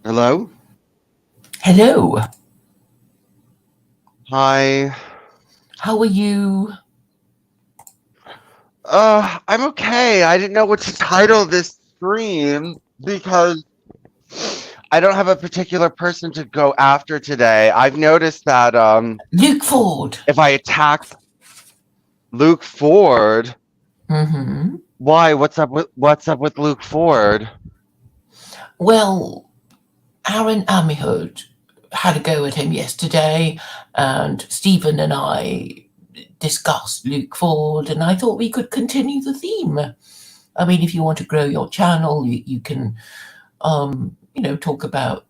Hello? Hello. Hi. How are you? I'm okay. I didn't know what to title this stream because I don't have a particular person to go after today. I've noticed that Luke Ford. if I attack Luke Ford, Mm-hmm. why? What's up with Luke Ford? Well, Aaron Amihud had a go at him yesterday, and Stephen and I discussed Luke Ford, and I thought we could continue the theme. I mean, if you want to grow your channel, you can, talk about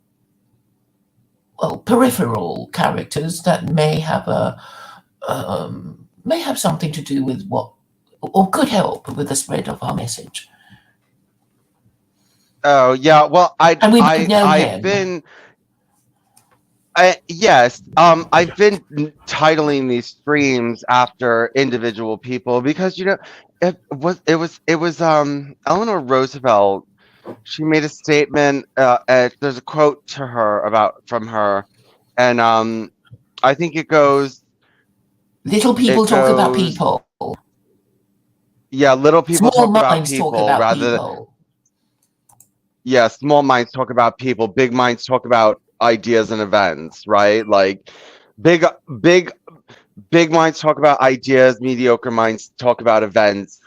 peripheral characters that may have something to do with what, or could help with the spread of our message. Oh, yeah. Well, And we both know I've him. been yes, I've been titling these streams after individual people because it was Eleanor Roosevelt. She made a statement. There's a quote to her from her, and I think Little it people talk about goes people. yeah. Little people Small talk about minds talk people about rather. people. Yeah, small minds talk about people. Big minds talk about ideas and events. Right, like big big big minds talk about ideas, mediocre minds talk about events,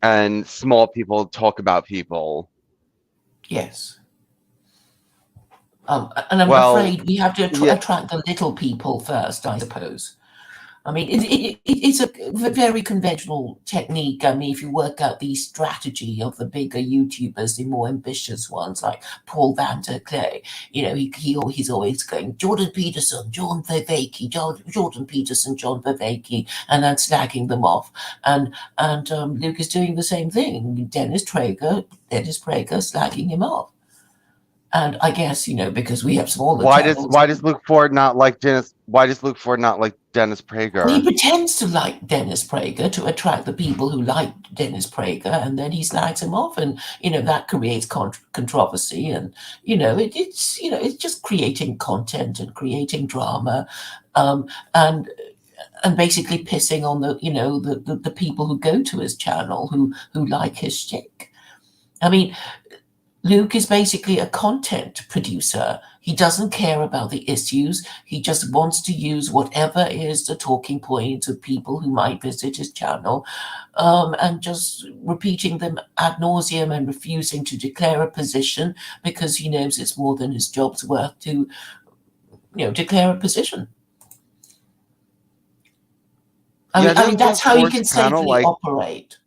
and small people talk about people. Yes. And I'm Well, afraid we have to yeah, attract the little people first, I suppose. I mean, it's a very conventional technique. I mean, if you work out the strategy of the bigger YouTubers, the more ambitious ones, like Paul Vanderklay, he's always going Jordan Peterson, John Vervaeke, Jordan Peterson, John Vervaeke, and then slagging them off. And Luke is doing the same thing. Dennis Prager, slagging him off. And I guess, because we have smaller channels, why does Luke Ford not like Dennis? Why does Luke Ford not like Dennis well, he Prager? pretends to like Dennis Prager to attract the people who like Dennis Prager, and then he slags him off, and that creates controversy, and it's just creating content and creating drama, um, and and basically pissing on the people who go to his channel who like his shtick. I mean, Luke is basically a content producer. He doesn't care about the issues. He just wants to use whatever is the talking points of people who might visit his channel, and just repeating them ad nauseum and refusing to declare a position because he knows it's more than his job's worth to, declare a position. Yeah, I mean, didn't that's Luke how he Ford's can channel safely like operate.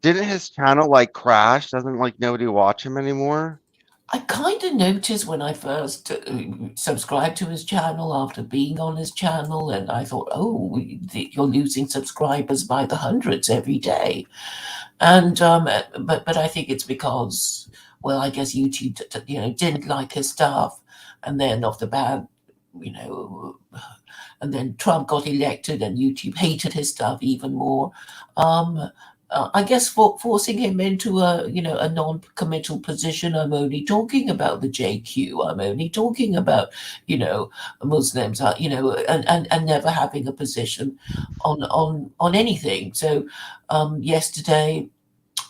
didn't his channel like crash? Doesn't like nobody watch him anymore? I kind of noticed when I first subscribed to his channel after being on his channel, and I thought, oh, you're losing subscribers by the hundreds every day. And but I think it's because, well, I guess YouTube didn't like his stuff, and then off the bat, you know, and then Trump got elected, and YouTube hated his stuff even more. Um, I guess forcing him into a non-committal position. I'm only talking about the JQ. I'm only talking about Muslims. And never having a position on anything. So yesterday,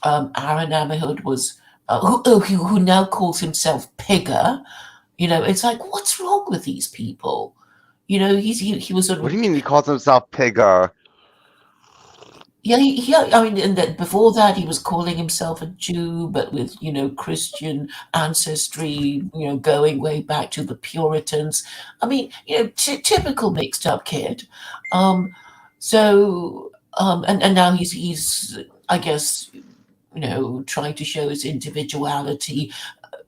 Aaron Amihud was who now calls himself Pigger. It's like, what's wrong with these people? He was sort What of do you mean he calls himself Pigger? yeah, I mean, and then before that, he was calling himself a Jew, but with Christian ancestry, going way back to the Puritans. I mean, typical mixed up kid. Um, and now he's I guess trying to show his individuality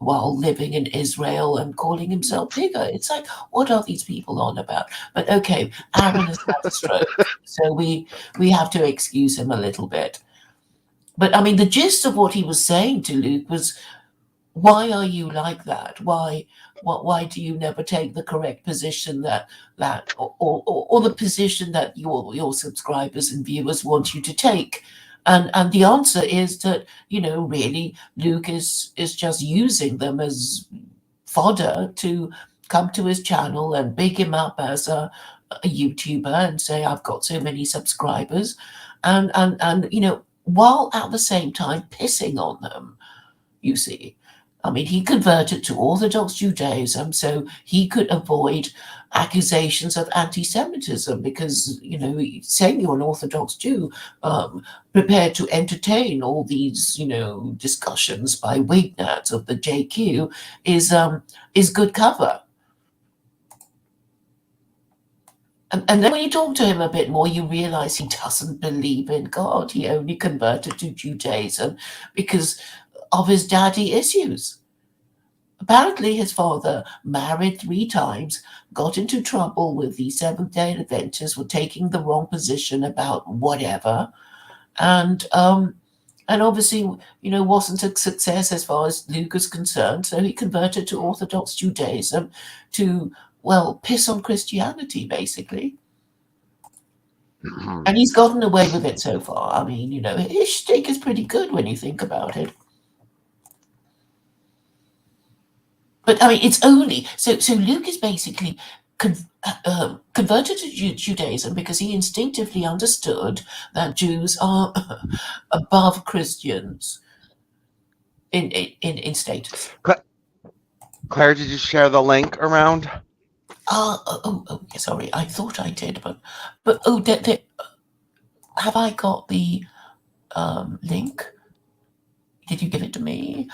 while living in Israel and calling himself bigger. It's like, what are these people on about? But okay, Aaron has had a stroke, so we have to excuse him a little bit. But I mean, the gist of what he was saying to Luke was, why are you like that? Why do you never take the correct position or the position that your subscribers and viewers want you to take? And the answer is that, really Luke is just using them as fodder to come to his channel and big him up as a YouTuber and say, I've got so many subscribers, and while at the same time pissing on them, you see. I mean, he converted to Orthodox Judaism so he could avoid accusations of anti-Semitism, because, saying you're an Orthodox Jew, prepared to entertain all these, discussions by Wignads of the JQ is good cover. And then when you talk to him a bit more, you realize he doesn't believe in God. He only converted to Judaism because of his daddy issues. Apparently, his father married 3 times, got into trouble with the Seventh-day Adventists for taking the wrong position about whatever, and obviously, wasn't a success as far as Luke is concerned. So he converted to Orthodox Judaism to, well, piss on Christianity, basically. And he's gotten away with it so far. I mean, his shtick is pretty good when you think about it. But I mean, it's only so Luke is basically converted to Judaism because he instinctively understood that Jews are above Christians in status. Claire, did you share the link around? Sorry, I thought I did, but have I got the link? Did you give it to me?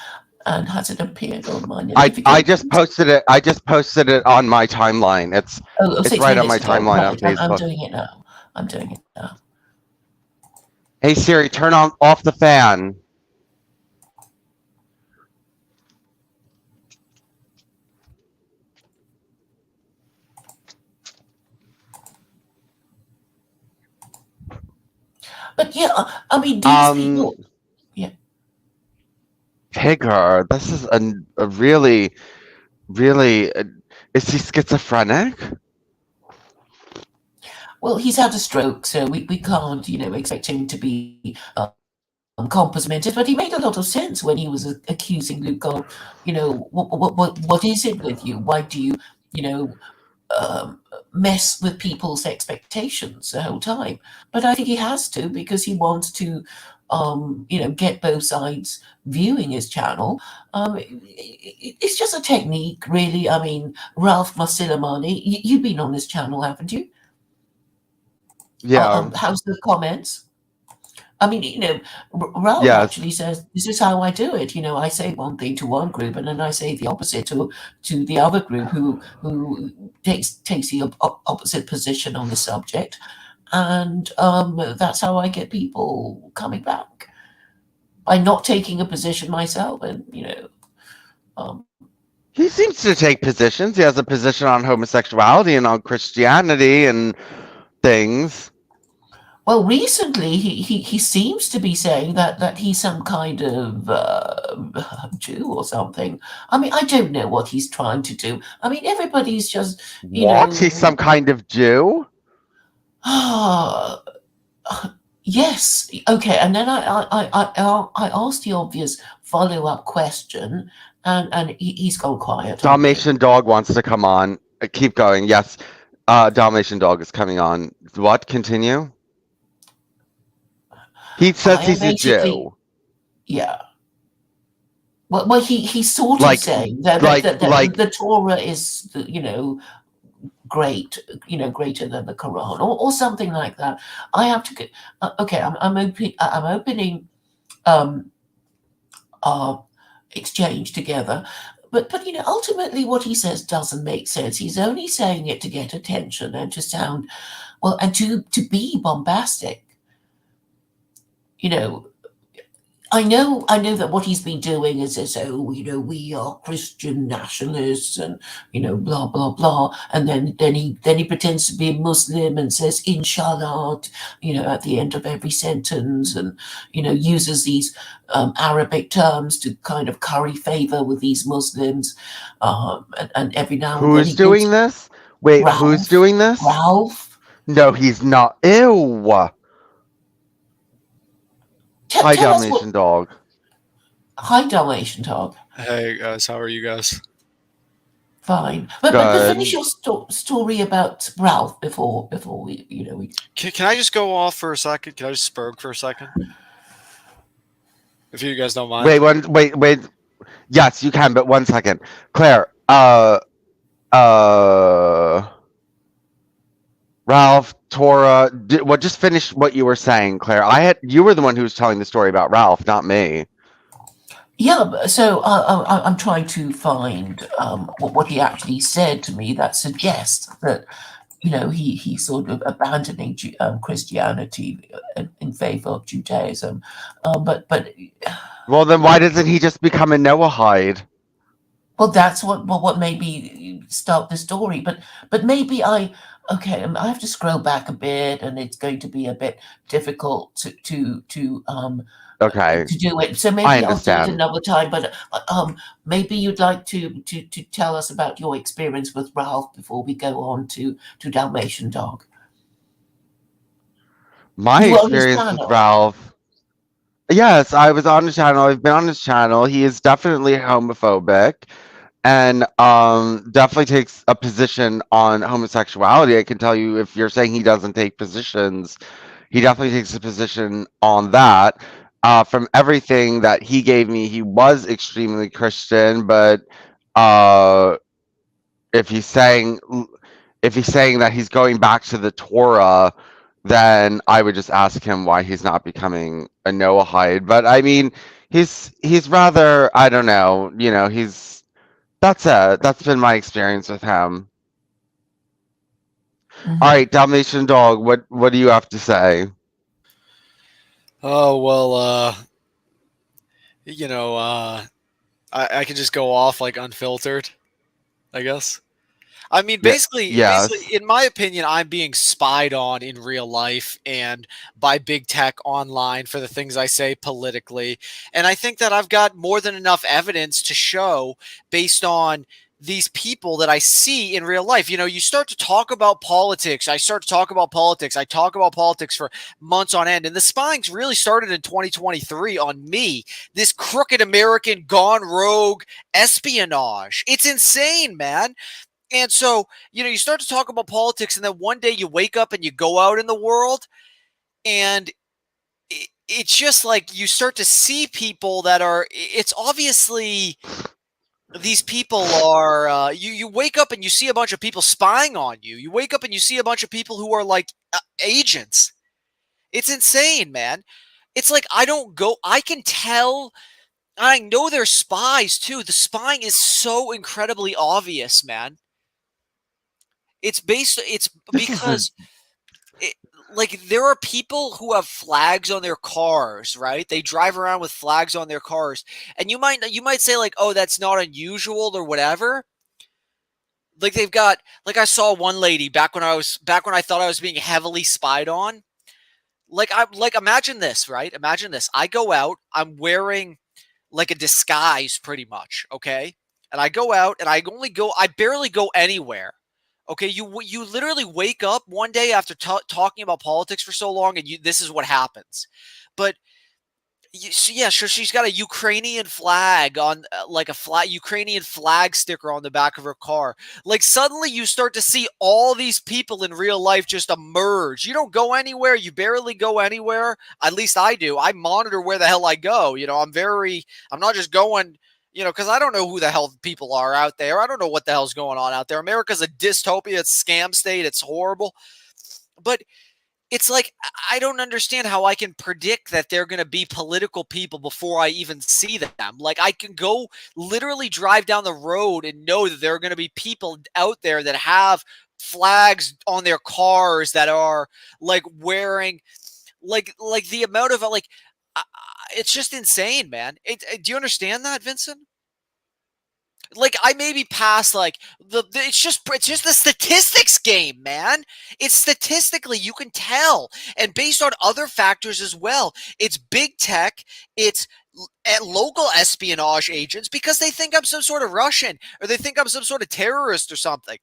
And has it appeared on my notifications? I just posted it. I just posted it on my timeline. It's right on my timeline on Facebook. I'm doing it now. I'm doing it now. Hey Siri, turn off the fan. But yeah, I mean, these people. Yeah. Tigger, this is a really, really. Is he schizophrenic? Well, he's had a stroke, so we can't, expect him to be complimented. But he made a lot of sense when he was accusing Luke of, what is it with you? Why do you, mess with people's expectations the whole time? But I think he has to, because he wants to, get both sides viewing his channel. It's just a technique, really. I mean, Ralph Muslimani, you've been on his channel, haven't you? Yeah. How's the comments? I mean, Ralph actually says, this is how I do it. I say one thing to one group, and then I say the opposite to the other group who takes the opposite position on the subject. And that's how I get people coming back, by not taking a position myself. And, he seems to take positions. He has a position on homosexuality and on Christianity and things. Well, recently he seems to be saying that he's some kind of Jew or something. I mean, I don't know what he's trying to do. I mean, everybody's just He's some kind of Jew? Yes. Okay. And then I asked the obvious follow-up question, and he's gone quiet. Dalmatian Dog wants to come on. Keep going. Yes. Dalmatian Dog is coming on. What? Continue? He says he's a Jew. Yeah. Well, he's sort of saying that the Torah is, great, greater than the Quran, or something like that. I have to get. Okay, I'm opening our exchange together, but ultimately what he says doesn't make sense. He's only saying it to get attention and to sound well, and to be bombastic. I know that what he's been doing is this, we are Christian nationalists and, blah, blah, blah. And then he pretends to be a Muslim and says, inshallah, at the end of every sentence, and, uses these Arabic terms to kind of curry favor with these Muslims. And every now and then. Who's doing this? Wait, Ralph, who's doing this? Ralph. No, he's not. Ew. Hi, tell us what. Dalmatian dog. Hi, Dalmatian dog. Hey guys, how are you guys? Fine, but finish Good. your story about Ralph before we we. Can I just go off for a second? Can I just spurg for a second? If you guys don't mind. Wait. Yes, you can, but 1 second. Claire, Ralph, Tora, just finish what you were saying, Claire. You were the one who was telling the story about Ralph, not me. Yeah, so I'm trying to find what he actually said to me that suggests that he's sort of abandoning Christianity in favor of Judaism, but Well, then why doesn't he just become a Noahide? well, that's what made me start the story. But maybe I have to scroll back a bit, and it's going to be a bit difficult to Okay, do it. So I maybe I'll do it understand. another time. But maybe you'd like to tell us about your experience with Ralph before we go on to Dalmatian Dog. My You were on his experience with channel. Ralph. Yes, I was on his channel. I've been on his channel. He is definitely homophobic and definitely takes a position on homosexuality. I can tell you, if you're saying he doesn't take positions, he definitely takes a position on that. From everything that he gave me, he was extremely Christian, but uh if he's saying that he's going back to the Torah, then I would just ask him why he's not becoming a Noahide. But I mean, he's rather, I don't know, that's it. That's been my experience with him. Mm-hmm. All right, Dalmatian dog, what do you have to say? Oh well, I could just go off like unfiltered, I guess. I mean, Yeah, basically, yes. in my opinion, I'm being spied on in real life and by big tech online for the things I say politically. And I think that I've got more than enough evidence to show based on these people that I see in real life. You start to talk about politics. I start to talk about politics. I talk about politics for months on end. And the spying's really started in 2023 on me. This crooked American gone rogue espionage. It's insane, man. And so, you start to talk about politics, and then one day you wake up and you go out in the world, and it's just like you start to see people that are, it's obviously these people are, you wake up and you see a bunch of people spying on you. You wake up and you see a bunch of people who are like agents. It's insane, man. It's like I can tell. I know they're spies too. The spying is so incredibly obvious, man. It's This is a because like there are people who have flags on their cars, right? They drive around with flags on their cars, and you might say like, "Oh, that's not unusual" or whatever. Like they've got like I saw one lady back when I thought I was being heavily spied on. Like imagine this, right? Imagine this. I go out, I'm wearing like a disguise pretty much, okay? And I go out and I barely go anywhere. Okay, you literally wake up one day after talking about politics for so long, and this is what happens. But so she's got a Ukrainian flag on, like a Ukrainian flag sticker on the back of her car. Like suddenly you start to see all these people in real life just emerge. You don't go anywhere. You barely go anywhere. At least I do. I monitor where the hell I go. I'm not just going. Because I don't know who the hell people are out there. I don't know what the hell's going on out there. America's a dystopia. It's a scam state. It's horrible. But it's like, I don't understand how I can predict that they're going to be political people before I even see them. Like, I can go literally drive down the road and know that there are going to be people out there that have flags on their cars that are like wearing like the amount of like, it's just insane, man. Do you understand that, Vincent? Like I maybe pass like it's just the statistics game, man. It's statistically you can tell, and based on other factors as well. It's big tech. It's at local espionage agents because they think I'm some sort of Russian or they think I'm some sort of terrorist or something.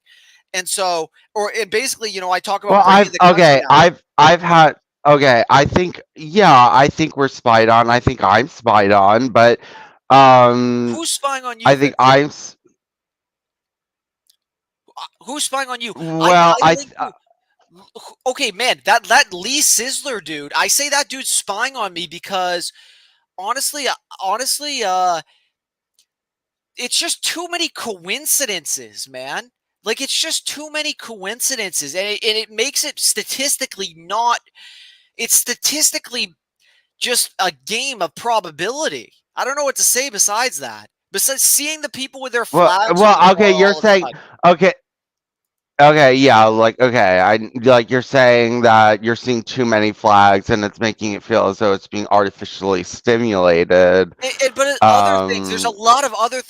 And so, and basically, I talk about well, breaking the country down. I've had okay, I think we're spied on. I think I'm spied on, but Who's spying on you, I think Vincent? Who's spying on you? well, I link you. Okay, man, that Lee Sizzler dude. I say that dude's spying on me because honestly, it's just too many coincidences, man. Like it's just too many coincidences, and it makes it statistically not. It's statistically just a game of probability. I don't know what to say besides that. Besides seeing the people with their flags on their okay, car you're all the saying time. okay. Okay, yeah, okay. Like you're saying that you're seeing too many flags and it's making it feel as though it's being artificially stimulated. But other things, there's a lot of other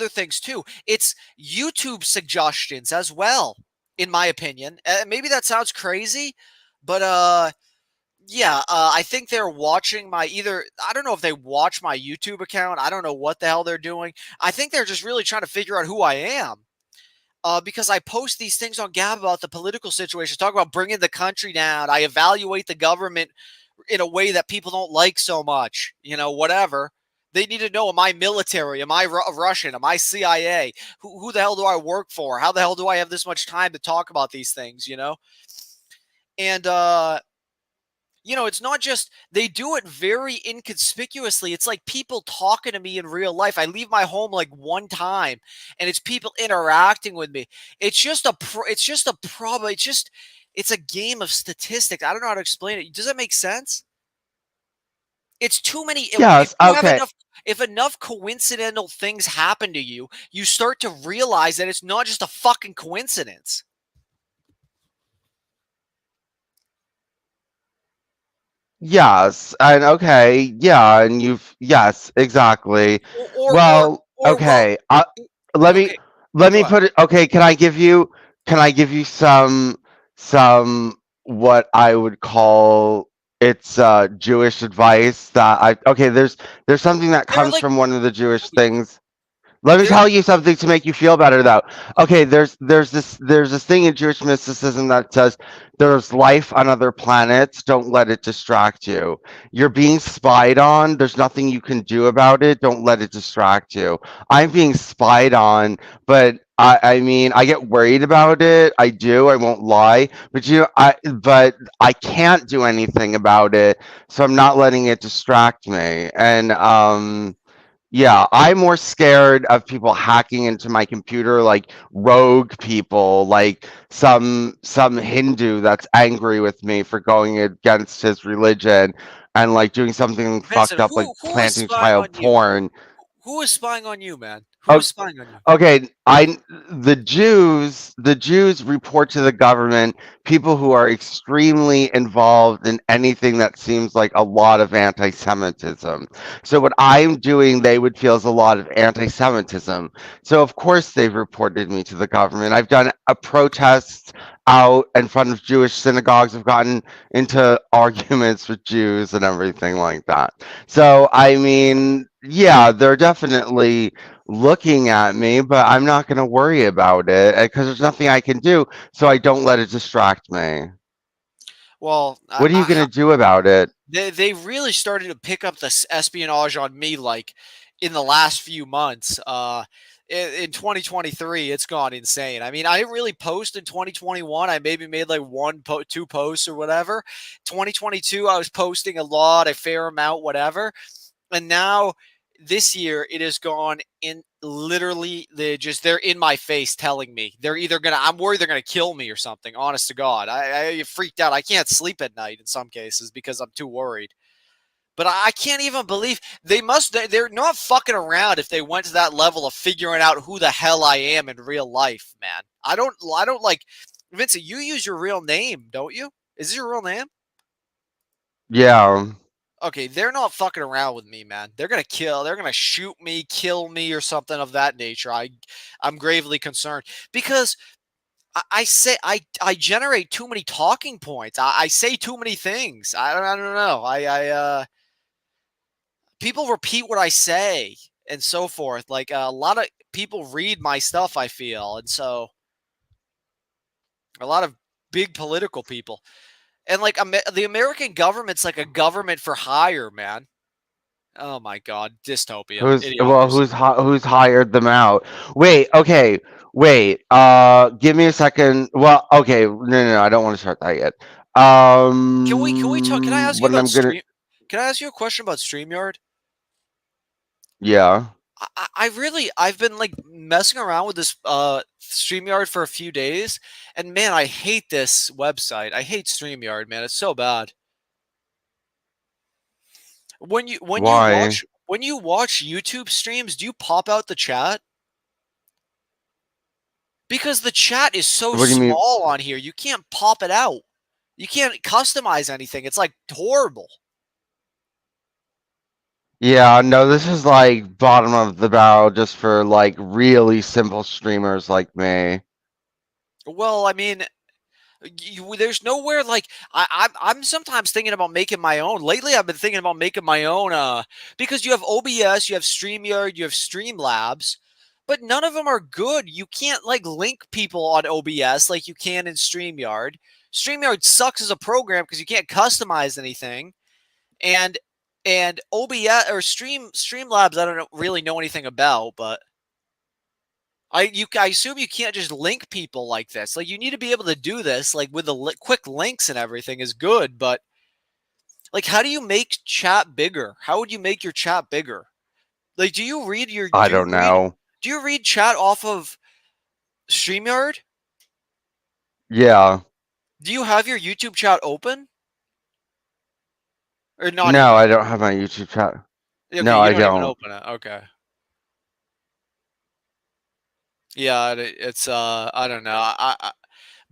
things, too. It's YouTube suggestions as well, in my opinion. Maybe that sounds crazy, but yeah, I think they're watching I don't know if they watch my YouTube account. I don't know what the hell they're doing. I think they're just really trying to figure out who I am. Because I post these things on Gab about the political situation, talk about bringing the country down. I evaluate the government in a way that people don't like so much, whatever. They need to know, am I military? Am I Russian? Am I CIA? Who the hell do I work for? How the hell do I have this much time to talk about these things, And, it's not just, they do it very inconspicuously. It's like people talking to me in real life. I leave my home like one time and it's people interacting with me. It's just it's a game of statistics. I don't know how to explain it. Does that make sense? It's too many. If yes, you have okay. if enough coincidental things happen to you, you start to realize that it's not just a fucking coincidence. Yes, and okay, yeah, and yes, exactly. Well, Well, okay. Let me okay, let go me ahead. put it. Okay, can I give you some what I would call it's Jewish advice that I okay. There's something that They're comes like from one of the Jewish things. Let me they're tell you something to make you feel better though. Okay, there's this thing in Jewish mysticism that says there's life on other planets, don't let it distract you. You're being spied on, there's nothing you can do about it, don't let it distract you. I'm being spied on, but I mean I get worried about it. I do, I won't lie. But I can't do anything about it, so I'm not letting it distract me. And yeah, I'm more scared of people hacking into my computer, like rogue people, like some Hindu that's angry with me for going against his religion and like doing something fucked Vincent. up like Who is planting spying child on you? porn. Who is spying on you, man? Who is spying on you? Okay, the Jews report to the government people who are extremely involved in anything that seems like a lot of anti-Semitism. So what I'm doing, they would feel is a lot of anti-Semitism. So of course they've reported me to the government. I've done a protest out in front of Jewish synagogues. I've gotten into arguments with Jews and everything like that. So I mean, yeah, they're definitely looking at me, but I'm not going to worry about it because there's nothing I can do, so I don't let it distract me. Well, What are you going to do about it? they really started to pick up this espionage on me like in the last few months. In 2023, it's gone insane. I mean, I didn't really post in 2021. I maybe made like two posts or whatever. 2022, I was posting a lot, a fair amount, whatever. And now this year it has gone in literally they're in my face telling me they're either gonna I'm worried they're gonna kill me or something, honest to God. I freaked out. I can't sleep at night in some cases because I'm too worried. But I can't even believe they're not fucking around if they went to that level of figuring out who the hell I am in real life, man. I don't like Vincent, you use your real name, don't you? Is this your real name? Yeah. Okay, they're not fucking around with me, man. They're gonna shoot me, kill me, or something of that nature. I'm gravely concerned because I say I generate too many talking points. I say too many things. I don't know. People repeat what I say and so forth. Like a lot of people read my stuff, I feel, and so a lot of big political people. And like the American government's like a government for hire, man. Oh my god, dystopia, idiocracy. Who's hired them out? Wait, okay, wait. Give me a second. Well, okay, no, I don't want to start that yet. Can we talk? Can I ask you When about I'm gonna, Stream? Can I ask you a question about Streamyard? yeah. I've been like messing around with this StreamYard for a few days, and man, I hate this website. I hate StreamYard, man. It's so bad. When you Why? watch YouTube streams, do you pop out the chat? Because the chat is so What do you mean? small on here, you can't pop it out. You can't customize anything. It's like horrible. Yeah, no, this is like bottom of the barrel just for like really simple streamers like me. Well, I mean, there's nowhere like I'm sometimes thinking about making my own. Lately, I've been thinking about making my own because you have OBS, you have StreamYard, you have Streamlabs, but none of them are good. You can't like link people on OBS like you can in StreamYard. StreamYard sucks as a program because you can't customize anything, and OBS or Streamlabs I don't really know anything about, but I assume you can't just link people like this. Like you need to be able to do this, like with the quick links and everything is good, but like how do you make chat bigger? How would you make your chat bigger? Like do you read I don't know. do you read chat off of StreamYard? Yeah. Do you have your YouTube chat open? Or not No, even? I don't have my YouTube chat. Okay, No, you I don't even don't. open it. Okay. Yeah, it's I don't know.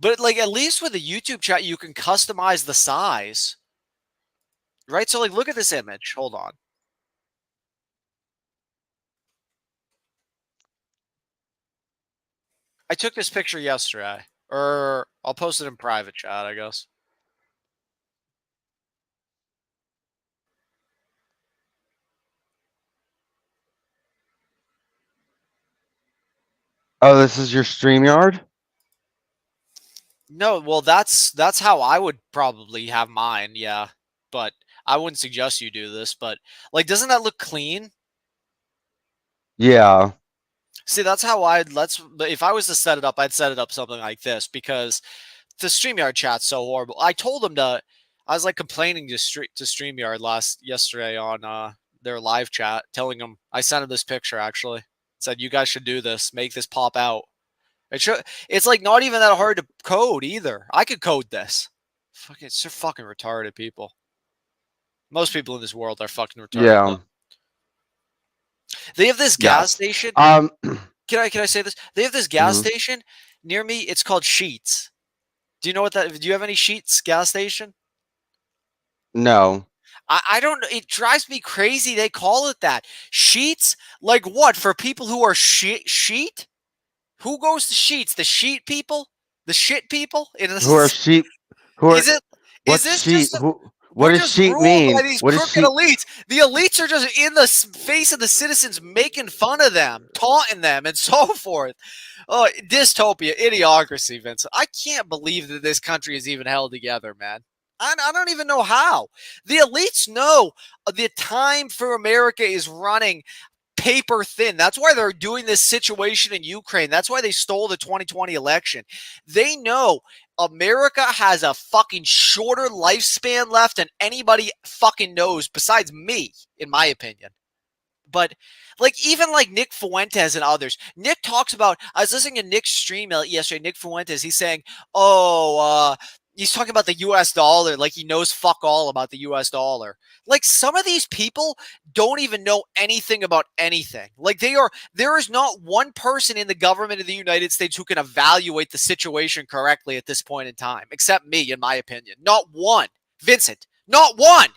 But like at least with the YouTube chat you can customize the size. Right? So like look at this image. Hold on. I took this picture yesterday. Or I'll post it in private chat, I guess. Oh, this is your StreamYard? No, well that's how I would probably have mine, yeah. But I wouldn't suggest you do this, but like doesn't that look clean? Yeah. See, that's how if I was to set it up, I'd set it up something like this because the StreamYard chat's so horrible. I told them I was like complaining to StreamYard yesterday on their live chat, telling them I sent them this picture actually. Said you guys should do this, make this pop out. It's like not even that hard to code either. I could code this. It's so fucking retarded people. Most people in this world are fucking retarded. Yeah. Though. They have this gas station. Can I say this? They have this gas station near me. It's called Sheets. Do you know what that? Do you have any Sheets gas station? No. I don't. It drives me crazy. They call it that. Sheets. Like what? For people who are sheet? Who goes to Sheets? The sheet people? The shit people? Who are sheep? Who are? Is it? What's Is this sheep? just? What We're does just sheep ruled by mean? these What is crooked sheep? elites. The elites are just in the face of the citizens, making fun of them, taunting them, and so forth. Oh, dystopia, idiocracy, Vince. I can't believe that this country is even held together, man. I don't even know how. The elites know the time for America is running paper thin. That's why they're doing this situation in Ukraine. That's why they stole the 2020 election. They know America has a fucking shorter lifespan left than anybody fucking knows besides me, in my opinion. But like even like Nick Fuentes and others, Nick talks about. I was listening to Nick's stream yesterday. Nick Fuentes, he's saying, he's talking about the U.S. dollar, like he knows fuck all about the U.S. dollar. Like some of these people don't even know anything about anything. Like there is not one person in the government of the United States who can evaluate the situation correctly at this point in time, except me, in my opinion. Not one, Vincent. Not one.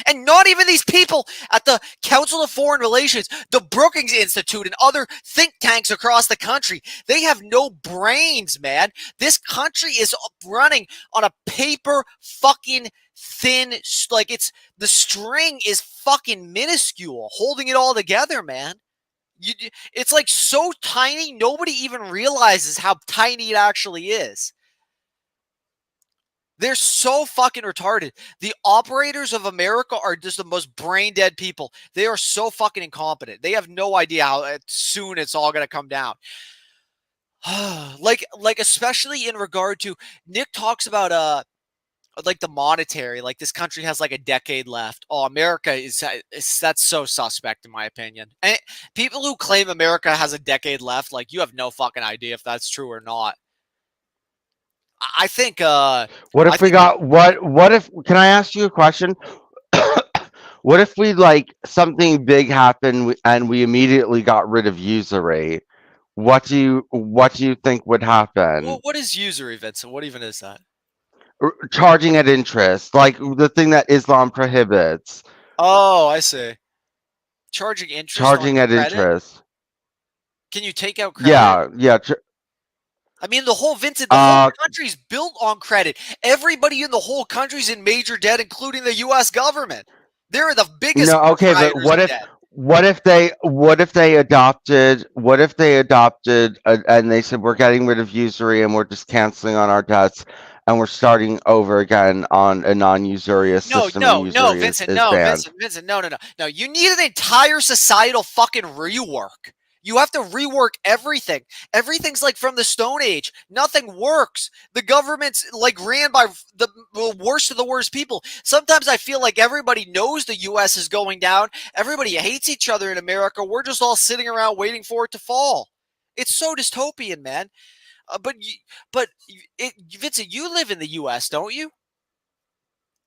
And not even these people at the Council of Foreign Relations, the Brookings Institute, and other think tanks across the country. They have no brains, man. This country is running on a paper fucking thin, like the string is fucking minuscule, holding it all together, man. It's like so tiny, nobody even realizes how tiny it actually is. They're so fucking retarded. The operators of America are just the most brain dead people. They are so fucking incompetent. They have no idea how soon it's all going to come down. like especially in regard to Nick talks about like the monetary, like this country has like a decade left. Oh, America is that's so suspect in my opinion. And people who claim America has a decade left, like you have no fucking idea if that's true or not. I think What if we got what if can I ask you a question? What if we like something big happened and we immediately got rid of usury? What do you think would happen? what is usury, Vincent? What even is that? Charging at interest, like the thing that Islam prohibits. Oh, I see. Charging interest on Charging at credit? interest. Can you take out credit? Yeah. I mean, the whole whole country's built on credit. Everybody in the whole country's in major debt, including the U.S. government. They're the biggest. No, okay, but what if they adopted and they said we're getting rid of usury and we're just canceling on our debts and we're starting over again on a non-usurious system? No, Vincent, no. You need an entire societal fucking rework. You have to rework everything. Everything's like from the Stone Age. Nothing works. The government's like ran by the worst of the worst people. Sometimes I feel like everybody knows the U.S. is going down. Everybody hates each other in America. We're just all sitting around waiting for it to fall. It's so dystopian, man. Vincent, you live in the U.S., don't you?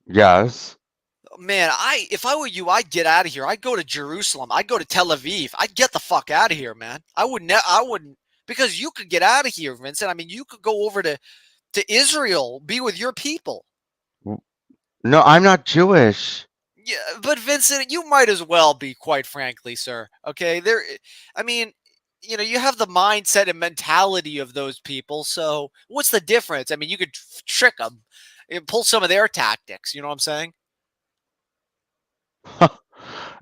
Yes. Man, if I were you, I'd get out of here. I'd go to Jerusalem. I'd go to Tel Aviv. I'd get the fuck out of here, man. I wouldn't, because you could get out of here, Vincent. I mean, you could go over to Israel, be with your people. No, I'm not Jewish. Yeah, but Vincent, you might as well be, quite frankly, sir. Okay, I mean, you have the mindset and mentality of those people. So what's the difference? I mean, you could trick them and pull some of their tactics. You know what I'm saying?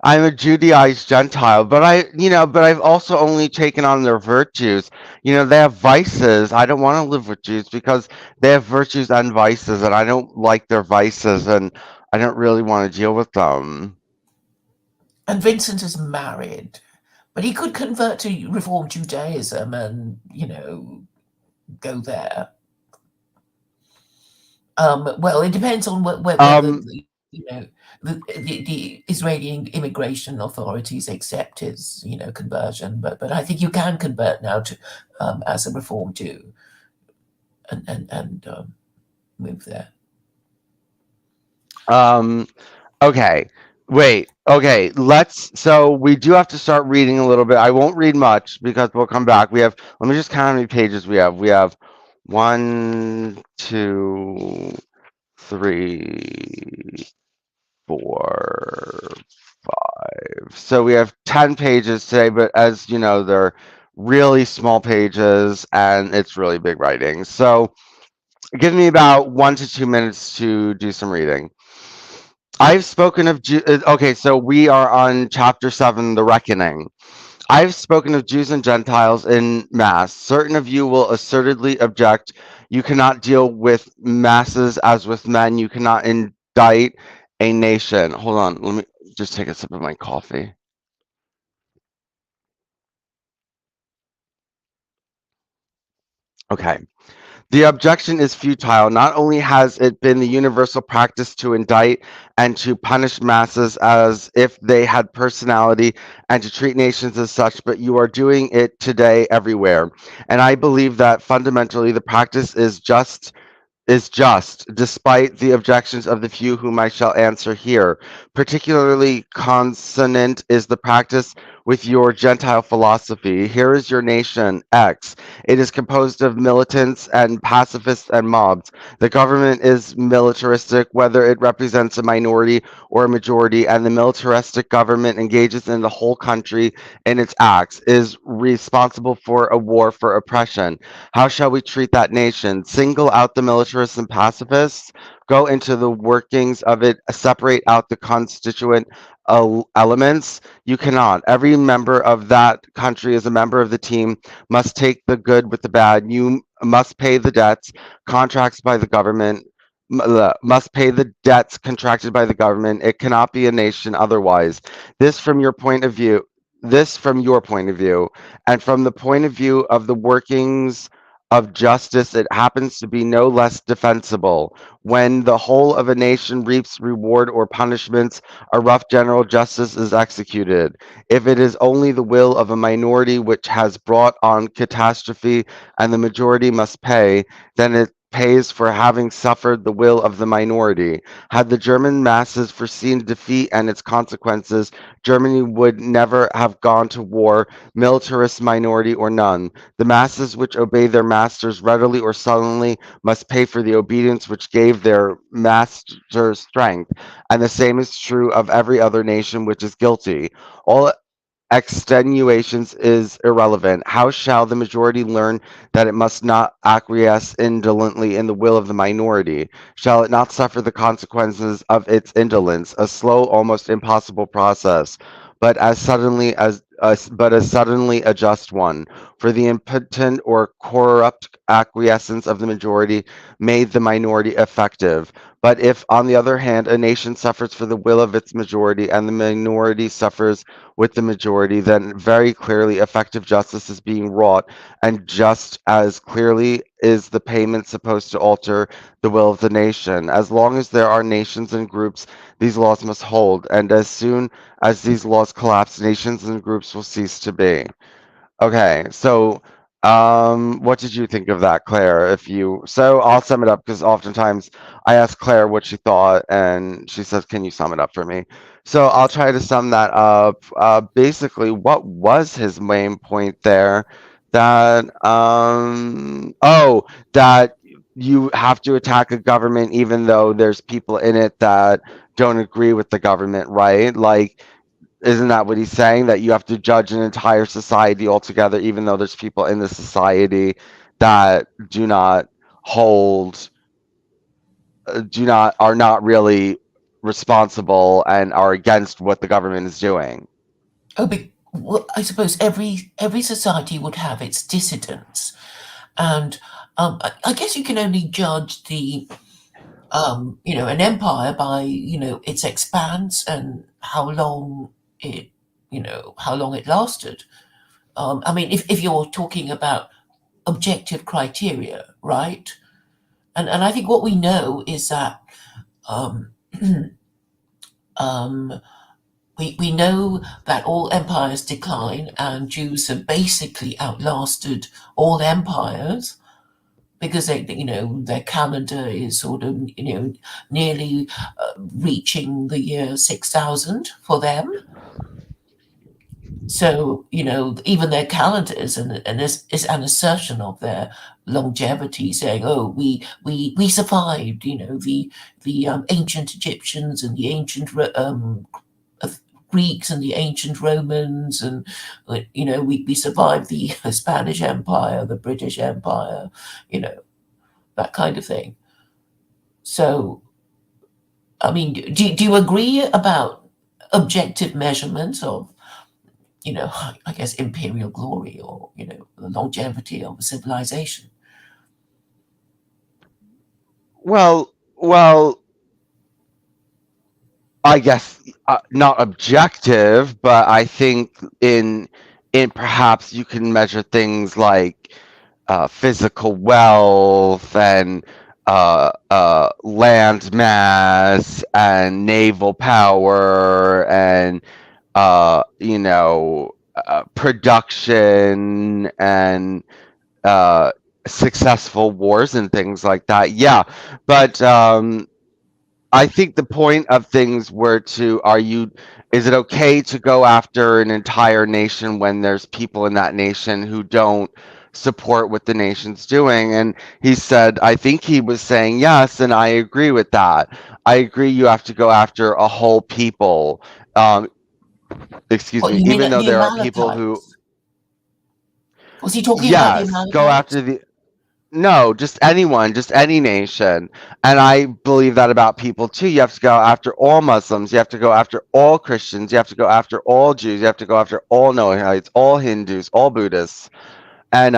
I'm a Judaized Gentile, but I've also only taken on their virtues. They have vices. I don't want to live with Jews because they have virtues and vices, and I don't like their vices, and I don't really want to deal with them. And Vincent is married, but he could convert to Reform Judaism and, go there. Well, it depends on whether the Israeli immigration authorities accept his, conversion. But I think you can convert now to as a Reform Jew and move there. Okay. Wait. Okay. So we do have to start reading a little bit. I won't read much because we'll come back. Let me just count how many pages we have. We have 1, 2, 3, 4, 5. So we have 10 pages today, but as you know, they're really small pages and it's really big writing. So give me about 1 to 2 minutes to do some reading. I've spoken of okay, so we are on chapter 7, the reckoning. I've spoken of Jews and Gentiles in mass. Certain of you will assertedly object. You cannot deal with masses as with men. You cannot indict a nation. Hold on, let me just take a sip of my coffee. Okay. The objection is futile. Not only has it been the universal practice to indict and to punish masses as if they had personality and to treat nations as such, but you are doing it today everywhere. And I believe that fundamentally the practice is just, despite the objections of the few whom I shall answer here. Particularly consonant is the practice with your Gentile philosophy. Here is your nation, X. It is composed of militants and pacifists and mobs. The government is militaristic, whether it represents a minority or a majority, and the militaristic government engages in the whole country in its acts, is responsible for a war for oppression. How shall we treat that nation? Single out the militarists and pacifists, go into the workings of it, separate out the constituent elements? You cannot. Every member of that country is a member of the team, must take the good with the bad. You must pay the debts, contracts by the government, must pay the debts contracted by the government. It cannot be a nation otherwise. This from your point of view, this from your point of view, and from the point of view of the workings of justice, it happens to be no less defensible. When the whole of a nation reaps reward or punishments, a rough general justice is executed. If it is only the will of a minority which has brought on catastrophe and the majority must pay, then it pays for having suffered the will of the minority. Had the German masses foreseen defeat and its consequences, Germany would never have gone to war, militarist minority or none. The masses which obey their masters readily or sullenly must pay for the obedience which gave their masters strength, and the same is true of every other nation which is guilty. All extenuations is irrelevant. How shall the majority learn that it must not acquiesce indolently in the will of the minority? Shall it not suffer the consequences of its indolence, a slow, almost impossible process, but as suddenly a just one? For the impotent or corrupt acquiescence of the majority made the minority effective. But if, on the other hand, a nation suffers for the will of its majority and the minority suffers with the majority, then very clearly effective justice is being wrought, and just as clearly is the payment supposed to alter the will of the nation. As long as there are nations and groups, these laws must hold, and as soon as these laws collapse, nations and groups will cease to be. Okay, so what did you think of that, Claire? So I'll sum it up because oftentimes I ask Claire what she thought and she says, "Can you sum it up for me?" So I'll try to sum that up. Basically, what was his main point there? That that you have to attack a government even though there's people in it that don't agree with the government, right? Like, isn't that what he's saying? That you have to judge an entire society altogether, even though there's people in the society that do not hold, are not really responsible and are against what the government is doing. Oh, well, I suppose every society would have its dissidents, and I guess you can only judge an empire by its expanse and how long it lasted. I mean, if you're talking about objective criteria, right? And I think what we know is that um, um, we know that all empires decline, and Jews have basically outlasted all empires because their calendar is sort of nearly reaching the year 6000 for them. So even their calendar is is an assertion of their longevity, saying, "Oh, we survived." The ancient Egyptians and the ancient Greeks and the ancient Romans, and we survived the Spanish Empire, the British Empire, that kind of thing. So, I mean, do you agree about objective measurements of, I guess, imperial glory or, the longevity of a civilization? Well, I guess not objective, but I think in perhaps you can measure things like physical wealth and land mass and naval power and production and successful wars and things like that. Yeah, but I think the point of things were is it okay to go after an entire nation when there's people in that nation who don't support what the nation's doing? And he said, I think he was saying yes, and I agree with that. I agree you have to go after a whole people. Excuse What, me, you mean even though the there are people who, Amalekites? Was he talking about the yes, go Amalekites? after the, no, just anyone, just any nation. And I believe that about people too. You have to go after all Muslims. You have to go after all Christians. You have to go after all Jews. You have to go after all Noahites, all Hindus, all Buddhists. And,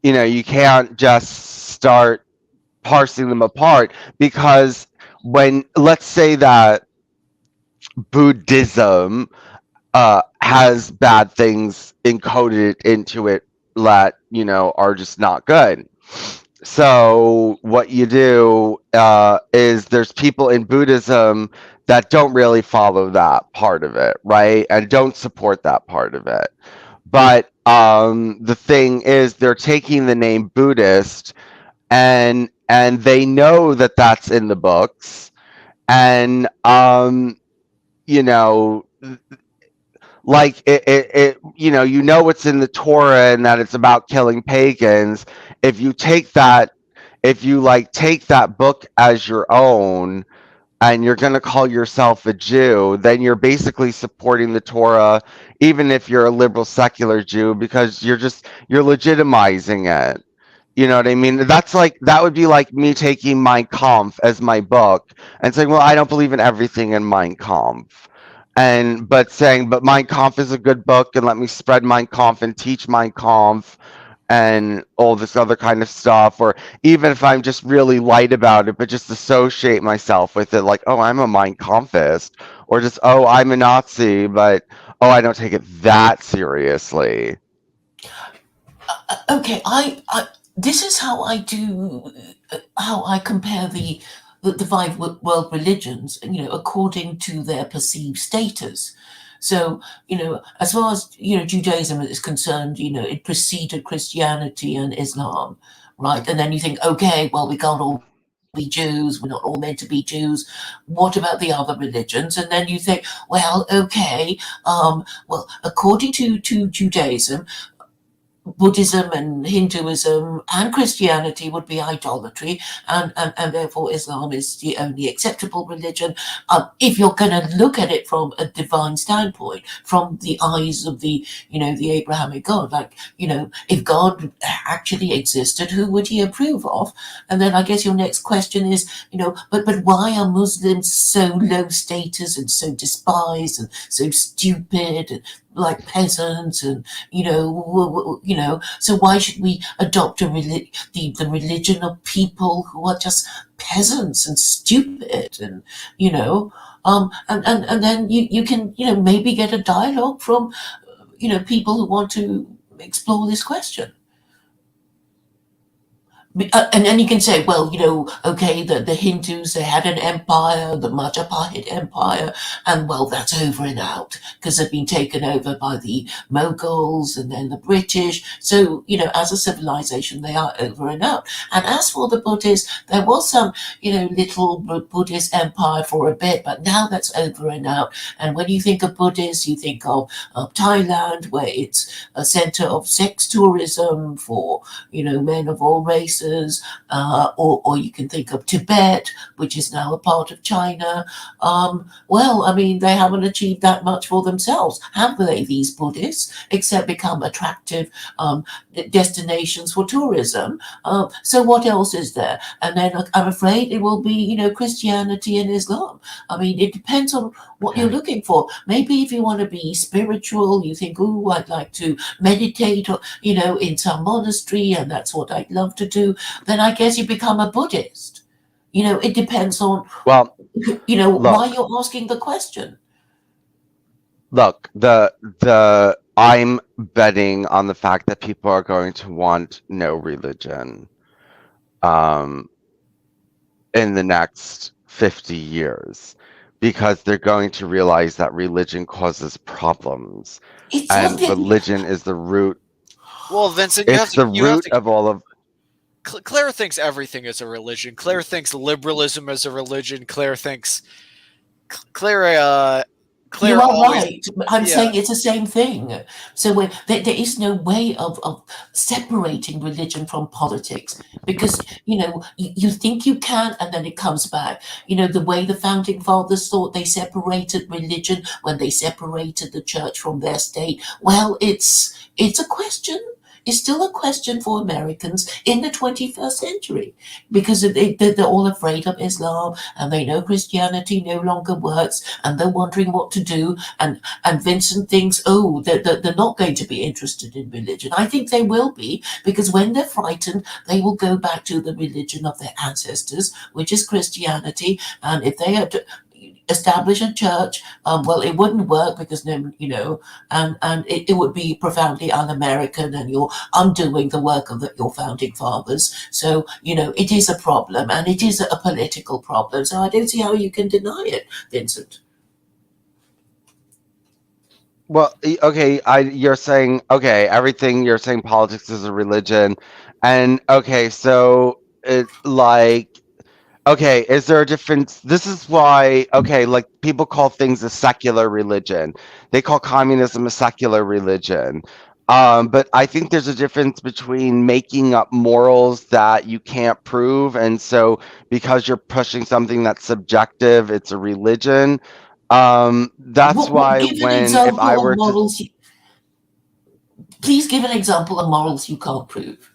you can't just start parsing them apart, because when, let's say that Buddhism has bad things encoded into it that, you know, are just not good. So what you do is, there's people in Buddhism that don't really follow that part of it, right? And don't support that part of it. But the thing is, they're taking the name Buddhist, and they know that that's in the books, and you know, like you know what's in the Torah, and that it's about killing pagans. If you take that, if you like take that book as your own, and you're going to call yourself a Jew, then you're basically supporting the Torah, even if you're a liberal secular Jew, because you're legitimizing it. You know what I mean? That would be like me taking Mein Kampf as my book and saying, well, I don't believe in everything in Mein Kampf. But saying, but Mein Kampf is a good book, and let me spread Mein Kampf and teach Mein Kampf and all this other kind of stuff. Or even if I'm just really light about it, but just associate myself with it, like, oh, I'm a Mein Kampfist, or just, oh, I'm a Nazi, but oh, I don't take it that seriously. Okay, this is how I do, how I compare the five world religions, you know, according to their perceived status. So, you know, as far as, you know, Judaism is concerned, you know, it preceded Christianity and Islam, right? And then you think, okay, well, we can't all be Jews, we're not all meant to be Jews. What about the other religions? And then you think, well, okay, well, according to Judaism, Buddhism and Hinduism and Christianity would be idolatry, and therefore Islam is the only acceptable religion. If you're going to look at it from a divine standpoint, from the eyes of the, you know, the Abrahamic God, like, you know, if God actually existed, who would he approve of? And then I guess your next question is, you know, but why are Muslims so low status and so despised and so stupid and like peasants, and you know, so why should we adopt the religion of people who are just peasants and stupid, and you know, and then you can, you know, maybe get a dialogue from, you know, people who want to explore this question. And then you can say, well, you know, okay, the Hindus, they had an empire, the Majapahit Empire, and well, that's over and out because they've been taken over by the Mughals and then the British. So, you know, as a civilization, they are over and out. And as for the Buddhists, there was some, you know, little Buddhist empire for a bit, but now that's over and out. And when you think of Buddhists, you think of Thailand, where it's a center of sex tourism for, you know, men of all races. Or you can think of Tibet, which is now a part of China. Well, I mean, they haven't achieved that much for themselves, have they, these Buddhists, except become attractive destinations for tourism. So what else is there? And then I'm afraid it will be, you know, Christianity and Islam. I mean, it depends on what you're looking for. Maybe if you want to be spiritual, you think, oh, I'd like to meditate, or, you know, in some monastery, and that's what I'd love to do, then I guess you become a Buddhist. You know, it depends on, well, you know, why you're asking the question. Look, I'm betting on the fact that people are going to want no religion in the next 50 years, because they're going to realize that religion causes problems, and religion is the root. Well, Vincent, it's the root of all of. Claire thinks everything is a religion. Claire thinks liberalism is a religion. Claire thinks you are right. I'm saying it's the same thing. So there is no way of separating religion from politics, because, you know, you think you can, and then it comes back. You know, the way the founding fathers thought they separated religion when they separated the church from their state. Well, it's a question. is still a question for Americans in the 21st century, because they're all afraid of Islam, and they know Christianity no longer works, and they're wondering what to do. And Vincent thinks, oh, they're not going to be interested in religion. I think they will be, because when they're frightened, they will go back to the religion of their ancestors, which is Christianity. And if they had to establish a church, well, it wouldn't work, because then, and it would be profoundly un-American, and you're undoing the work of your founding fathers. So, it is a problem, and it is a political problem. So I don't see how you can deny it, Vincent. Well, okay, you're saying, okay, everything you're saying, politics is a religion, and okay, so okay, is there a difference? This is why, okay, like people call things a secular religion. They call communism a secular religion. But I think there's a difference between making up morals that you can't prove, and so because you're pushing something that's subjective, it's a religion. That's why Give an when if I example were of to, morals. Please give an example of morals you can't prove.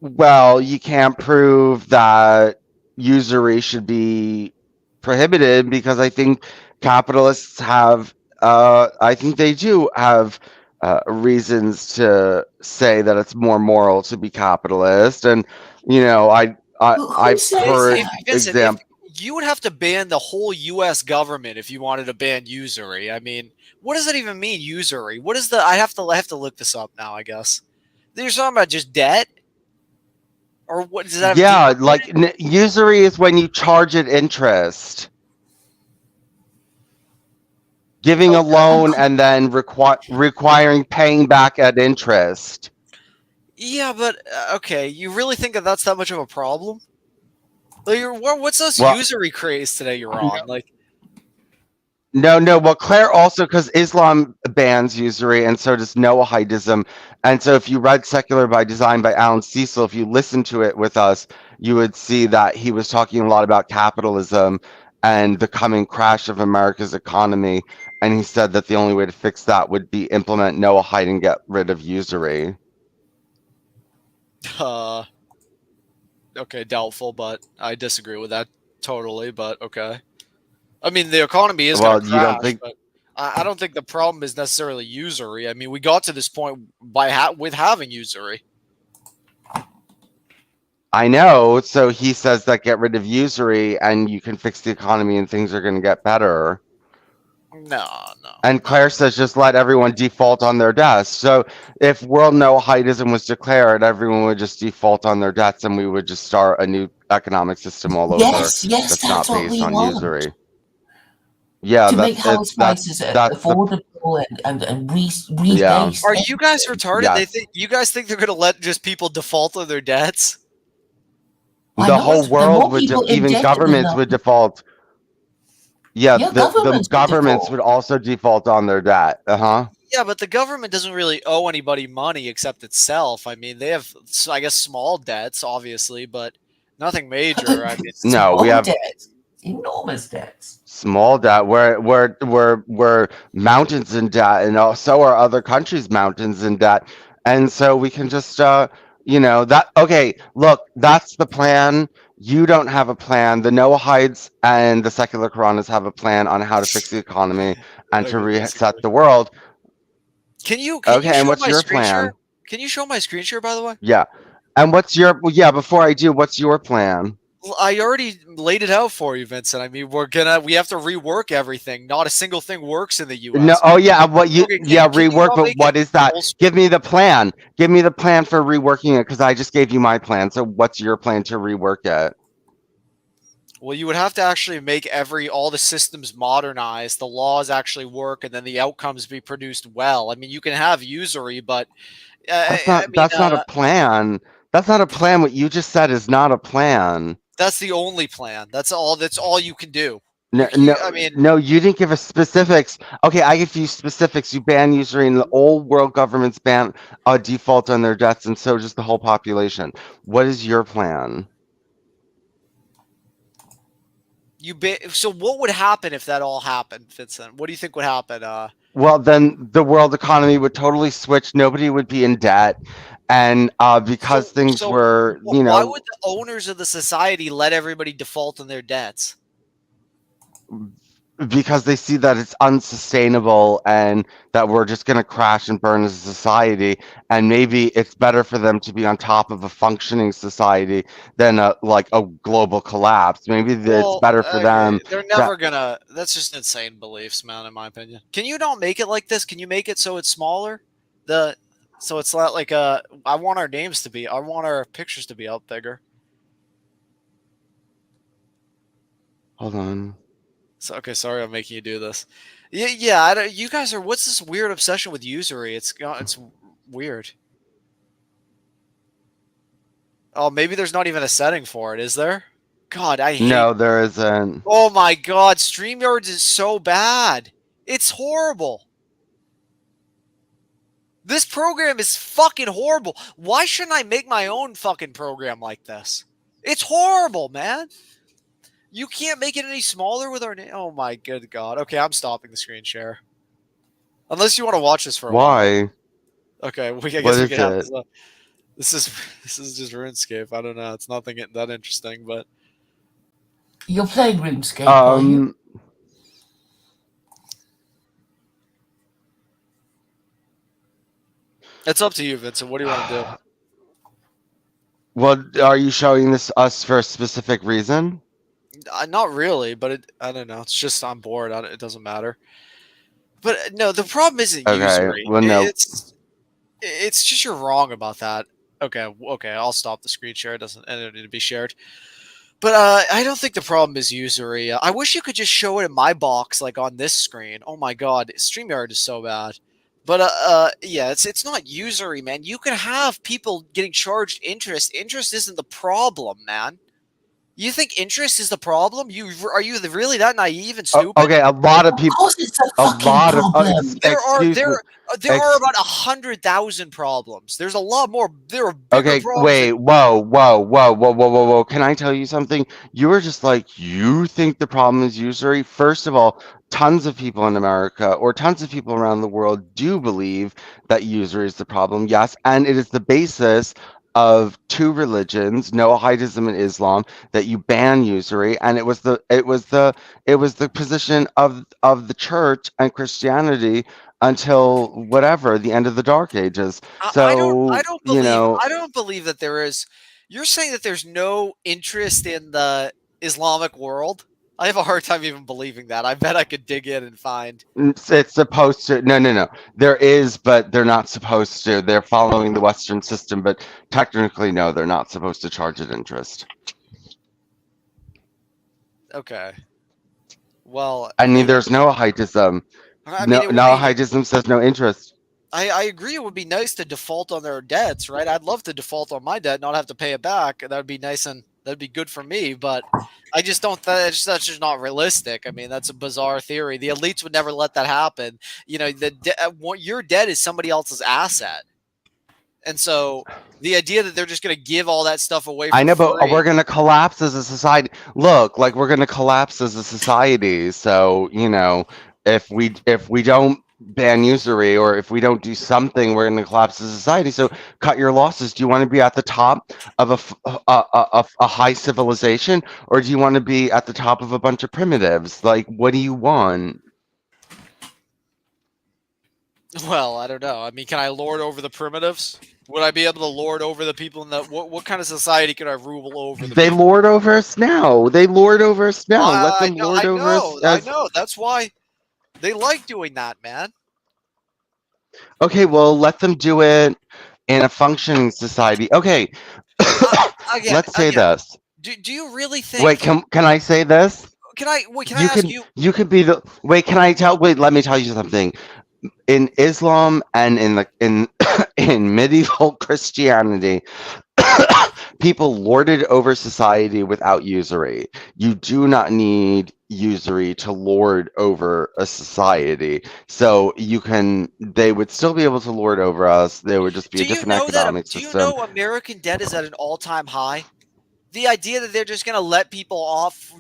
well, you can't prove that usury should be prohibited, because I think capitalists have, I think they do have reasons to say that it's more moral to be capitalist, and Who I've says heard that? Vincent, if example. you would have to ban the whole U.S. government if you wanted to ban usury. I mean, what does that even mean, usury? What is the? I have to look this up now. I guess you're talking about just debt, or what does that have to do? Yeah, like usury is when you charge it interest. Giving a Okay. loan and then requiring paying back at interest. Yeah, but okay, you really think that that's that much of a problem? Like, what's this Well, usury craze today you're on? Like, no. Well, Claire also, because Islam bans usury, and so does Noahidism. And so, if you read "Secular by Design" by Alan Cecil, if you listen to it with us, you would see that he was talking a lot about capitalism and the coming crash of America's economy. And he said that the only way to fix that would be implement Noahide and get rid of usury. okay, doubtful, but I disagree with that totally. But okay. I mean, the economy is going Well, to you don't crash, think? but I don't think the problem is necessarily usury. I mean, we got to this point by with having usury. I know. So he says that get rid of usury and you can fix the economy and things are going to get better. No. And Claire says just let everyone default on their debts. So if world no-Noahidism was declared, everyone would just default on their debts and we would just start a new economic system all over Yes, that's not that's what based we on want. usury. Yeah, To make house that's prices the affordable and yeah. rebase. Are you guys retarded? Yes. You guys think they're going to let just people default on their debts? Why The not? whole The more world would people even indebted governments enough, would default. Yeah, yeah, the governments would governments default. would also default on their debt. Uh-huh. Yeah, but the government doesn't really owe anybody money except itself. I mean, they have, I guess, small debts, obviously, but nothing major. I mean, No, we Small have debts, enormous debts. small debt. We're mountains in debt, and so are other countries mountains in debt. And so we can just that okay, look, that's the plan. You don't have a plan. The Noahides and the secular Quranas have a plan on how to fix the economy and to I reset disagree. the world. Can you Okay, and show what's my your screen share? plan? Can you show my screen share, by the way? Yeah. And what's your yeah, before I do, what's your plan? Well, I already laid it out for you, Vincent. I mean, we have to rework everything. Not a single thing works in the No, U.S. oh yeah, what you Okay, yeah, can you rework, not but make it what is that? full Give screen? me the plan. Give me the plan for reworking it because I just gave you my plan. So what's your plan to rework it? Well, you would have to actually make all the systems modernized, the laws actually work, and then the outcomes be produced well. I mean, you can have usury, but I mean, That's not a plan. That's not a plan. What you just said is not a plan. that's the only plan. That's all. That's all you can do. No, no, I mean, no, you didn't give us specifics. Okay, I give you specifics. You ban usury, and the old world governments ban default on their debts, and so does the whole population. What is your plan? so what would happen if that all happened, Vincent? What do you think would happen? well, then the world economy would totally switch. Nobody would be in debt. And because things were, why would the owners of the society let everybody default on their debts? because they see that it's unsustainable and that we're just going to crash and burn as a society, and maybe it's better for them to be on top of a functioning society than a global collapse. Maybe it's better for them. They're never gonna. That's just insane beliefs, man. In my opinion, can you not make it like this? Can you make it so it's smaller? So it's not like I want our names to be. I want our pictures to be out bigger. Hold on. So, okay, sorry, I'm making you do this. Yeah. You guys are. What's this weird obsession with usury? It's weird. Oh, maybe there's not even a setting for it, is there? God, I hate. No, there isn't. Oh my God, Streamyard is so bad. It's horrible. This program is fucking horrible. Why shouldn't I make my own fucking program like this? It's horrible, man. You can't make it any smaller with our name. Oh my good God. Okay, I'm stopping the screen share. Unless you want to watch this for a while. Why? Okay, I guess we can have this up. This is just RuneScape. I don't know. It's nothing that interesting, but You're playing RuneScape, are you? It's up to you, Vincent. What do you want to do? Well, are you showing us for a specific reason? Not really, but I don't know. It's just I'm bored. It doesn't matter. But no, the problem isn't usury. Well, no. It's just you're wrong about that. Okay. I'll stop the screen share. It doesn't need to be shared. But I don't think the problem is usury. I wish you could just show it in my box, like on this screen. Oh my God, Streamyard is so bad. But yeah, it's not usury, man. You can have people getting charged interest. Interest isn't the problem, man. You think interest is the problem? Are you really that naive and stupid? Okay, a lot of people. Of course, it's a fucking problem. There are about 100,000 problems. There's a lot more. There are bigger problems. Wait, whoa! Can I tell you something? You were just like, you think the problem is usury. First of all, tons of people in America or tons of people around the world do believe that usury is the problem. Yes, and it is the basis of two religions, Noahidism and Islam, that you ban usury, and it was the position of the church and Christianity until whatever the end of the Dark Ages. So I don't believe that there is. You're saying that there's no interest in the Islamic world? I have a hard time even believing that. I bet I could dig in and find. It's supposed to. No. There is, but they're not supposed to. They're following the Western system, but technically, no, they're not supposed to charge it interest. Okay. Well, I mean, there's Noahidism. Noahidism says no interest. I agree. It would be nice to default on their debts, right? I'd love to default on my debt, not have to pay it back. That would be nice and that'd be good for me, but I just don't. That's just not realistic. I mean, that's a bizarre theory. The elites would never let that happen. You know, your debt is somebody else's asset, and so the idea that they're just going to give all that stuff away. For free, but we're going to collapse as a society. Look, like we're going to collapse as a society. So if we don't ban usury, or if we don't do something, we're going to collapse as a society. So cut your losses. Do you want to be at the top of a high civilization, or do you want to be at the top of a bunch of primitives? Like, what do you want? Well, I don't know. I mean, can I lord over the primitives? Would I be able to lord over the people in that? What kind of society could I rule over? They lord over us now. Let them lord over us. I know. That's why they like doing that, man. Okay, well, let them do it in a functioning society. Okay, let's say this. Do you really think? Wait, can I say this? Can I ask you? You could be the. Wait, can I tell? Wait, let me tell you something. In Islam and in medieval Christianity, people lorded over society without usury. You do not need usury to lord over a society. So they would still be able to lord over us. There would just be a different economic system. Do you know American debt is at an all-time high? the idea that they're just going to let people off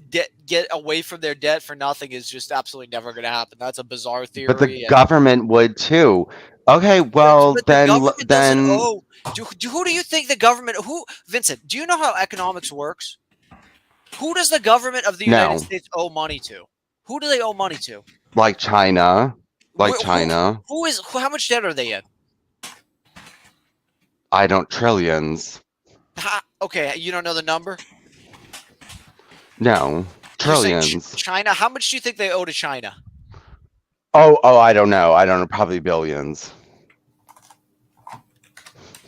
get away from their debt for nothing is just absolutely never going to happen. That's a bizarre theory. But the government would too. Okay, well but then the government doesn't owe. Who do you think the government? Vincent? Do you know how economics works? Who does the government of the United States owe money to? Who do they owe money to? Like China. China. How much debt are they in? I don't trillions. Okay, you don't know the number? No. Trillions. China, how much do you think they owe to China? Oh, I don't know. I don't know. Probably billions.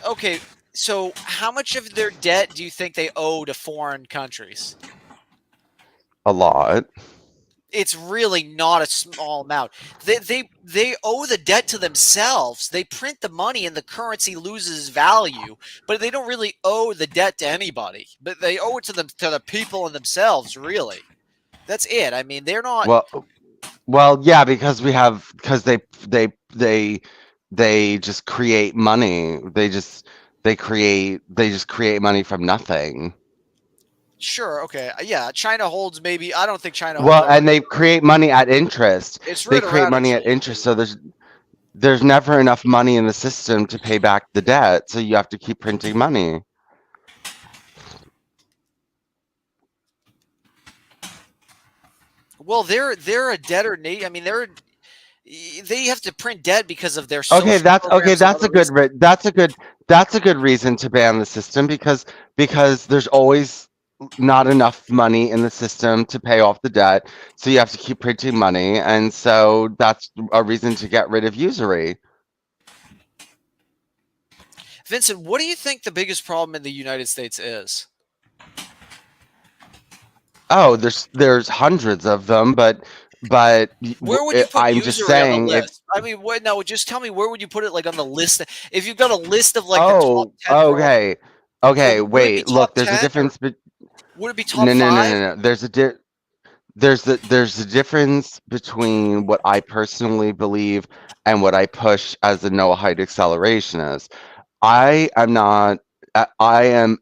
Okay, so how much of their debt do you think they owe to foreign countries? A lot. It's really not a small amount. They owe the debt to themselves. They print the money and the currency loses value, but they don't really owe the debt to anybody. But they owe it to the people and themselves, really. That's it. I mean, they're not. Well, yeah, because they just create money. They just create money from nothing. Sure. Okay. Yeah. China holds maybe. I don't think China. Well, and they create money at interest. They create money at interest, so there's never enough money in the system to pay back the debt. So you have to keep printing money. Well, they're a debtor. I mean, they have to print debt because of their social That's a good reason to ban the system because there's always not enough money in the system to pay off the debt, so you have to keep printing money, and so that's a reason to get rid of usury. Vincent, what do you think the biggest problem in the United States is? Oh, there's hundreds of them, but where would you put I'm usury just saying on the list? I mean, no, just tell me, where would you put it, like, on the list? If you've got a list of like the top 10 okay, wait, look, there's a difference. Would it be top 5? No. There's a difference between what I personally believe and what I push as a Noahide accelerationist. I am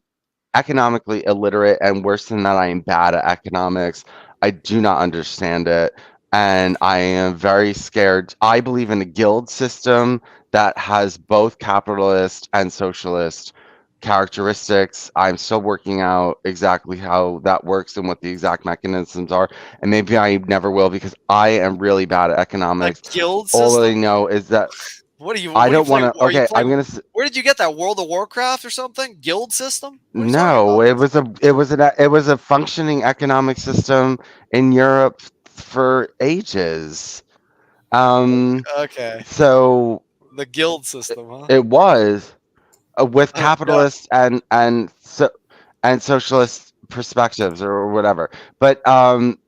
economically illiterate, and worse than that, I am bad at economics. I do not understand it, and I am very scared. I believe in a guild system that has both capitalist and socialist characteristics. I'm still working out exactly how that works and what the exact mechanisms are, and maybe I never will because I am really bad at economics. A guild system? All I know is that what do you? I don't want to. Okay, I'm gonna. Where did you get that? World of Warcraft or something? Guild system? No, it was a functioning economic system in Europe for ages. Okay. So the guild system, huh? It was with capitalist and socialist perspectives or whatever. But I'm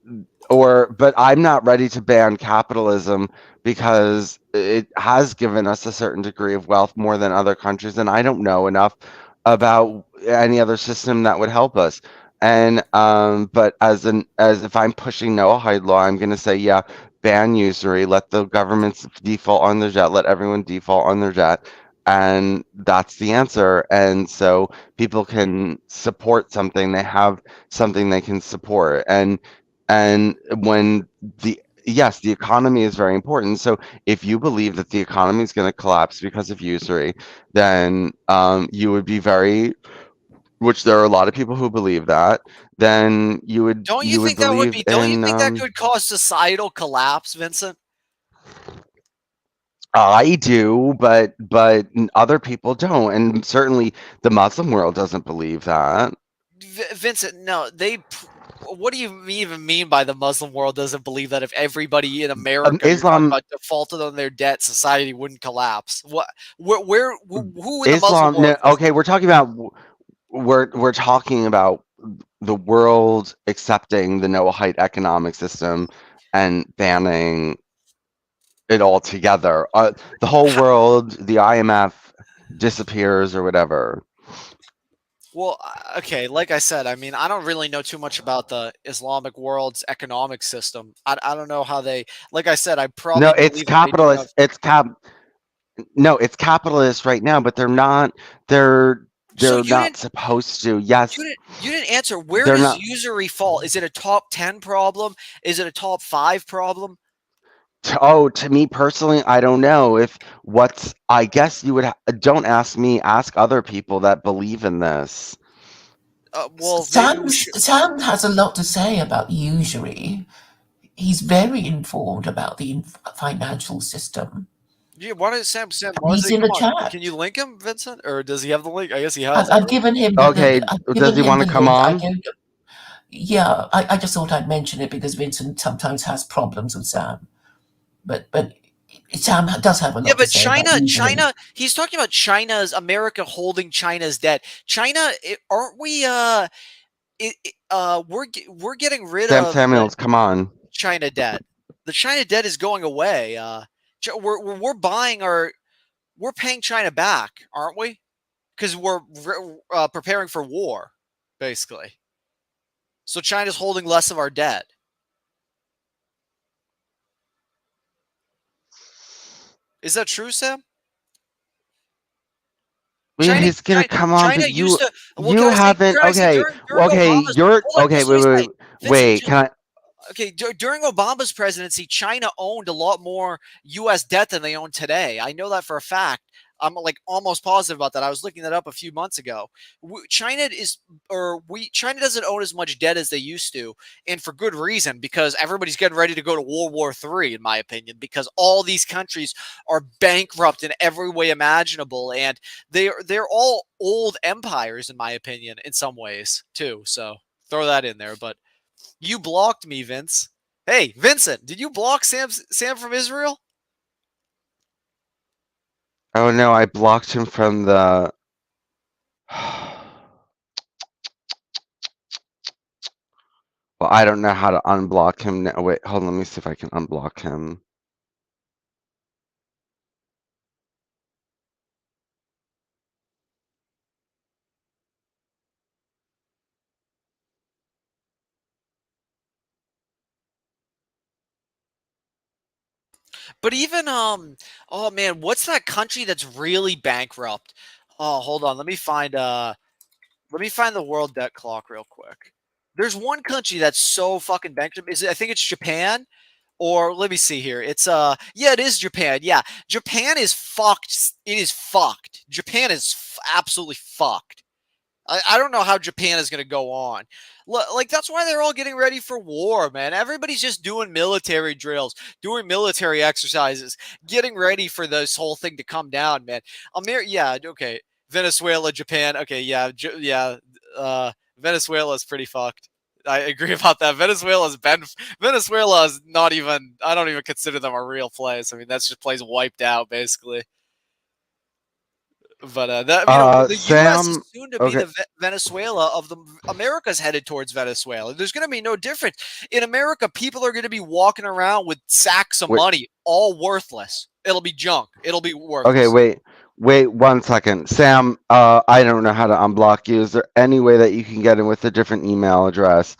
not ready to ban capitalism because it has given us a certain degree of wealth more than other countries, and I don't know enough about any other system that would help us. And but as if I'm pushing Noahide law, I'm going to say, yeah, ban usury, let the governments default on their debt, let everyone default on their debt, and that's the answer. And so people can support something, they have something they can support. And when the economy is very important. So if you believe that the economy is going to collapse because of usury, then you would be which there are a lot of people who believe that, then you would. Don't you think that could cause societal collapse, Vincent? I do, but other people don't, and certainly the Muslim world doesn't believe that. Vincent, no, what do you even mean by the Muslim world doesn't believe that if everybody in America defaulted on their debt, society wouldn't collapse? Who in the Muslim world? No, okay, we're talking about the world accepting the Noahide economic system and banning it altogether. The whole world, the IMF disappears or whatever. Well, okay, like I said, I mean, I don't really know too much about the Islamic world's economic system. I don't know how they, like I said, I probably no, it's capitalist. It's capitalist right now, but they're not. They're They're not supposed to. Yes. You didn't answer. Where They're does not. usury fall? Is it a top 10 problem? Is it a top 5 problem? To me personally, I don't know if I guess you would don't ask me, ask other people that believe in this. Well, maybe we Sam has a lot to say about usury. He's very informed about the financial system. Yeah, why does Sam? He's in the chat. Can you link him, Vincent? Or does he have the link? I guess he has. I've given him. Okay, does he want to come on? Yeah, I just thought I'd mention it because Vincent sometimes has problems with Sam, but Sam does have a lot. Yeah, but to say China. He's talking about America holding China's debt. China, aren't we? We're getting rid of Samuels. Come on. China debt. The China debt is going away. We're paying China back, aren't we? Because we're preparing for war, basically. So China's holding less of our debt. Is that true, Sam? He's gonna come on, China but you guys, haven't. Okay, wait. Can I? Okay, during Obama's presidency, China owned a lot more U.S. debt than they own today. I know that for a fact. I'm like almost positive about that. I was looking that up a few months ago. China doesn't own as much debt as they used to, and for good reason, because everybody's getting ready to go to World War III, in my opinion, because all these countries are bankrupt in every way imaginable, and they're all old empires, in my opinion, in some ways too. So throw that in there. But you blocked me, Vince. Hey, Vincent, did you block Sam from Israel? Oh no, I blocked him from the. Well, I don't know how to unblock him now. Wait, hold on. Let me see if I can unblock him. But even oh man, what's that country that's really bankrupt? Oh, hold on. Let me find the world debt clock real quick. There's one country that's so fucking bankrupt. I think it's Japan? Or let me see here. It's yeah, it is Japan. Yeah. Japan is fucked. It is fucked. Japan is absolutely fucked. I don't know how Japan is going to go on. Like, that's why they're all getting ready for war, man. Everybody's just doing military drills, doing military exercises, getting ready for this whole thing to come down, man. Yeah, okay. Venezuela, Japan. Okay, yeah, Venezuela is pretty fucked. I agree about that. Venezuela is not even, I don't even consider them a real place. I mean, that's just place wiped out, basically. But the U.S. is soon to be the Venezuela of the America's headed towards Venezuela. There's going to be no difference in America. People are going to be walking around with sacks of money, all worthless. It'll be junk. It'll be worthless. Okay, wait 1 second, Sam. I don't know how to unblock you. Is there any way that you can get in with a different email address?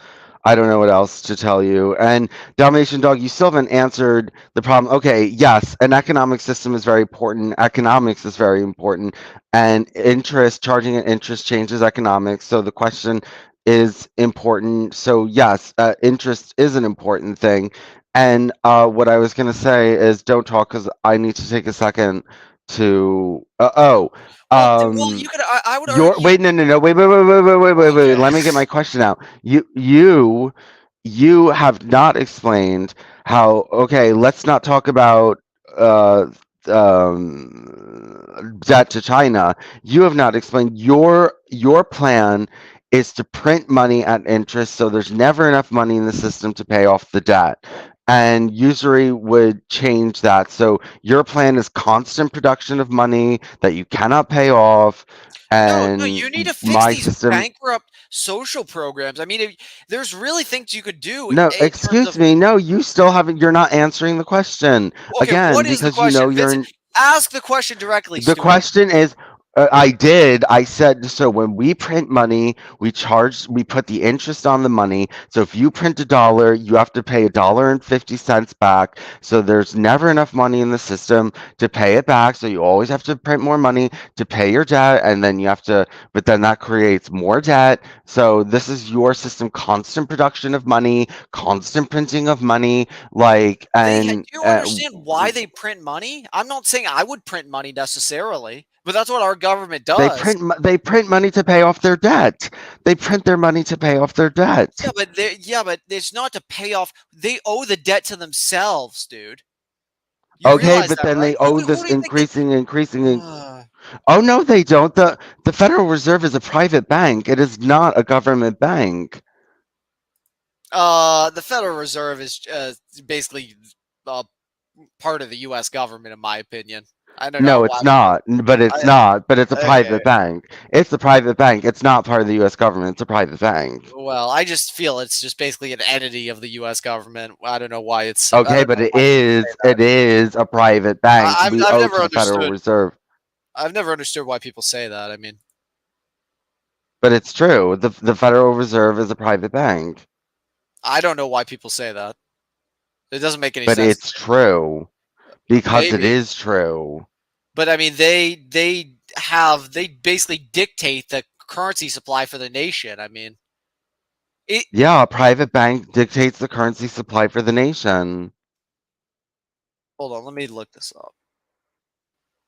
I don't know what else to tell you. And Dalmatian Dog, you still haven't answered the problem. Okay, yes, an economic system is very important. Economics is very important. And charging an interest changes economics. So the question is important. So yes, interest is an important thing. And what I was going to say is don't talk because I need to take a second to well, you could. I would argue. Wait, no. Wait. Let me get my question out. You have not explained how. Okay, let's not talk about debt to China. You have not explained your plan is to print money at interest, so there's never enough money in the system to pay off the debt. And usury would change that. So your plan is constant production of money that you cannot pay off. And no, you need to fix these bankrupt social programs. I mean, there's really things you could do. No, excuse me. No, you still haven't. You're not answering the question. Okay, again, what is because the question? You're Ask the question directly. The question is, I did. I said, so when we print money, we put the interest on the money. So if you print $1, you have to pay $1.50 back. So there's never enough money in the system to pay it back. So you always have to print more money to pay your debt. And then you have to, but then that creates more debt. So this is your system, constant production of money, constant printing of money. Like, Do and you understand why they print money? I'm not saying I would print money necessarily, but that's what our government does. they print money to pay off their debt. They print their money to pay off their debt. But it's not to pay off. They owe the debt to themselves, dude. You Okay, realize but that, then right? they owe Who this do you think they- increasing. Oh no, they don't. The Federal Reserve is a private bank. It is not a government bank. The Federal Reserve is basically part of the U.S. government, in my opinion. I don't know No, why. it's not. But it's not. But it's a Okay. private bank. It's a private bank. It's not part of the U.S. government. It's a private bank. Well, I just feel it's just basically an entity of the U.S. government. I don't know why it's I Okay, don't but know it why people say that. is a private bank. I've We owe never to the Federal understood. Reserve. I've never understood why people say that. I mean, But it's true. The Federal Reserve is a private bank. I don't know why people say that. It doesn't make any But sense. it's true. Because it Maybe. is true. But I mean, they basically dictate the currency supply for the nation. I mean, Yeah, a private bank dictates the currency supply for the nation. hold on, let me look this up.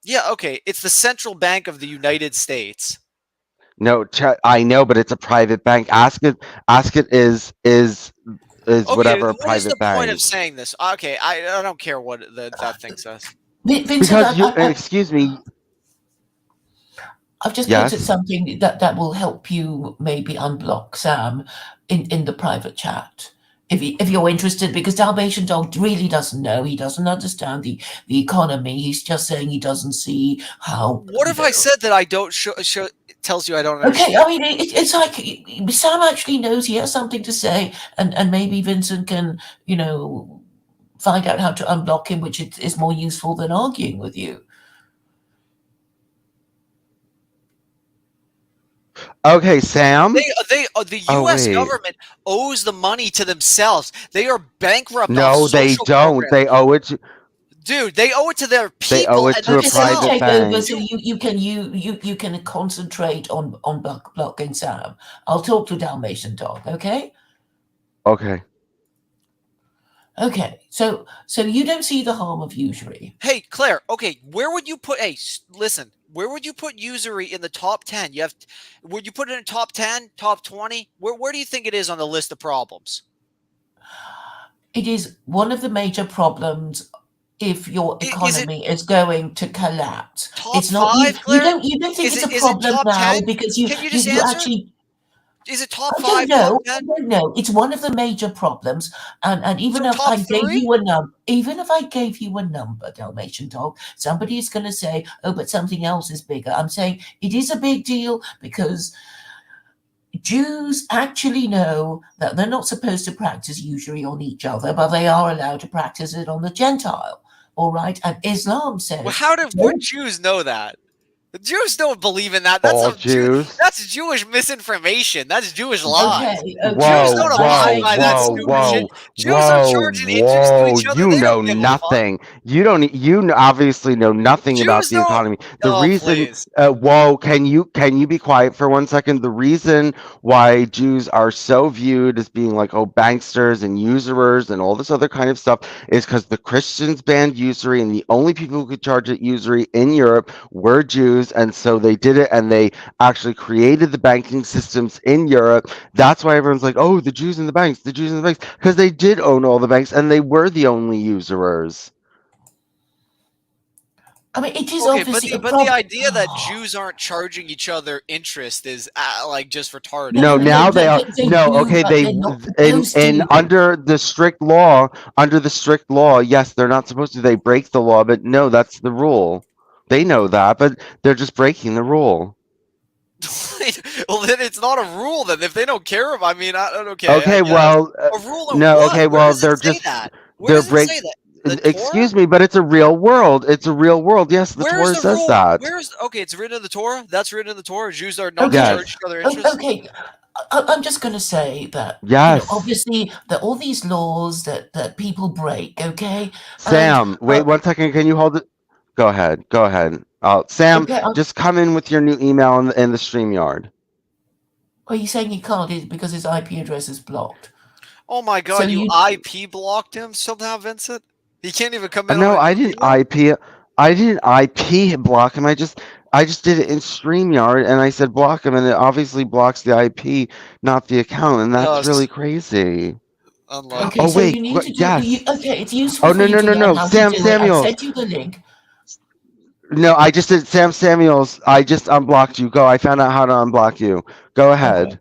Yeah, okay, it's the central bank of the United States. No, I know, but it's a private bank. Ask it is Okay, whatever a what is the private point of bank. saying this? Okay, I don't care what that thing says. Vincent, Because excuse me. I've just Yes? posted something that will help you maybe unblock Sam in the private chat. If you're interested, because Dalmatian Dog really doesn't know, he doesn't understand the economy. He's just saying he doesn't see how. What if I said that I don't show tells you I don't understand? Okay, I mean it's like Sam actually knows he has something to say, and maybe Vincent can find out how to unblock him, which is more useful than arguing with you. Okay, Sam. The U.S. wait. government owes the money to themselves. They are bankrupt. No, off they social don't. programs. They owe it to Dude, they owe it to their people. They owe it and to a themselves. Let me private take over bank. so you can concentrate on blocking Sam. I'll talk to Dalmatian Dog, okay? Okay. Okay, so you don't see the harm of usury. Hey, Claire, okay, where would you put listen, where would you put usury in the top 10? Would you put it in top 10, top 20? Where do you think it is on the list of problems? It is one of the major problems if your economy is going to collapse. Top it's not 5, Claire? you don't think Is it's it a problem top now 10? because you Can you just you answer? actually Is it top I 5, don't know. top 10? I don't know. It's one of the major problems, and even So if top I gave 3? you a number, Dalmatian Dog, somebody is going to say, "Oh, but something else is bigger." I'm saying it is a big deal because Jews actually know that they're not supposed to practice usury on each other, but they are allowed to practice it on the Gentile. All right, and Islam says. Well, would Jews know that? The Jews don't believe in that. All Jews. That's Jewish misinformation. That's Jewish lies. Okay, Jews don't abide by that stupid shit. Jews don't charge an interest to each other. You They know don't give nothing. You obviously know nothing about Jews the don't- economy. The Oh, reason, please. can you be quiet for 1 second? The reason why Jews are so viewed as being like banksters and usurers and all this other kind of stuff is because the Christians banned usury, and the only people who could charge it usury in Europe were Jews, and so they did it, and they actually created the banking systems in Europe. That's why everyone's like, oh, the Jews and the banks, because they did own all the banks, and they were the only usurers. I mean, it is Okay, obviously but the idea that Jews aren't charging each other interest is like just retarded. No, now they are. No, okay, in under the strict law, yes, they're not supposed to. They break the law, but no, that's the rule. They know that, but they're just breaking the rule. Well, then it's not a rule. Then if they don't care, I mean, I don't care. Okay, well, a rule. no, What? okay, Where well, does they're it say just that? Where does it say that? the Excuse Torah? me, but it's a real world. It's a real world. Yes, the Where's Torah the says rule? that. Where's okay? It's written in the Torah. That's written in the Torah. Jews are not to Okay. charge each other interest. Okay. I'm just going to say that, Yes. obviously, that all these laws that people break, okay? Sam, wait 1 second. Can you hold it? Go ahead. Go ahead. Sam, Okay, just come in with your new email in the StreamYard. are you saying he can't because his IP address is blocked? Oh my God! So you you- IP blocked him somehow, Vincent. He can't even come in. No, on I a didn't email? I didn't IP block him. I just did it in StreamYard and I said block him and it obviously blocks the IP, not the account, and that's really crazy. Unlucky. Okay, Oh so wait, you need to do. yes. Okay, it's useful Oh for you to learn no. how Sam to do it. I've Samuels. sent you the link. No, I just did Sam Samuels. I just unblocked you. Go. I found out how to unblock you. Go ahead. Okay.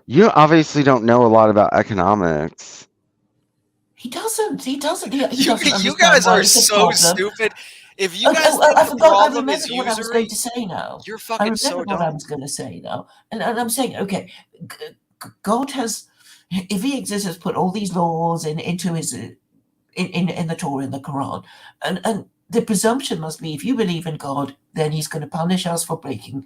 You obviously don't know a lot about economics. He doesn't. He doesn't. He You, doesn't you understand guys why are it's a so problem. stupid. If you Oh, guys oh, think I the forgot. I problem is remembered what I was going usury, to say now. you're I fucking so remembered what I dumb. was going to say now, and I'm saying, okay, God has, if He exists, has put all these laws into His in the Torah, in the Quran, and the presumption must be, if you believe in God, then He's going to punish us for breaking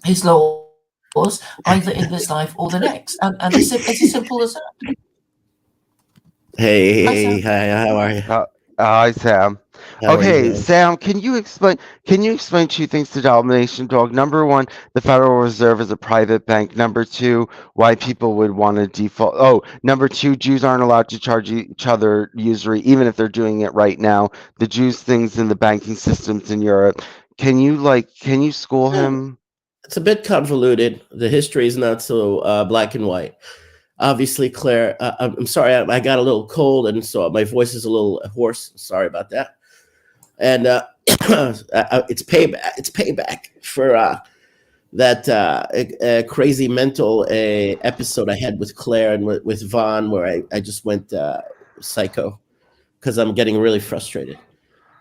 His laws, either in this life or the next, and it's as simple as that. Hey, hi, how are you? Hi, Sam. How are you Okay, doing? Sam, can you explain two things to Dalmatian Dog? Number one, the Federal Reserve is a private bank. Number two, why people would want to default. Oh, number two, Jews aren't allowed to charge each other usury, even if they're doing it right now. The Jews things in the banking systems in Europe. Can you school him? It's a bit convoluted. The history is not so black and white. Obviously, Claire, I'm sorry, I got a little cold, and so my voice is a little hoarse. Sorry about that. And it's payback. It's payback for that crazy mental episode I had with Claire and with Vaughn, where I just went psycho because I'm getting really frustrated.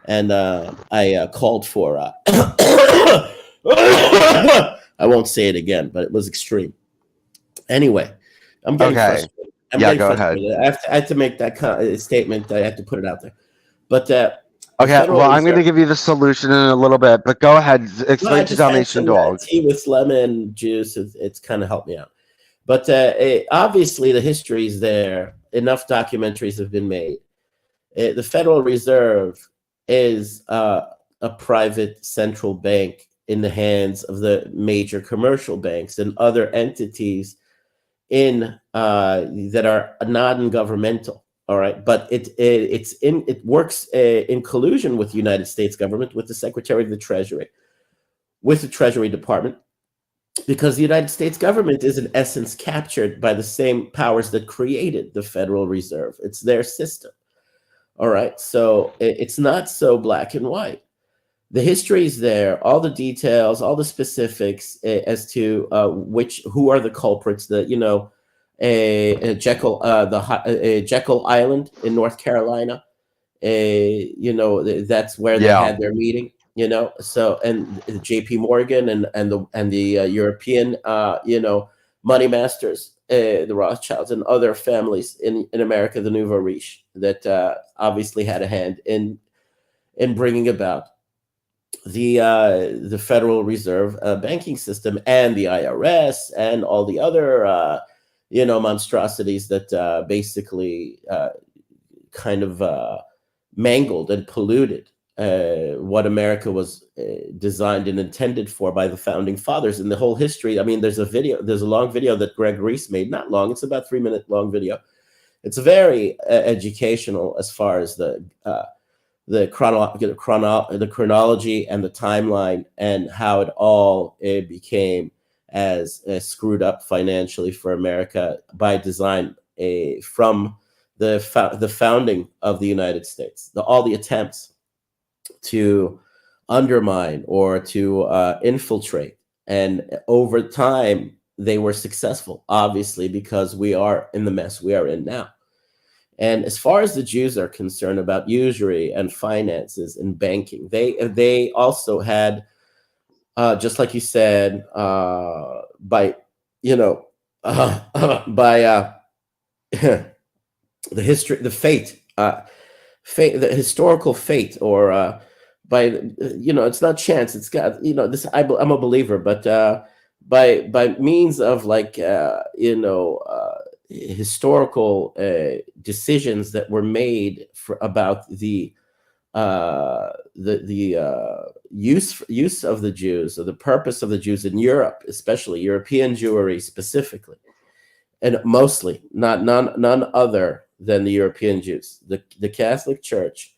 And I called for. I won't say it again, but it was extreme. Anyway, I'm getting frustrated. Go ahead. I have to make that statement. I have to put it out there. But the Okay, Federal well, I'm going to Reserve- give you the solution in a little bit, but go ahead. No, I Explain to just had Dalmatian some Dog. tea with lemon juice. It's kind of helped me out. But obviously, the history is there. Enough documentaries have been made. The Federal Reserve is a private central bank in the hands of the major commercial banks and other entities in that are non-governmental. All right, but it works in collusion with the United States government, with the Secretary of the Treasury, with the Treasury Department, because the United States government is in essence captured by the same powers that created the Federal Reserve. It's their system. All right, so it's not so black and white. The history is there, all the details, all the specifics as to who are the culprits. Jekyll Island in North Carolina. That's where they had their meeting. So and J.P. Morgan and the European money masters, the Rothschilds and other families in America, the nouveau riche, that obviously had a hand in bringing about the Federal Reserve banking system and the IRS and all the other monstrosities that basically kind of mangled and polluted what America was designed and intended for by the founding fathers. And the whole history, I mean, there's a long video that Greg Reese made, not long, it's about 3-minute long video. It's very educational as far as the chronology and the timeline and how it all became as screwed up financially for America by design from the founding of the United States. All the attempts to undermine or to infiltrate, and over time they were successful, obviously, because we are in the mess we are in now. And as far as the Jews are concerned about usury and finances and banking, they also had just like you said, by by the history, the fate, the historical fate, or by it's not chance. It's got this. I'm a believer, but by means of like historical decisions that were made about the use of the Jews, or the purpose of the Jews in Europe, especially European Jewry specifically, and mostly none other than the European Jews. The Catholic Church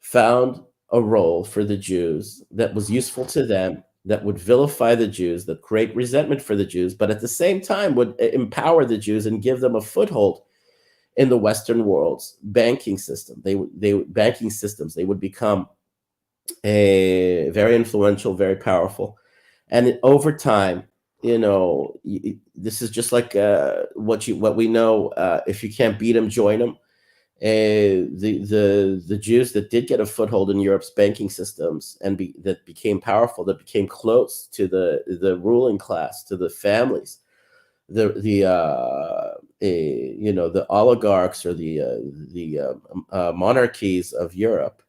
found a role for the Jews that was useful to them, that would vilify the Jews, that create resentment for the Jews, but at the same time would empower the Jews and give them a foothold in the Western world's banking system. Banking systems. They would become a very influential, very powerful, and over time, this is just like what we know. If you can't beat them, join them. The Jews that did get a foothold in Europe's banking systems and that became powerful, that became close to the ruling class, to the families, the oligarchs or the monarchies of Europe.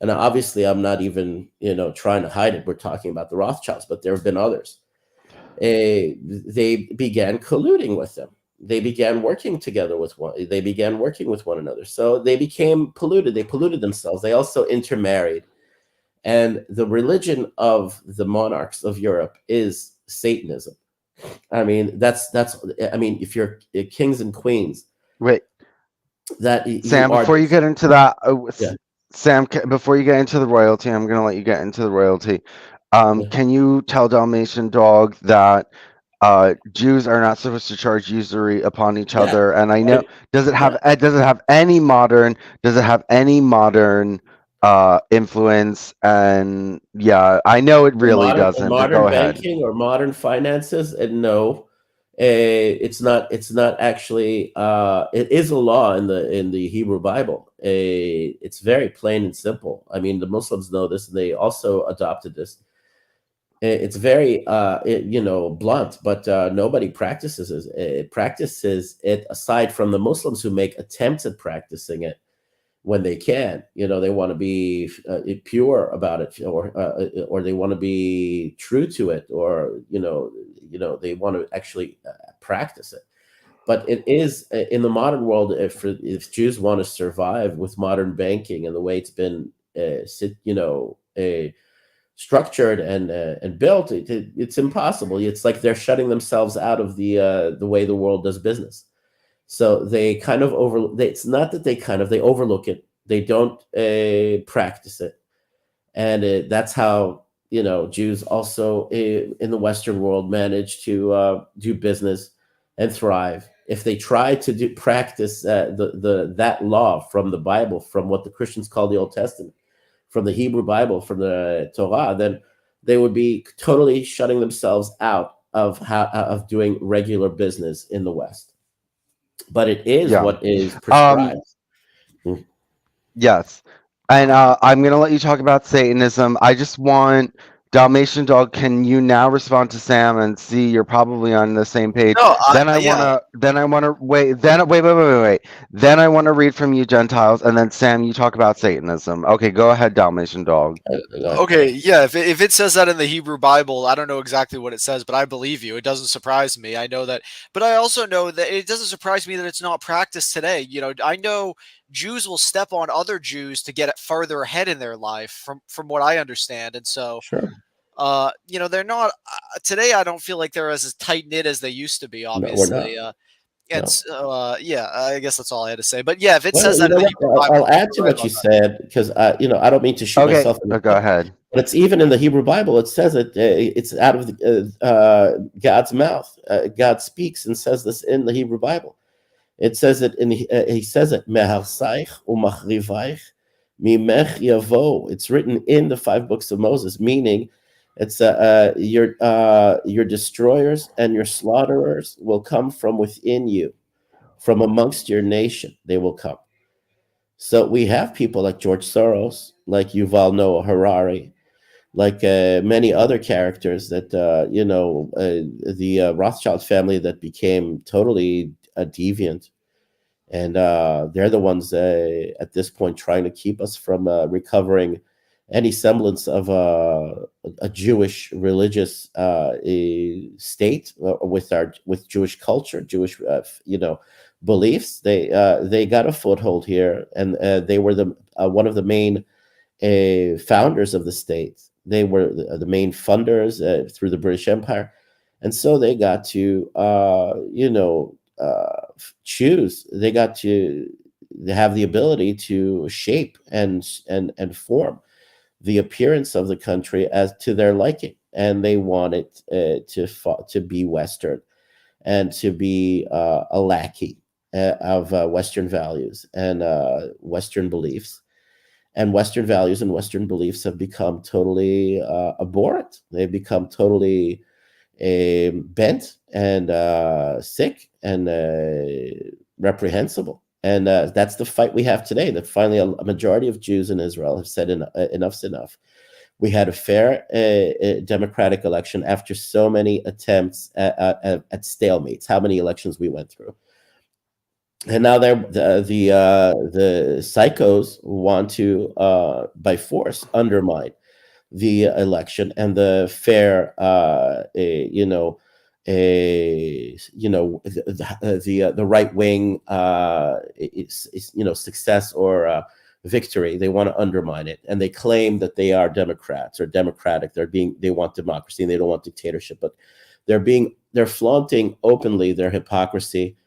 And obviously, I'm not even trying to hide it. We're talking about the Rothschilds, but there have been others. They began colluding with them. They began working together with one. They began working with one another. So they became polluted. They polluted themselves. They also intermarried. And the religion of the monarchs of Europe is Satanism. I mean, if you're kings and queens, Wait, that Sam, before you get into that, Sam, before you get into the royalty, I'm going to let you get into the royalty. Can you tell Dalmatian Dog that Jews are not supposed to charge usury upon each other? And I know, does it have any modern influence? And I know it really doesn't. But go ahead. Banking or modern finances, and no, it's not actually. It is a law in the Hebrew Bible. It's very plain and simple. I mean, the Muslims know this, and they also adopted this. It's very blunt, but nobody practices it aside from the Muslims who make attempts at practicing it when they can. They want to be pure about it, or they want to be true to it, or they want to actually practice it. But it is in the modern world, if Jews want to survive with modern banking and the way it's been structured and built, it's impossible. It's like they're shutting themselves out of the way the world does business. So they kind of it's not that they overlook it. They don't practice it. And that's how, Jews also in the Western world manage to do business and thrive. If they try to practice that law from the Bible, from what the Christians call the Old Testament, from the Hebrew Bible, from the Torah, then they would be totally shutting themselves out of doing regular business in the West. But it is what is prescribed. Yes. And I'm going to let you talk about Satanism. I just want Dalmatian Dog, can you now respond to Sam and see you're probably on the same page? No, Then I want to wait. Then I want to read from you, Gentiles, and then Sam, you talk about Satanism. Okay, go ahead, Dalmatian Dog. Okay, yeah. If it says that in the Hebrew Bible, I don't know exactly what it says, but I believe you. It doesn't surprise me. I know that, but I also know that it doesn't surprise me that it's not practiced today. I know Jews will step on other Jews to get it further ahead in their life, from what I understand, and so. Sure. They're not today. I don't feel like they're as tight knit as they used to be. Obviously, I guess that's all I had to say. But yeah, if it says that, I'll add to what you said, because I don't mean to shoot myself. Go ahead. But it's even in the Hebrew Bible. It says it. It's out of God's mouth. God speaks and says this in the Hebrew Bible. It says it he says it. Meharsaich umachrivaich mimech yavo. It's written in the 5 books of Moses, meaning. It's your destroyers and your slaughterers will come from within you, from amongst your nation. They will come. So we have people like George Soros, like Yuval Noah Harari, like many other characters that the Rothschild family that became totally deviant, and they're the ones at this point trying to keep us from recovering any semblance of a Jewish religious state with Jewish culture, Jewish beliefs. They got a foothold here, and they were the one of the main founders of the state. They were the main funders through the British Empire, and so they got to choose. They got to have the ability to shape and form the appearance of the country as to their liking, and they wanted to be Western and to be a lackey of Western values and Western beliefs. And Western values and Western beliefs have become totally abhorrent. They've become totally bent and sick and reprehensible. And that's the fight we have today. That finally a majority of Jews in Israel have said enough's enough. We had a fair democratic election after so many attempts at stalemates. How many elections we went through. And now the psychos want to, by force, undermine the election and the fair, the right wing, success or victory. They want to undermine it, and they claim that they are Democrats or democratic. They want democracy and they don't want dictatorship, but they're flaunting openly their hypocrisy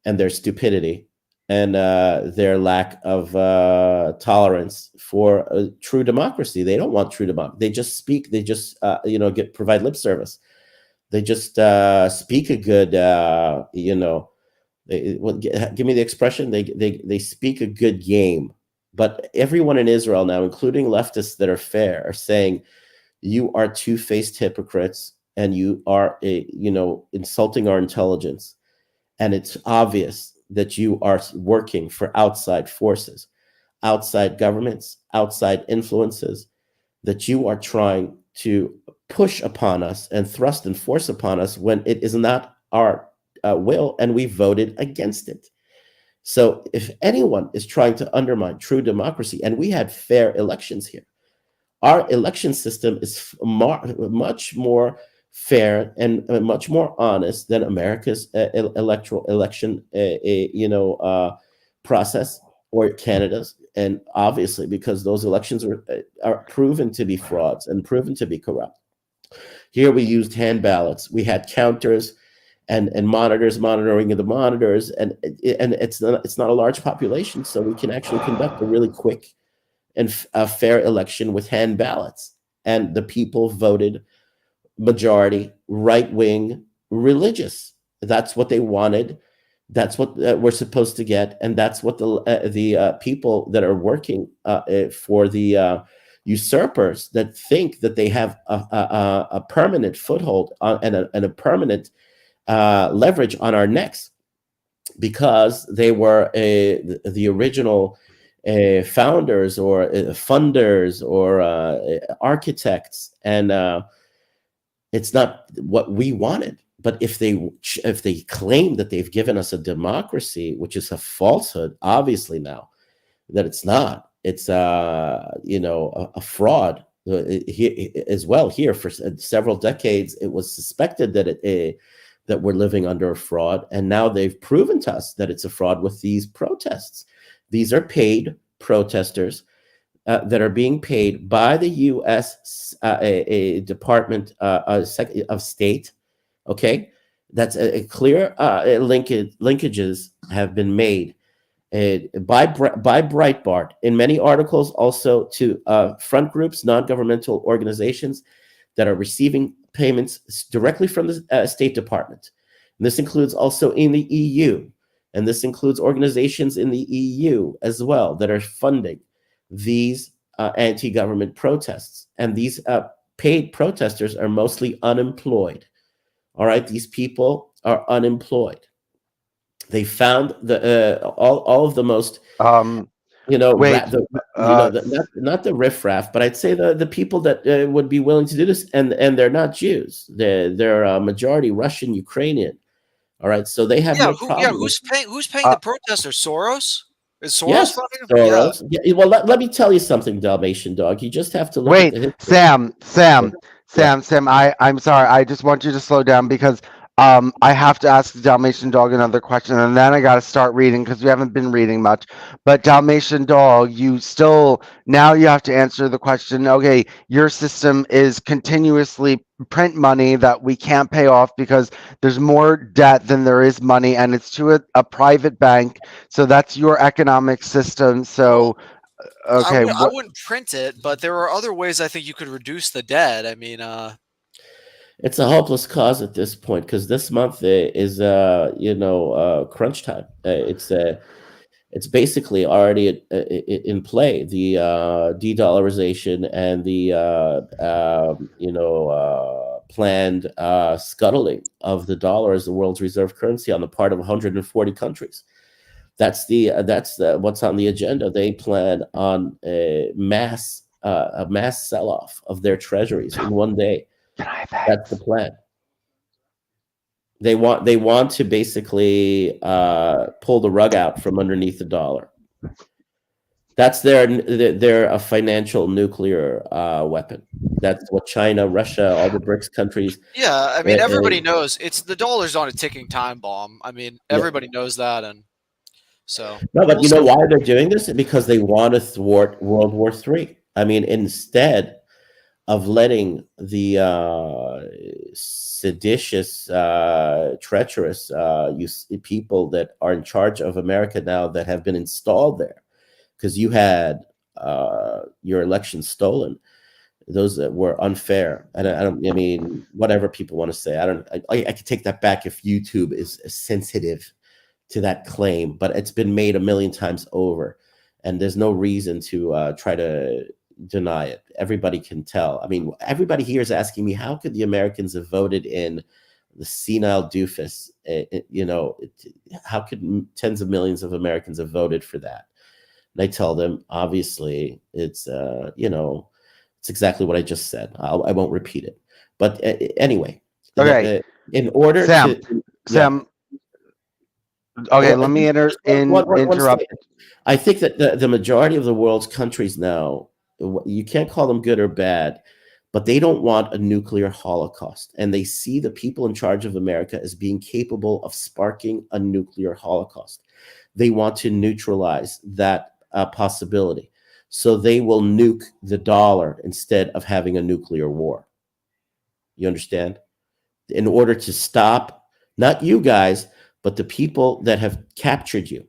and their stupidity and their lack of tolerance for true democracy. They don't want true democracy. They just speak. They just provide lip service. They just speak a good. Give me the expression. They speak a good game. But everyone in Israel now, including leftists that are fair, are saying you are two-faced hypocrites and you are insulting our intelligence. And it's obvious that you are working for outside forces, outside governments, outside influences, that you are trying to push upon us and thrust and force upon us when it is not our will, and we voted against it. So if anyone is trying to undermine true democracy, and we had fair elections here, our election system is much more fair and much more honest than America's electoral election, process or Canada's. And obviously, because those elections are proven to be frauds and proven to be corrupt. Here we used hand ballots. We had counters and monitors monitoring the monitors, and it's not a large population, so we can actually conduct a really quick and a fair election with hand ballots. And the people voted majority right-wing religious. That's what they wanted. That's what we're supposed to get, and that's what the people that are working for the usurpers that think that they have a permanent foothold and a permanent leverage on our necks, because they were the original founders or funders or architects, and it's not what we wanted. But if they claim that they've given us a democracy, which is a falsehood, obviously now that it's not, it's a fraud as well. Here for several decades, it was suspected that that we're living under a fraud, and now they've proven to us that it's a fraud with these protests. These are paid protesters that are being paid by the U.S. Department of State. Okay, that's a clear linkages have been made by Breitbart in many articles, also to front groups, non-governmental organizations that are receiving payments directly from the State Department. And this includes also in the EU, and this includes organizations in the EU as well that are funding these anti-government protests. And these paid protesters are mostly unemployed. All right, these people are unemployed. They found all of the most You know, Wait, not the riffraff, but I'd say the people that would be willing to do this, and they're not Jews. They're a majority Russian, Ukrainian. All right, so they have no problem. Who's paying the protesters? Soros? Is Soros Yes, funding them? Soros. Yeah, well, let me tell you something, Dalmatian dog. You just have to look wait, at the history. Sam. Yeah. I'm sorry. I just want you to slow down because I have to ask the Dalmatian dog another question, and then I got to start reading because we haven't been reading much. But Dalmatian dog, now you have to answer the question. Okay, your system is continuously print money that we can't pay off because there's more debt than there is money, and it's to a private bank. So that's your economic system. So. Okay. I wouldn't print it, but there are other ways I think you could reduce the debt. I mean, It's a hopeless cause at this point because this month is crunch time. It's basically already in play. The de-dollarization and the planned scuttling of the dollar as the world's reserve currency on the part of 140 countries. That's what's on the agenda. They plan on a mass sell-off of their treasuries in one day. That's the plan. They want to basically pull the rug out from underneath the dollar. That's their financial nuclear weapon. That's what China, Russia, all the BRICS countries. Yeah, I mean, everybody knows the dollar's on a ticking time bomb. I mean, everybody knows that, and so. No, but you know why they're doing this? Because they want to thwart World War III. I mean, instead of letting the seditious, treacherous people that are in charge of America now that have been installed there, because you had your election stolen, those that were unfair. And I mean, whatever people want to say, I could take that back if YouTube is sensitive to that claim, but it's been made a million times over, and there's no reason to try to deny it. Everybody can tell. I mean, everybody here is asking me, how could the Americans have voted in the senile doofus? How could tens of millions of Americans have voted for that? And I tell them, obviously, it's it's exactly what I just said. I won't repeat it. But anyway, okay. In order Sam. Okay, let me interrupt. I think that the majority of the world's countries now, you can't call them good or bad, but they don't want a nuclear holocaust. And they see the people in charge of America as being capable of sparking a nuclear holocaust. They want to neutralize that possibility. So they will nuke the dollar instead of having a nuclear war. You understand? In order to stop, not you guys, but the people that have captured you,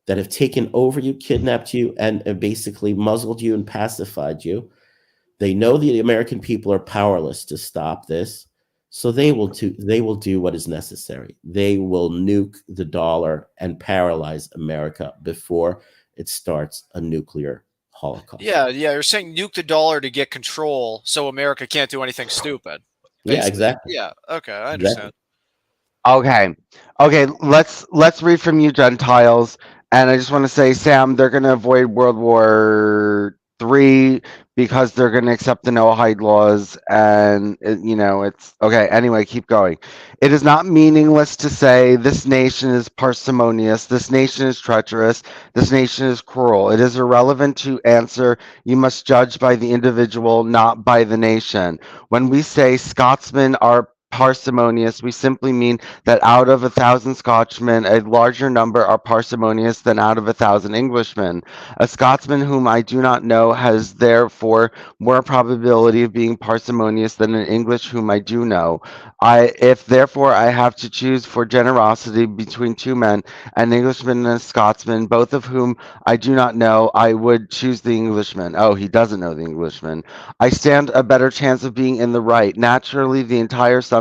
that have taken over you, kidnapped you, and basically muzzled you and pacified you. They know the American people are powerless to stop this, so they will do what is necessary. They will nuke the dollar and paralyze America before it starts a nuclear holocaust. Yeah, you're saying nuke the dollar to get control, so America can't do anything stupid. Basically. Yeah, exactly. Yeah, okay, I understand. Okay, let's read from you, Gentiles. And I just want to say, Sam, they're going to avoid World War III because they're going to accept the Noahide laws. And, it's okay. Anyway, keep going. It is not meaningless to say this nation is parsimonious. This nation is treacherous. This nation is cruel. It is irrelevant to answer. You must judge by the individual, not by the nation. When we say Scotsmen are parsimonious, we simply mean that out of 1,000 Scotchmen, a larger number are parsimonious than out of 1,000 Englishmen. A Scotsman whom I do not know has therefore more probability of being parsimonious than an English whom I do know. If therefore I have to choose for generosity between two men, an Englishman and a Scotsman, both of whom I do not know, I would choose the Englishman. Oh, he doesn't know the Englishman. I stand a better chance of being in the right. Naturally, the entire assumption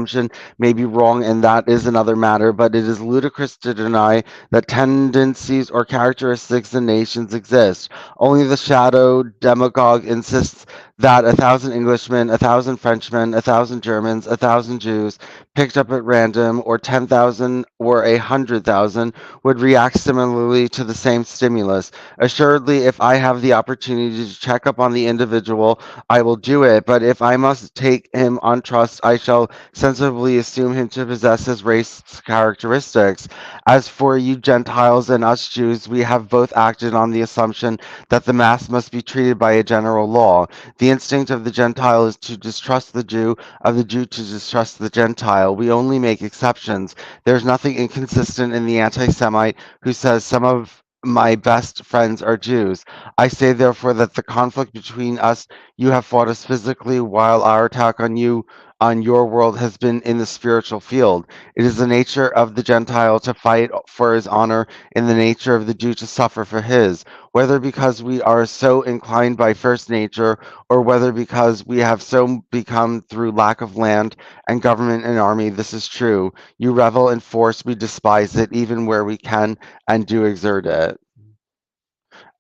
may be wrong, and that is another matter, but it is ludicrous to deny that tendencies or characteristics in nations exist. Only the shadow demagogue insists that 1,000 Englishmen, 1,000 Frenchmen, 1,000 Germans, 1,000 Jews picked up at random, or 10,000 or 100,000 would react similarly to the same stimulus. Assuredly, if I have the opportunity to check up on the individual, I will do it. But if I must take him on trust, I shall sensibly assume him to possess his race characteristics. As for you Gentiles and us Jews, we have both acted on the assumption that the mass must be treated by a general law. The instinct of the Gentile is to distrust the Jew, of the Jew to distrust the Gentile. We only make exceptions. There's nothing inconsistent in the anti-Semite who says some of my best friends are Jews. I say therefore that the conflict between us, you have fought us physically, while our attack on you, on your world, has been in the spiritual field. It is the nature of the Gentile to fight for his honor, and the nature of the Jew to suffer for his. Whether because we are so inclined by first nature, or whether because we have so become through lack of land and government and army, this is true. You revel in force, we despise it, even where we can and do exert it.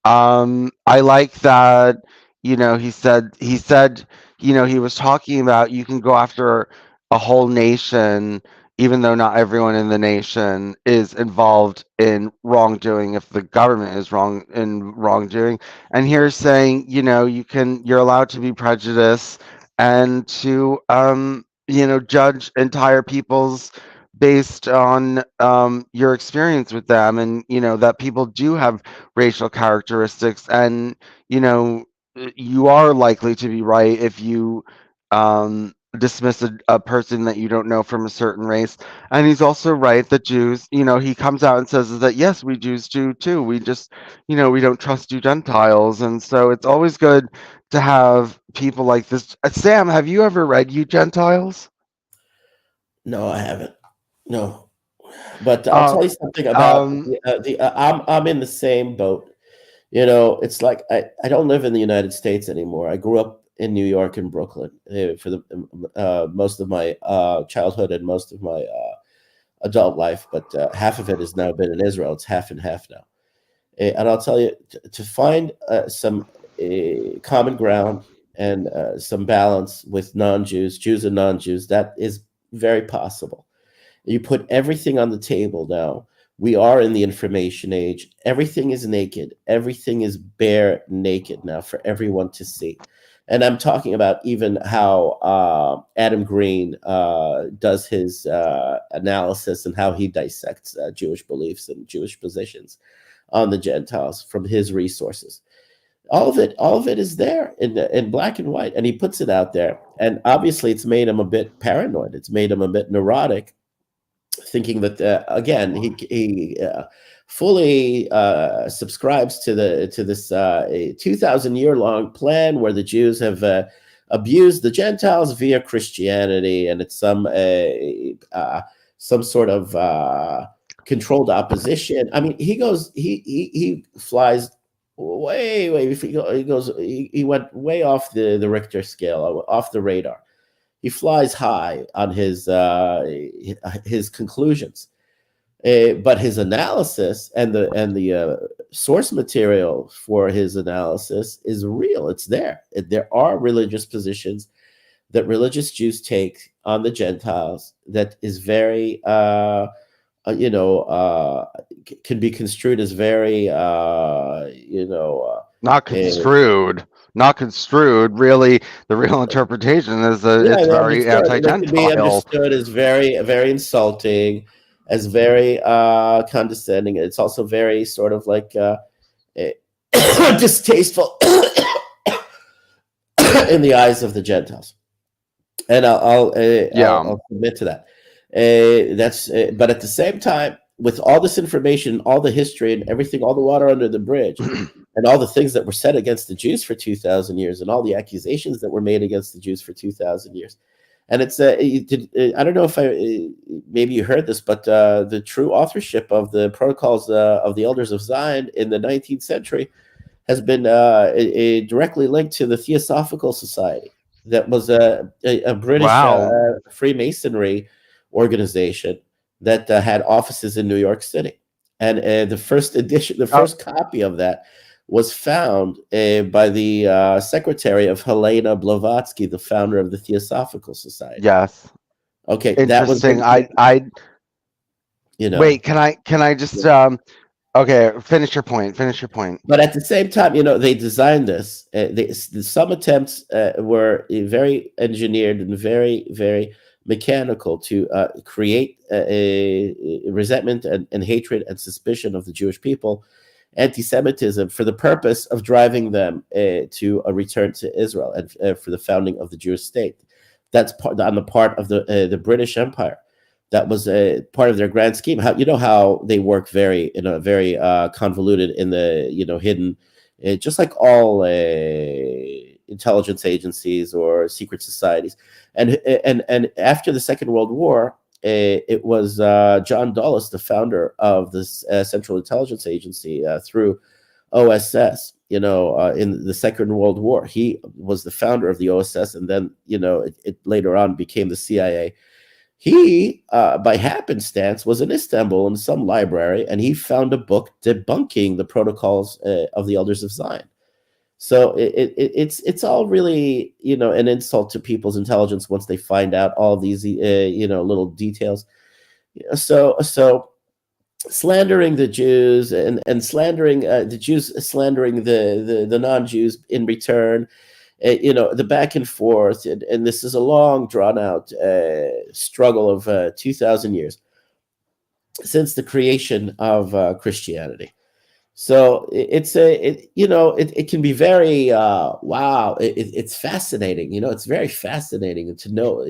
I like that, he said, he was talking about you can go after a whole nation, even though not everyone in the nation is involved in wrongdoing if the government is wrong in wrongdoing. And here's saying, you're allowed to be prejudiced and to judge entire peoples based on your experience with them, and that people do have racial characteristics, and you are likely to be right if you dismiss a person that you don't know from a certain race. And he's also right that Jews, he comes out and says that yes, we Jews do too, we just we don't trust you Gentiles. And so it's always good to have people like this. Sam, have you ever read You Gentiles? No, I haven't. No, but I'll tell you something about I'm in the same boat. It's like I don't live in the United States anymore. I grew up in New York and Brooklyn for the most of my childhood and most of my adult life, but half of it has now been in Israel. It's half and half now. And I'll tell you, to find some common ground and some balance with non-Jews, Jews and non-Jews, that is very possible. You put everything on the table now. We are in the information age. Everything is naked. Everything is bare naked now for everyone to see. And I'm talking about even how Adam Green does his analysis and how he dissects Jewish beliefs and Jewish positions on the Gentiles from his resources. All of it is there in black and white, and he puts it out there. And obviously, it's made him a bit paranoid. It's made him a bit neurotic, thinking that again he fully subscribes to this 2,000-year-long plan where the Jews have abused the Gentiles via Christianity, and it's some sort of controlled opposition. I mean, he flies way. He went way off the Richter scale, off the radar. He flies high on his conclusions, but his analysis and the source material for his analysis is real. It's there. There are religious positions that religious Jews take on the Gentiles that is very, can be construed as very, not construed. Not construed. Really, the real interpretation is that it's very anti-Gentile. It can be understood as very, very insulting, as very condescending. It's also very sort of like distasteful in the eyes of the Gentiles. And I'll submit to that. But at the same time, with all this information, all the history and everything, all the water under the bridge, and all the things that were said against the Jews for 2,000 years, and all the accusations that were made against the Jews for 2,000 years. And it's I don't know if maybe you heard this, but the true authorship of the Protocols of the Elders of Zion in the 19th century has been directly linked to the Theosophical Society. That was a British Freemasonry organization that had offices in New York City. And the first edition, the first copy of that was found by the secretary of Helena Blavatsky, the founder of the Theosophical Society. Yes. Okay, Interesting. you know. Wait, can I just okay, finish your point. Finish your point. But at the same time, they designed this. Some attempts were very engineered and very, very mechanical to create a resentment and hatred and suspicion of the Jewish people, anti-Semitism, for the purpose of driving them to a return to Israel and for the founding of the Jewish state. That's on the part of the British Empire. That was a part of their grand scheme. How they work very convoluted in the hidden, just like all intelligence agencies or secret societies. And after the Second World War, it was John Dulles, the founder of this Central Intelligence Agency through OSS. In the Second World War, he was the founder of the OSS, and then it later on became the CIA. He, by happenstance, was in Istanbul in some library, and he found a book debunking the protocols of the Elders of Zion. So it's all really an insult to people's intelligence once they find out all these little details. So slandering the Jews and slandering the Jews, slandering the non-Jews in return. The back and forth, and this is a long, drawn-out struggle of 2,000 years since the creation of Christianity. So it can be very wow. It's fascinating. It's very fascinating to know.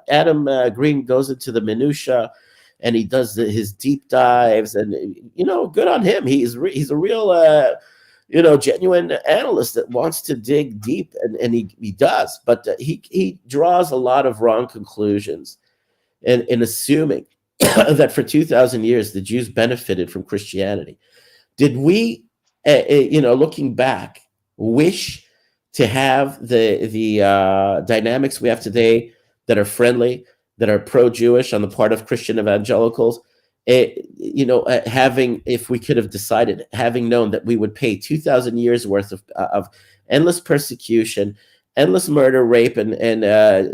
Adam Green goes into the minutia, and he does his deep dives, and good on him. He's a real. Genuine analyst that wants to dig deep, and he does, but he draws a lot of wrong conclusions in assuming that for 2,000 years the Jews benefited from Christianity. Did we, looking back, wish to have the dynamics we have today that are friendly, that are pro-Jewish on the part of Christian evangelicals? Having, if we could have decided, having known that we would pay 2,000 years worth of endless persecution, endless murder, rape, and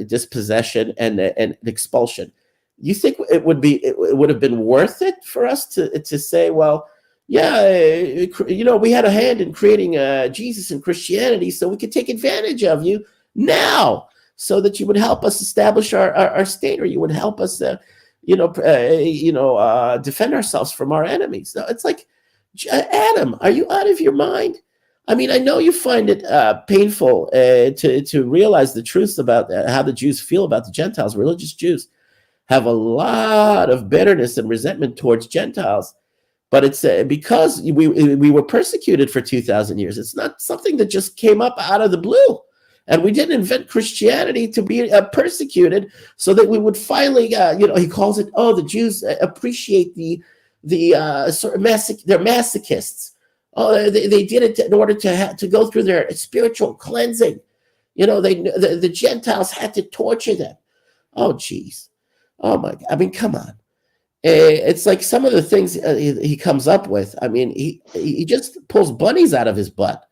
dispossession and expulsion, you think it would have been worth it for us to say, well, yeah, we had a hand in creating Jesus and Christianity, so we could take advantage of you now, so that you would help us establish our state, or you would help us defend ourselves from our enemies. No, it's like, Adam, are you out of your mind? I mean, I know you find it painful to realize the truth about how the Jews feel about the Gentiles. Religious Jews have a lot of bitterness and resentment towards Gentiles, but it's because we were persecuted for 2,000 years. It's not something that just came up out of the blue. And we didn't invent Christianity to be persecuted, so that we would finally, he calls it, the Jews appreciate they're masochists. Oh, they did it in order to go through their spiritual cleansing. The Gentiles had to torture them. Oh, geez. Oh, my God. I mean, come on. It's like some of the things he comes up with. I mean, he just pulls bunnies out of his butt.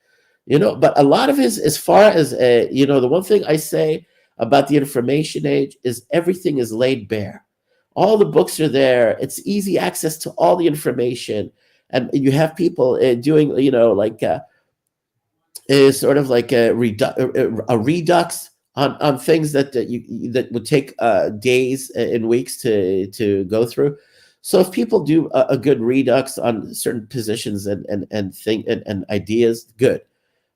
But a lot of his, as far as, the one thing I say about the information age is everything is laid bare. All the books are there. It's easy access to all the information. And you have people doing, sort of like a redux on things that would take days and weeks to go through. So if people do a good redux on certain positions and ideas, good.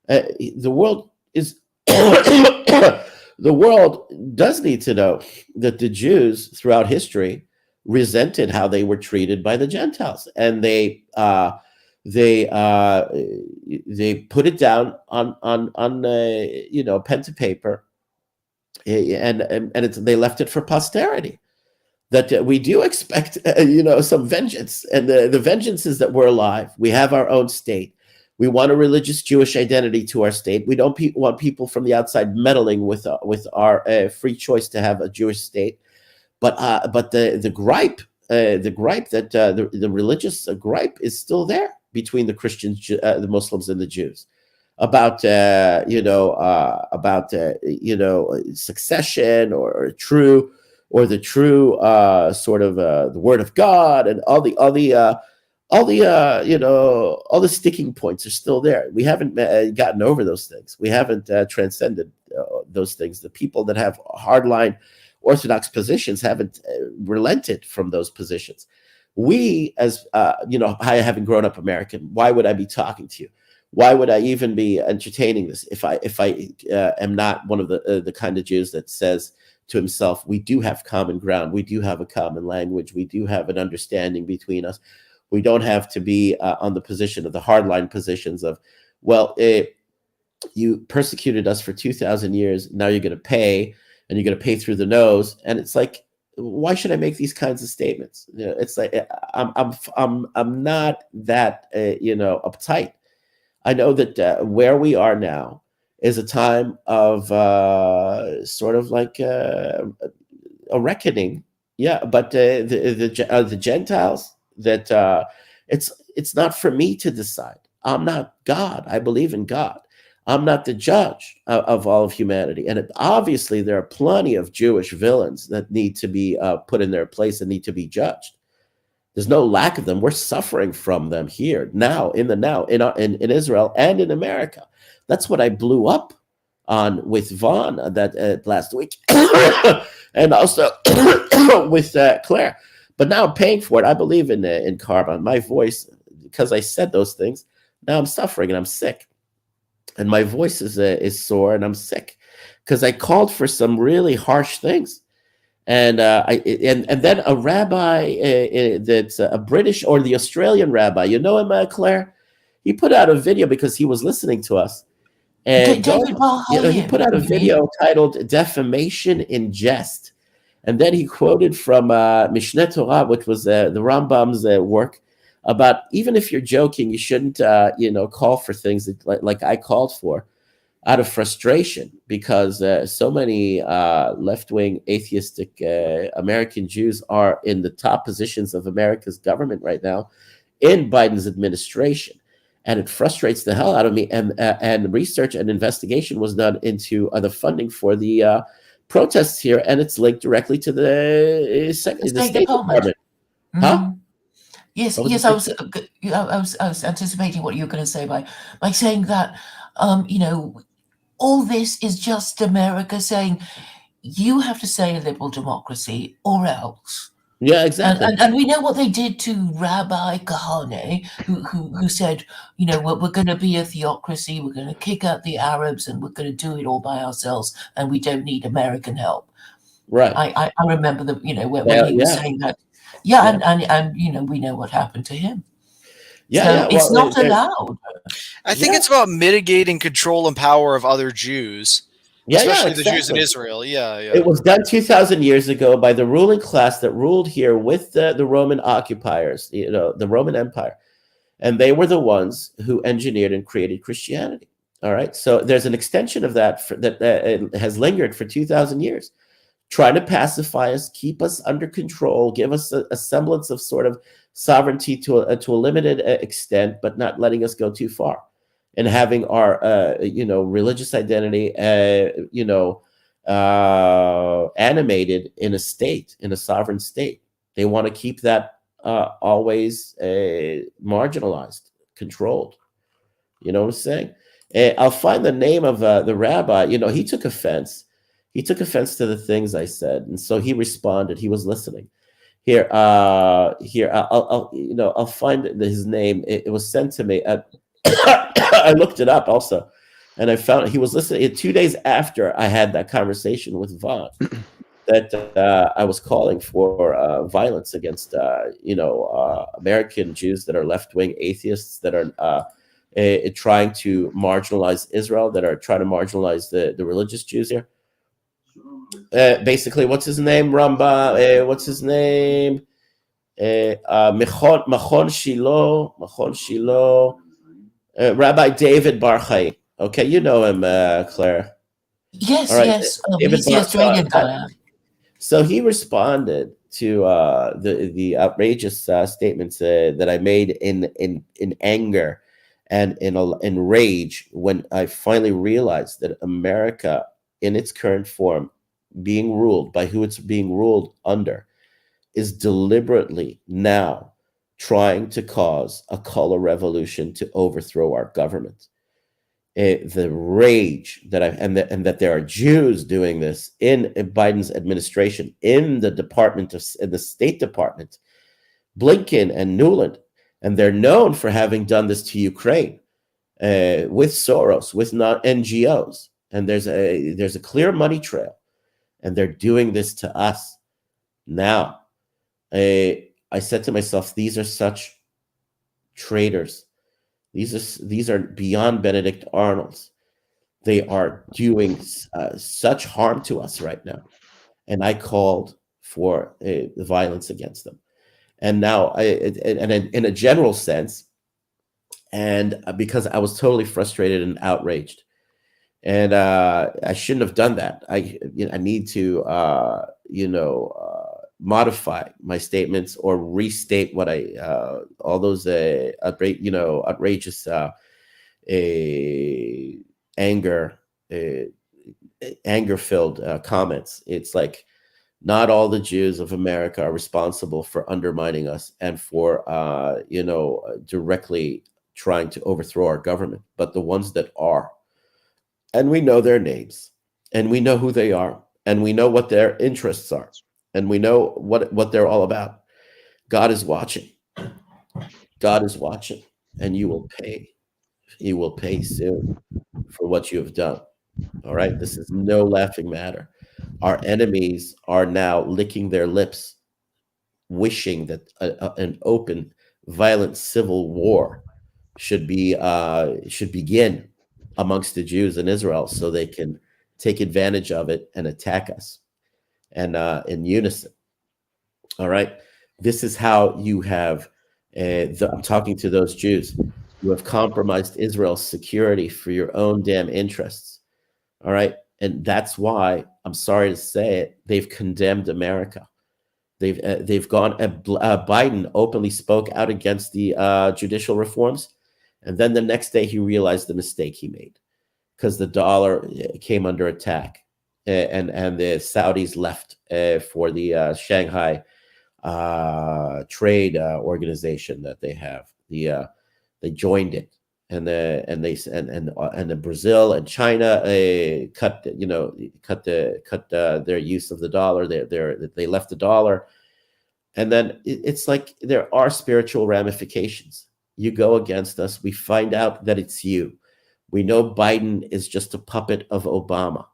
The world is the world does need to know that the Jews throughout history resented how they were treated by the Gentiles, and they put it down on pen to paper, and they left it for posterity. That we do expect some vengeance, and the vengeance is that we're alive. We have our own state. We want a religious Jewish identity to our state. We don't want people from the outside meddling with our free choice to have a Jewish state. But the gripe that the religious gripe is still there. between the Christians, the Muslims, and the Jews, about succession or the true sort of the word of God, and all the sticking points are still there. We haven't gotten over those things. We haven't transcended those things. The people that have hardline Orthodox positions haven't relented from those positions. We, as I haven't grown up American, why would I be talking to you? Why would I even be entertaining this if I am not one of the kind of Jews that says to himself, we do have common ground, we do have a common language, we do have an understanding between us. We don't have to be on the position of the hardline positions of, well, you persecuted us for 2,000 years, now you're going to pay, and you're going to pay through the nose. And it's like, why should I make these kinds of statements? It's like I'm not that uptight. I know that where we are now is a time of sort of like a reckoning. Yeah, but the Gentiles, that it's not for me to decide. I'm not God. I believe in God. I'm not the judge of all of humanity. And obviously there are plenty of Jewish villains that need to be put in their place and need to be judged. There's no lack of them. We're suffering from them here now, in Israel and in America. That's what I blew up on with Vaughn that last week, and also with Claire. But now I'm paying for it. I believe in karma. My voice, because I said those things, now I'm suffering and I'm sick, and my voice is sore and I'm sick because I called for some really harsh things. And then a rabbi that's a British or the Australian rabbi, you know him, Claire? He put out a video because he was listening to us. And he put out a video titled "Defamation in Jest," and then he quoted from Mishneh Torah, which was the Rambam's work, about even if you're joking, you shouldn't call for things that, like I called for, out of frustration, because so many left-wing atheistic American Jews are in the top positions of America's government right now in Biden's administration. And it frustrates the hell out of me. And research and investigation was done into the funding for the protests here, and it's linked directly to the State Department. Mm-hmm. Huh? Yes. I was anticipating what you were going to say by saying that all this is just America saying you have to say a liberal democracy or else. Yeah, exactly. And we know what they did to Rabbi Kahane, who said, we're going to be a theocracy, we're going to kick out the Arabs, and we're going to do it all by ourselves, and we don't need American help. Right. I remember when he was saying that. Yeah, and we know what happened to him. Yeah, so it's not allowed. I think it's about mitigating control and power of other Jews. Especially exactly. The Jews in Israel. Yeah. It was done 2,000 years ago by the ruling class that ruled here with the Roman occupiers, the Roman Empire. And they were the ones who engineered and created Christianity. All right. So there's an extension of that that has lingered for 2,000 years, trying to pacify us, keep us under control, give us a semblance of sort of sovereignty to a limited extent, but not letting us go too far. And having our, religious identity, animated in a state, in a sovereign state. They want to keep that always marginalized, controlled. You know what I'm saying? I'll find the name of the rabbi. He took offense. He took offense to the things I said, and so he responded. He was listening. Here, I'll find his name. It was sent to me. I looked it up also, and I found he was listening 2 days after I had that conversation with Vaughn, that I was calling for violence against American Jews that are left-wing atheists that are trying to marginalize Israel, that are trying to marginalize the religious Jews here. Basically, what's his name? Ramba. What's his name? Machon Shiloh. Rabbi David Bar Chaim. Okay, you know him, Claire. Yes, right. yes. He's the Australian guy. So he responded to the outrageous statements that I made in anger and in rage when I finally realized that America, in its current form, being ruled by who it's being ruled under, is deliberately now trying to cause a color revolution to overthrow our government. The rage that and that there are Jews doing this in Biden's administration, in the State Department, Blinken and Nuland, and they're known for having done this to Ukraine with Soros, with not NGOs, and there's a clear money trail, and they're doing this to us now. I said to myself, these are such traitors. These are beyond Benedict Arnolds. They are doing such harm to us right now, and I called for the violence against them. And now, in a general sense, and because I was totally frustrated and outraged, and I shouldn't have done that. I need to modify my statements or restate what all those outrageous anger-filled comments. It's like, not all the Jews of America are responsible for undermining us and for directly trying to overthrow our government, but the ones that are, and we know their names, and we know who they are, and we know what their interests are, and we know what they're all about. God is watching. God is watching, and you will pay. You will pay soon for what you have done. All right? This is no laughing matter. Our enemies are now licking their lips, wishing that an open, violent civil war should begin amongst the Jews in Israel, so they can take advantage of it and attack us, and in unison. All right, this is how you have. I'm talking to those Jews. You have compromised Israel's security for your own damn interests. All right, and that's why, I'm sorry to say it, they've condemned America. They've gone. Biden openly spoke out against the judicial reforms, and then the next day he realized the mistake he made, because the dollar came under attack, and the Saudis left for the Shanghai trade organization that they have. They joined it, and the Brazil and China cut their use of the dollar. They left the dollar, and then it's like there are spiritual ramifications. You go against us, we find out that it's you. We know Biden is just a puppet of Obama.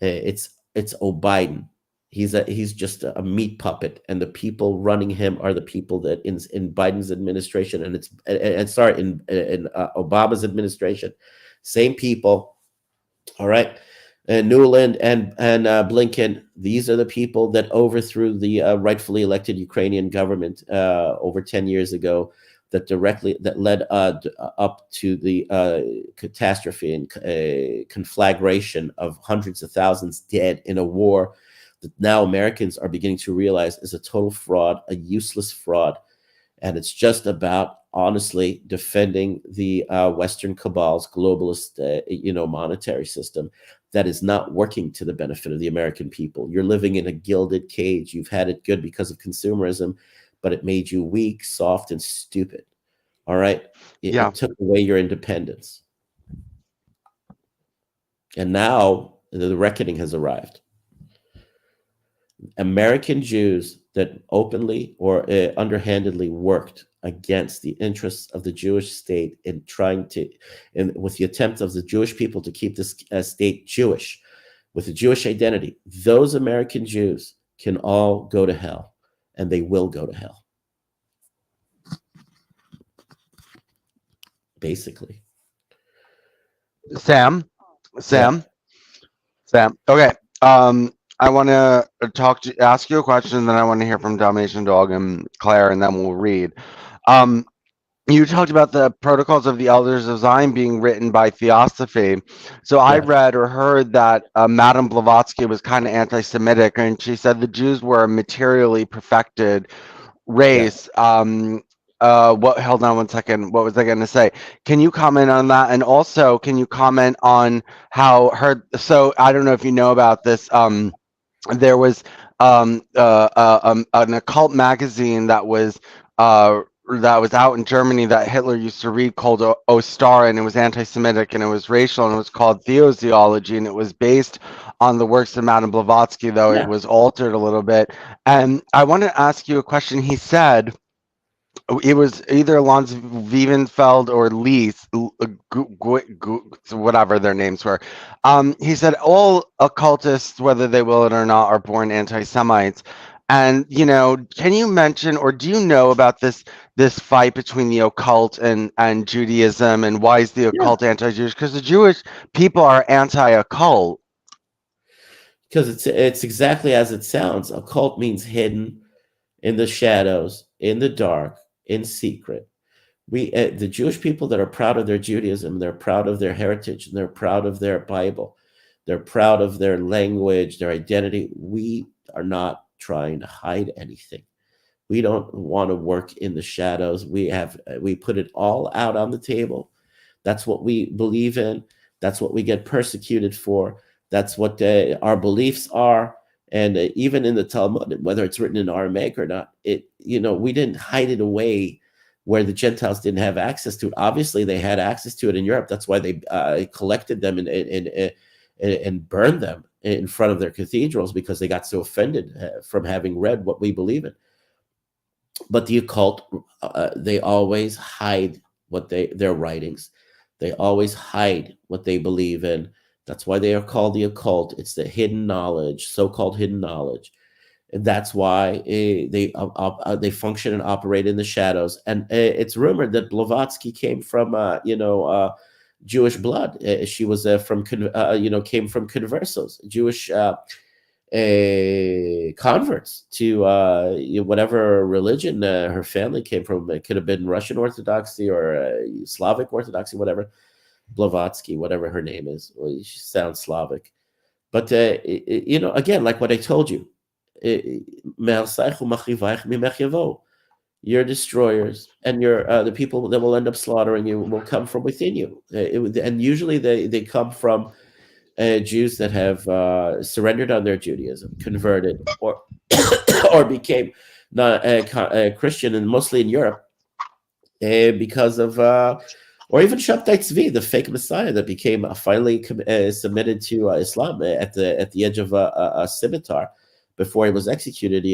It's O'Biden. He's just a meat puppet, and the people running him are the people that in Biden's administration, and in Obama's administration, same people. All right, and Nuland and Blinken. These are the people that overthrew the rightfully elected Ukrainian government over 10 years ago. That led up to the catastrophe and conflagration of hundreds of thousands dead in a war that now Americans are beginning to realize is a total fraud, a useless fraud. And it's just about, honestly, defending the Western cabal's globalist, monetary system that is not working to the benefit of the American people. You're living in a gilded cage. You've had it good because of consumerism, but it made you weak, soft, and stupid. All right? It took away your independence. And now the reckoning has arrived. American Jews that openly or underhandedly worked against the interests of the Jewish state in with the attempt of the Jewish people to keep this state Jewish, with a Jewish identity, those American Jews can all go to hell, and they will go to hell. Basically. Sam. Okay. I want to ask you a question, then I want to hear from Dalmatian Dog and Claire, and then we'll read. you talked about the Protocols of the Elders of Zion being written by Theosophy. So I Yeah. read or heard that Madame Blavatsky was kind of anti-Semitic, and she said the Jews were a materially perfected race. What? Hold on one second. What was I going to say? Can you comment on that? And also, can you comment on how her? So I don't know if you know about this. There was an occult magazine that was out in Germany that Hitler used to read called Ostar, and it was anti-Semitic and it was racial, and it was called Theozoology, and it was based on the works of Madame Blavatsky, though it Yeah. was altered a little bit. And I want to ask you a question. He said it was either Lons Wievenfeld or Lees, whatever their names were. He said all occultists, whether they will it or not, are born anti-Semites. And can you mention, or do you know about this fight between the occult and Judaism, and why is the Yeah. occult anti-Jewish? Because the Jewish people are anti-occult. Because it's exactly as it sounds. Occult means hidden, in the shadows, in the dark, in secret. We the Jewish people that are proud of their Judaism, they're proud of their heritage, and they're proud of their Bible, they're proud of their language, their identity. We are not trying to hide anything. We don't want to work in the shadows. We put it all out on the table. That's what we believe in. That's what we get persecuted for. That's what our beliefs are. And even in the Talmud, whether it's written in Aramaic or not, we didn't hide it away where the Gentiles didn't have access to it. Obviously, they had access to it in Europe. That's why they collected them and burned them in front of their cathedrals, because they got so offended from having read what we believe in. But the occult, they always hide their writings. They always hide what they believe in. That's why they are called the occult. It's the hidden knowledge, so-called hidden knowledge. And that's why they function and operate in the shadows. And it's rumored that Blavatsky came from, Jewish blood. She was came from conversos, Jewish converts to whatever religion her family came from. It could have been Russian Orthodoxy or Slavic Orthodoxy, whatever. Blavatsky, whatever her name is. Well, she sounds Slavic. But, again, like what I told you, your destroyers and the people that will end up slaughtering you will come from within you. And usually they come from Jews that have surrendered on their Judaism, converted, or or became not Christian, and mostly in Europe, because of or even Shabtai Tzvi, the fake Messiah that became finally submitted to Islam at the edge of a scimitar before he was executed.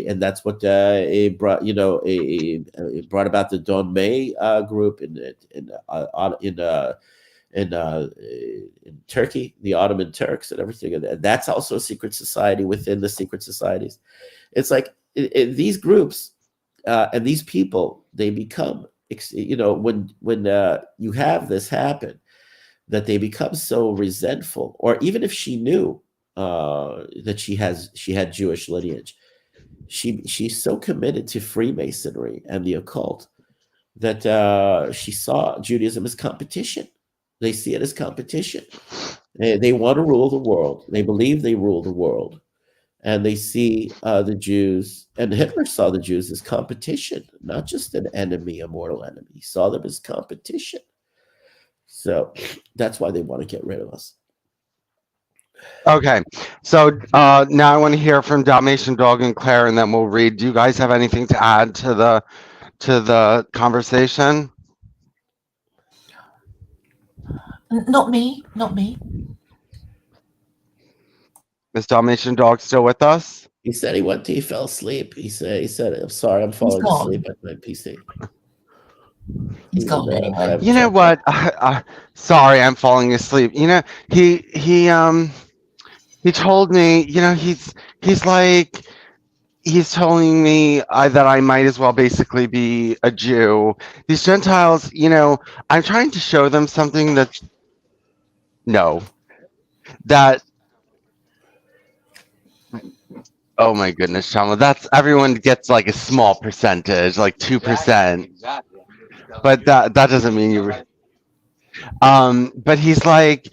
And that's what brought brought about the Don May group in Turkey, the Ottoman Turks and everything. And that's also a secret society within the secret societies. It's like these groups and these people, they become, when you have this happen, that they become so resentful. Or even if she knew that she had Jewish lineage, she's so committed to Freemasonry and the occult that she saw Judaism as competition. They see it as competition. They want to rule the world. They believe they rule the world. And they see the Jews, and Hitler saw the Jews as competition, not just an enemy, a mortal enemy. He saw them as competition. So that's why they want to get rid of us. Okay, so now I want to hear from Dalmatian Dog and Claire, and then we'll read. Do you guys have anything to add to the conversation? Not me. Is Dalmatian Dog still with us? He said he fell asleep. He said, I'm sorry, I'm falling asleep at my PC. He's gone anyway. You know what? Sorry, I'm falling asleep. He told me, he's telling me that I might as well basically be a Jew. These Gentiles, I'm trying to show them something that oh my goodness, Shama, that's everyone gets like a small percentage, like 2%. Exactly. but that doesn't mean you. But he's like,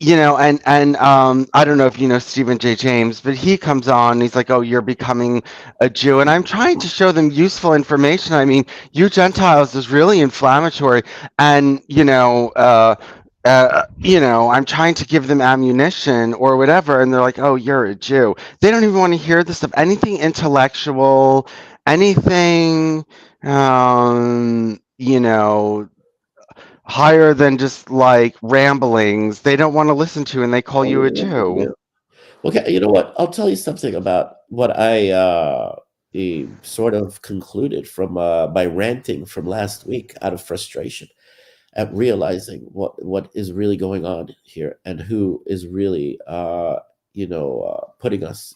and I don't know if you know Stephen J. James, but he comes on. And he's like, "Oh, you're becoming a Jew," and I'm trying to show them useful information. I mean, you Gentiles is really inflammatory, and I'm trying to give them ammunition or whatever, and they're like, "Oh, you're a Jew." They don't even want to hear this stuff. Anything intellectual, anything, higher than just like ramblings, they don't want to listen to, and they call you a Jew. Okay, you know what? I'll tell you something about what I sort of concluded from my ranting from last week out of frustration at realizing what is really going on here and who is really putting us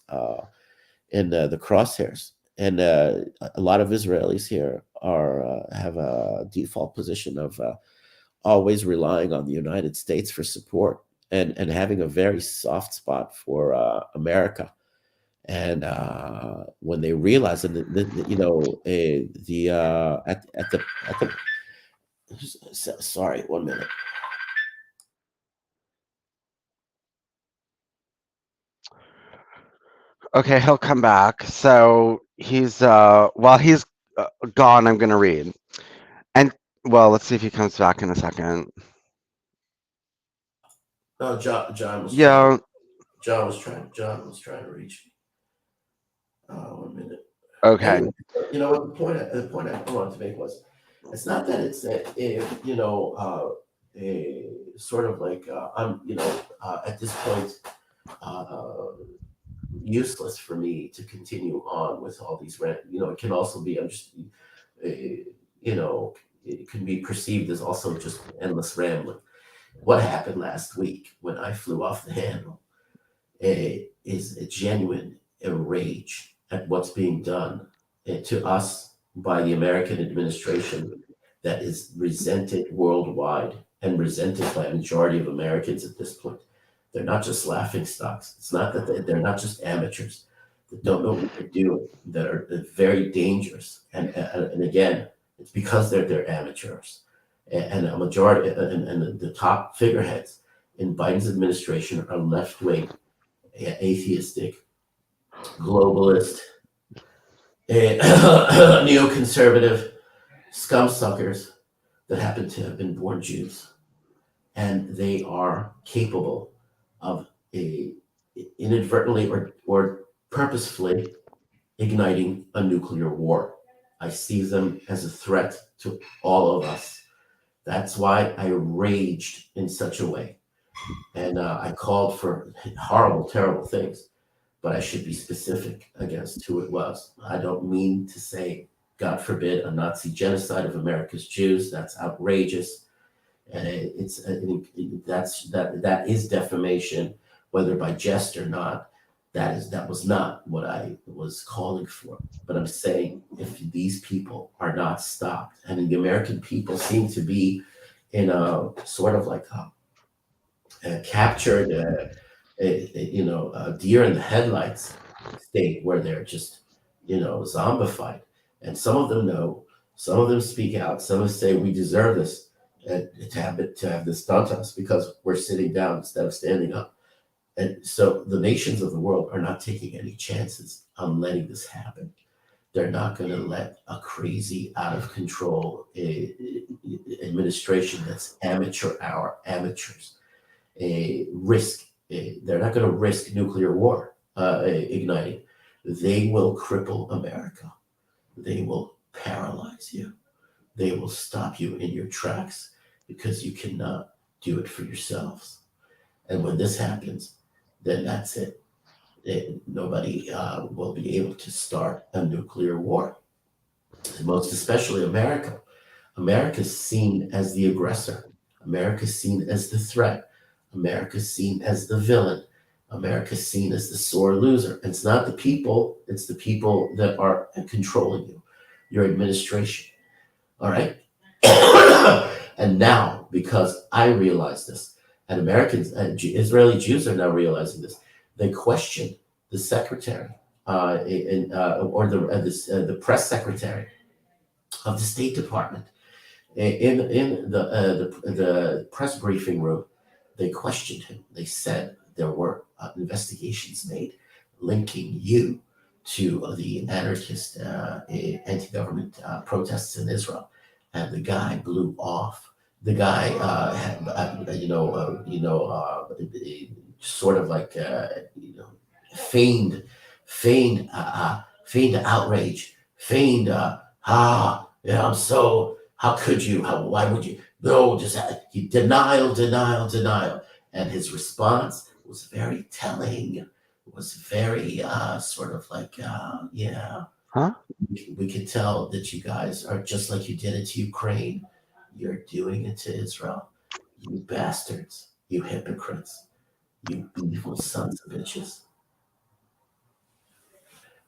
in the crosshairs. And a lot of Israelis here have a default position of always relying on the United States for support and having a very soft spot for America. And when they realize that, sorry, 1 minute. Okay, he'll come back. So he's while he's gone, I'm gonna read. And well, let's see if he comes back in a second. No, John was Yeah. John was trying to reach me. 1 minute. Okay. Anyway, you know what the point I wanted to make was, it's not that it's a sort of like I'm at this point useless for me to continue on with all these rant. It can also be it can be perceived as also just endless rambling. What happened last week when I flew off the handle is a genuine rage at what's being done to us by the American administration that is resented worldwide and resented by a majority of Americans at this point. They're not just laughing stocks. It's not that they're not just amateurs that don't know what they're doing, that are very dangerous. And again, it's because they're amateurs. And a majority, and the top figureheads in Biden's administration are left-wing, atheistic, globalist, neoconservative scumsuckers that happen to have been born Jews. And they are capable of inadvertently or purposefully igniting a nuclear war. I see them as a threat to all of us. That's why I raged in such a way. And I called for horrible, terrible things, but I should be specific against who it was. I don't mean to say, God forbid, a Nazi genocide of America's Jews. That's outrageous. And that is defamation, whether by jest or not. That was not what I was calling for. But I'm saying, if these people are not stopped, and the American people seem to be in a sort of like a captured, a deer in the headlights state where they're just, zombified. And some of them know, some of them speak out, some of them say we deserve this, to have this done to us because we're sitting down instead of standing up. And so the nations of the world are not taking any chances on letting this happen. They're not going to let a crazy, out of control administration that's amateurs risk. They're not going to risk nuclear war igniting. They will cripple America. They will paralyze you. They will stop you in your tracks because you cannot do it for yourselves. And when this happens, then that's it. Nobody will be able to start a nuclear war. And most especially America. America's seen as the aggressor. America's seen as the threat. America's seen as the villain. America's seen as the sore loser. And it's not the people, it's the people that are controlling you, your administration. All right? And now, because I realize this, and Americans, Israeli Jews are now realizing this, they question the secretary or the press secretary of the State Department In the press briefing room, they questioned him. They said there were investigations made linking you to the anarchist anti-government protests in Israel, and the guy blew off. The guy had, sort of like feigned, feigned outrage, feigned I'm so. How could you? Why would you? No, just he denial, and his response was very telling. It was very sort of like yeah. Huh? We could tell that you guys are just like you did it to Ukraine. You're doing it to Israel. You bastards. You hypocrites. You evil sons of bitches.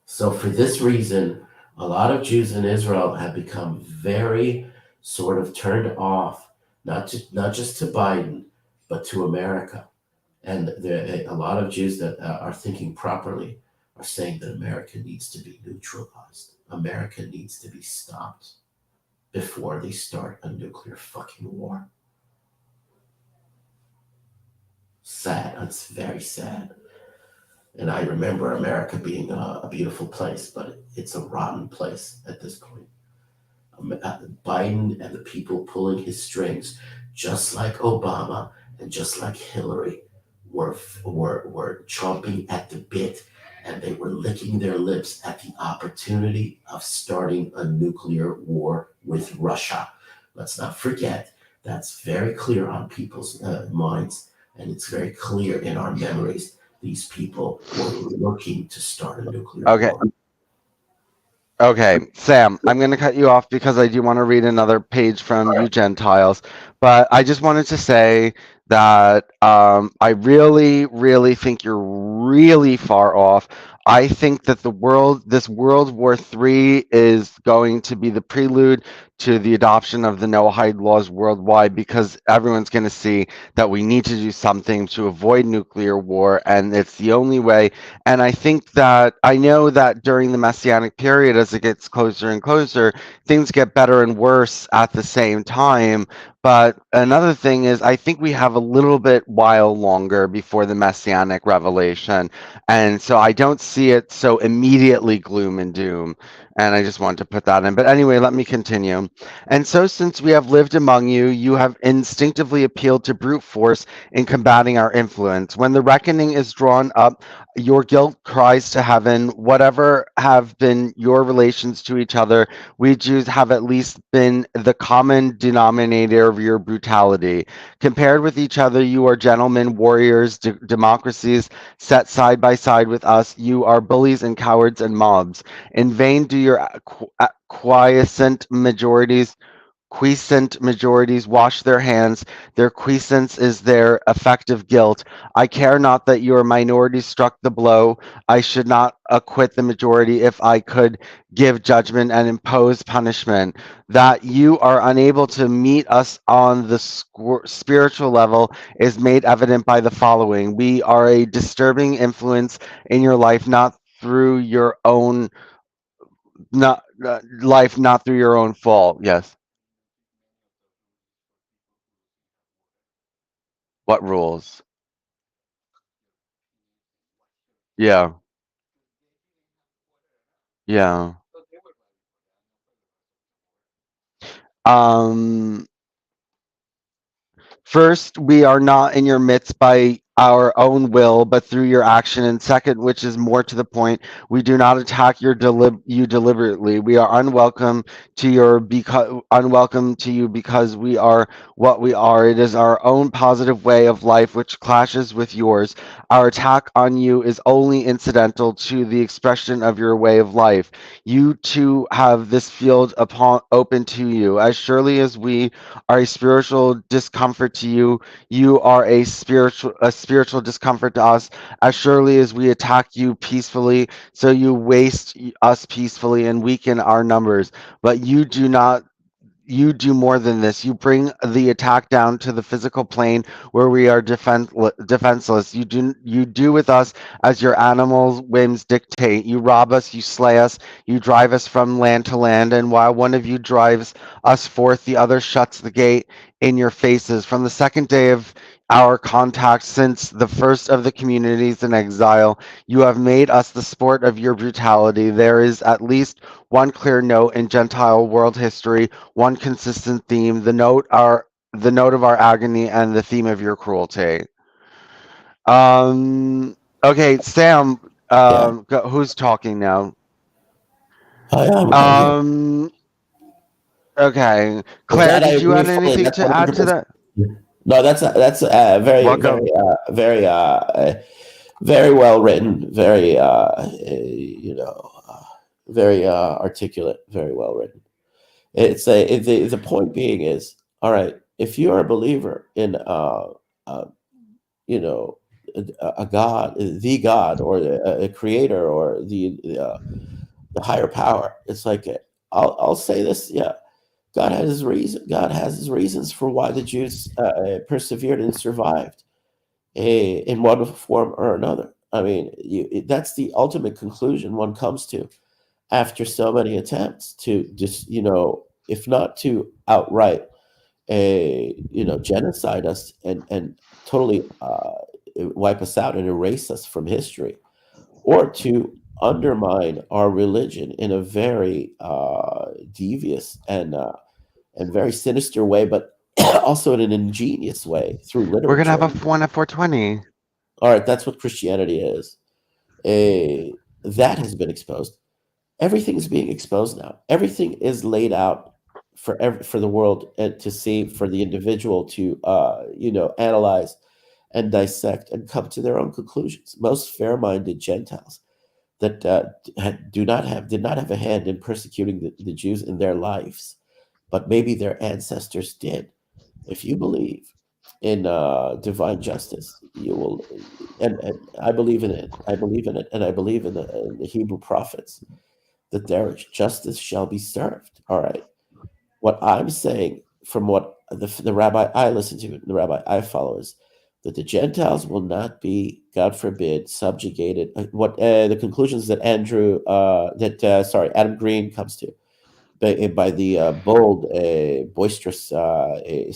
So for this reason, a lot of Jews in Israel have become very sort of turned off, not just to Biden, but to America. And a lot of Jews that are thinking properly are saying that America needs to be neutralized. America needs to be stopped before they start a nuclear fucking war. Sad. It's very sad. And I remember America being a beautiful place, but it's a rotten place at this point. Biden and the people pulling his strings, just like Obama and just like Hillary, were chomping at the bit, and they were licking their lips at the opportunity of starting a nuclear war with Russia. Let's not forget, that's very clear on people's minds, and it's very clear in our memories. These people were looking to start a nuclear war. Okay, Sam, I'm going to cut you off because I do want to read another page from you Gentiles. But I just wanted to say that I really, really think you're really far off. I think that this World War III is going to be the prelude to the adoption of the no-hide laws worldwide, because everyone's going to see that we need to do something to avoid nuclear war, and it's the only way. And I think that I know that during the Messianic period, as it gets closer and closer, things get better and worse at the same time. But another thing is, I think we have a little bit while longer before the Messianic revelation. And so I don't see it so immediately gloom and doom. And I just wanted to put that in. But anyway, let me continue. And so since we have lived among you, you have instinctively appealed to brute force in combating our influence. When the reckoning is drawn up, your guilt cries to heaven. Whatever have been your relations to each other, we Jews have at least been the common denominator of your brutality. Compared with each other, you are gentlemen, warriors, democracies. Set side by side with us, you are bullies and cowards and mobs. In vain do your quiescent majorities wash their hands. Their quiescence is their effective guilt. I care not that your minority struck the blow. I should not acquit the majority if I could give judgment and impose punishment. That you are unable to meet us on the spiritual level is made evident by the following. We are a disturbing influence in your life, not through your own not through your own fault. Yes. What rules? Yeah. Yeah. Um First, we are not in your midst by our own will, but through your action. And second, which is more to the point, we do not attack you deliberately. We are unwelcome to you because we are what we are. It is our own positive way of life which clashes with yours. Our attack on you is only incidental to the expression of your way of life. You too have this field open to you. As surely as we are a spiritual discomfort to you, you are a spiritual discomfort to us. As surely as we attack you peacefully, so you waste us peacefully and weaken our numbers. But you do not you do more than this. You bring the attack down to the physical plane where we are defenseless. You do with us as your animals' whims dictate. You rob us, you slay us, you drive us from land to land, and while one of you drives us forth, the other shuts the gate in your faces. From the second day of our contact, since the first of the communities in exile, you have made us the sport of your brutality. There is at least one clear note in Gentile world history, one consistent theme, the note of our agony and the theme of your cruelty. Okay, Sam, Yeah. who's talking now? I'm here. Okay. With Claire, that, I did you agree add fully. anything That's to add to 100%. that? No, that's very, Welcome. very well written. Very, very articulate. Very well written. The point being is, all right, if you are a believer in you know a God, the God, or a creator, or the higher power, it's like, I'll say this, yeah. God has his reason. God has his reasons for why the Jews persevered and survived in one form or another. I mean, that's the ultimate conclusion one comes to after so many attempts to just, if not to outright, genocide us and totally wipe us out and erase us from history, or to undermine our religion in a very devious and very sinister way, but also in an ingenious way through We're gonna have literature. one at 420. All right, that's what Christianity is. That has been exposed. Everything is being exposed now. Everything is laid out for the world to see, for the individual to analyze and dissect and come to their own conclusions. Most fair-minded Gentiles that did not have a hand in persecuting the Jews in their lives, but maybe their ancestors did. If you believe in divine justice, you will, and I believe in it. I believe in it, and I believe in the Hebrew prophets that their justice shall be served. All right. What I'm saying, from what the rabbi I listen to, the rabbi I follow, is that the Gentiles will not be, God forbid, subjugated. What the conclusions that Adam Green comes to by the bold, boisterous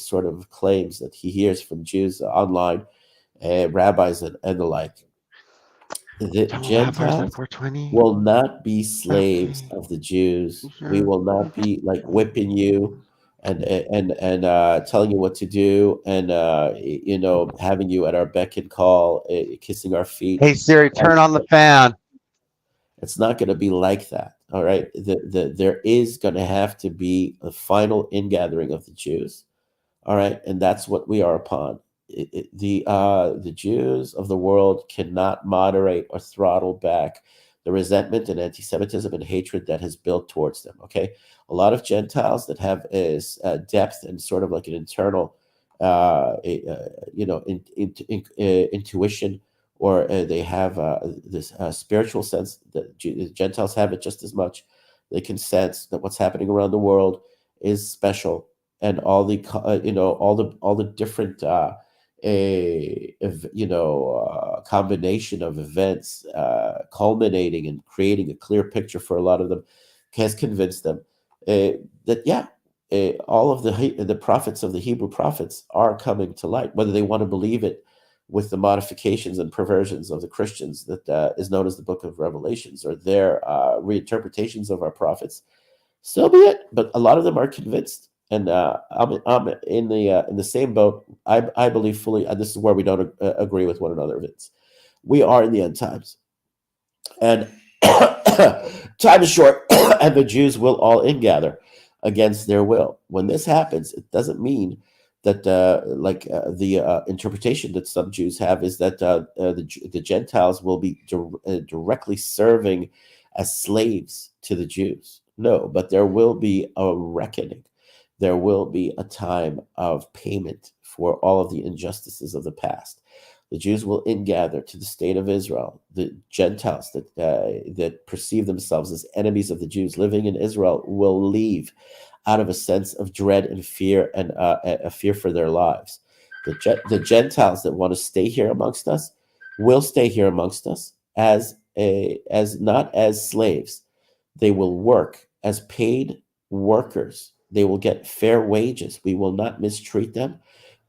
sort of claims that he hears from Jews online, rabbis, and the like. The Don't laugh ours at Gentiles 420. will not be slaves of the Jews. We will not be like whipping you and telling you what to do, and having you at our beck and call, kissing our feet. Hey Siri, turn on the fan. It's not going to be like that. All right. There is going to have to be a final ingathering of the Jews. All right. And that's what we are upon. The Jews of the world cannot moderate or throttle back the resentment and anti-Semitism and hatred that has built towards them. Okay. A lot of Gentiles that have depth and sort of like an internal, intuition, or they have this spiritual sense that Gentiles have it just as much. They can sense that what's happening around the world is special, and all the all the different combination of events culminating and creating a clear picture for a lot of them has convinced them that all of the prophets of the Hebrew prophets are coming to light, whether they want to believe it with the modifications and perversions of the Christians that is known as the Book of Revelations, or their reinterpretations of our prophets. So be it. But a lot of them are convinced, and I'm in the same boat. I believe fully, and this is where we don't agree with one another, Vince. We are in the end times, and time is short, and the Jews will all ingather against their will. When this happens, it doesn't mean that the interpretation that some Jews have is that the Gentiles will be directly serving as slaves to the Jews. No, but there will be a reckoning. There will be a time of payment for all of the injustices of the past. The Jews will ingather to the state of Israel. The Gentiles that perceive themselves as enemies of the Jews living in Israel will leave out of a sense of dread and fear, and a fear for their lives. The Gentiles that want to stay here amongst us will stay here amongst us as not as slaves. They will work as paid workers. They will get fair wages. We will not mistreat them.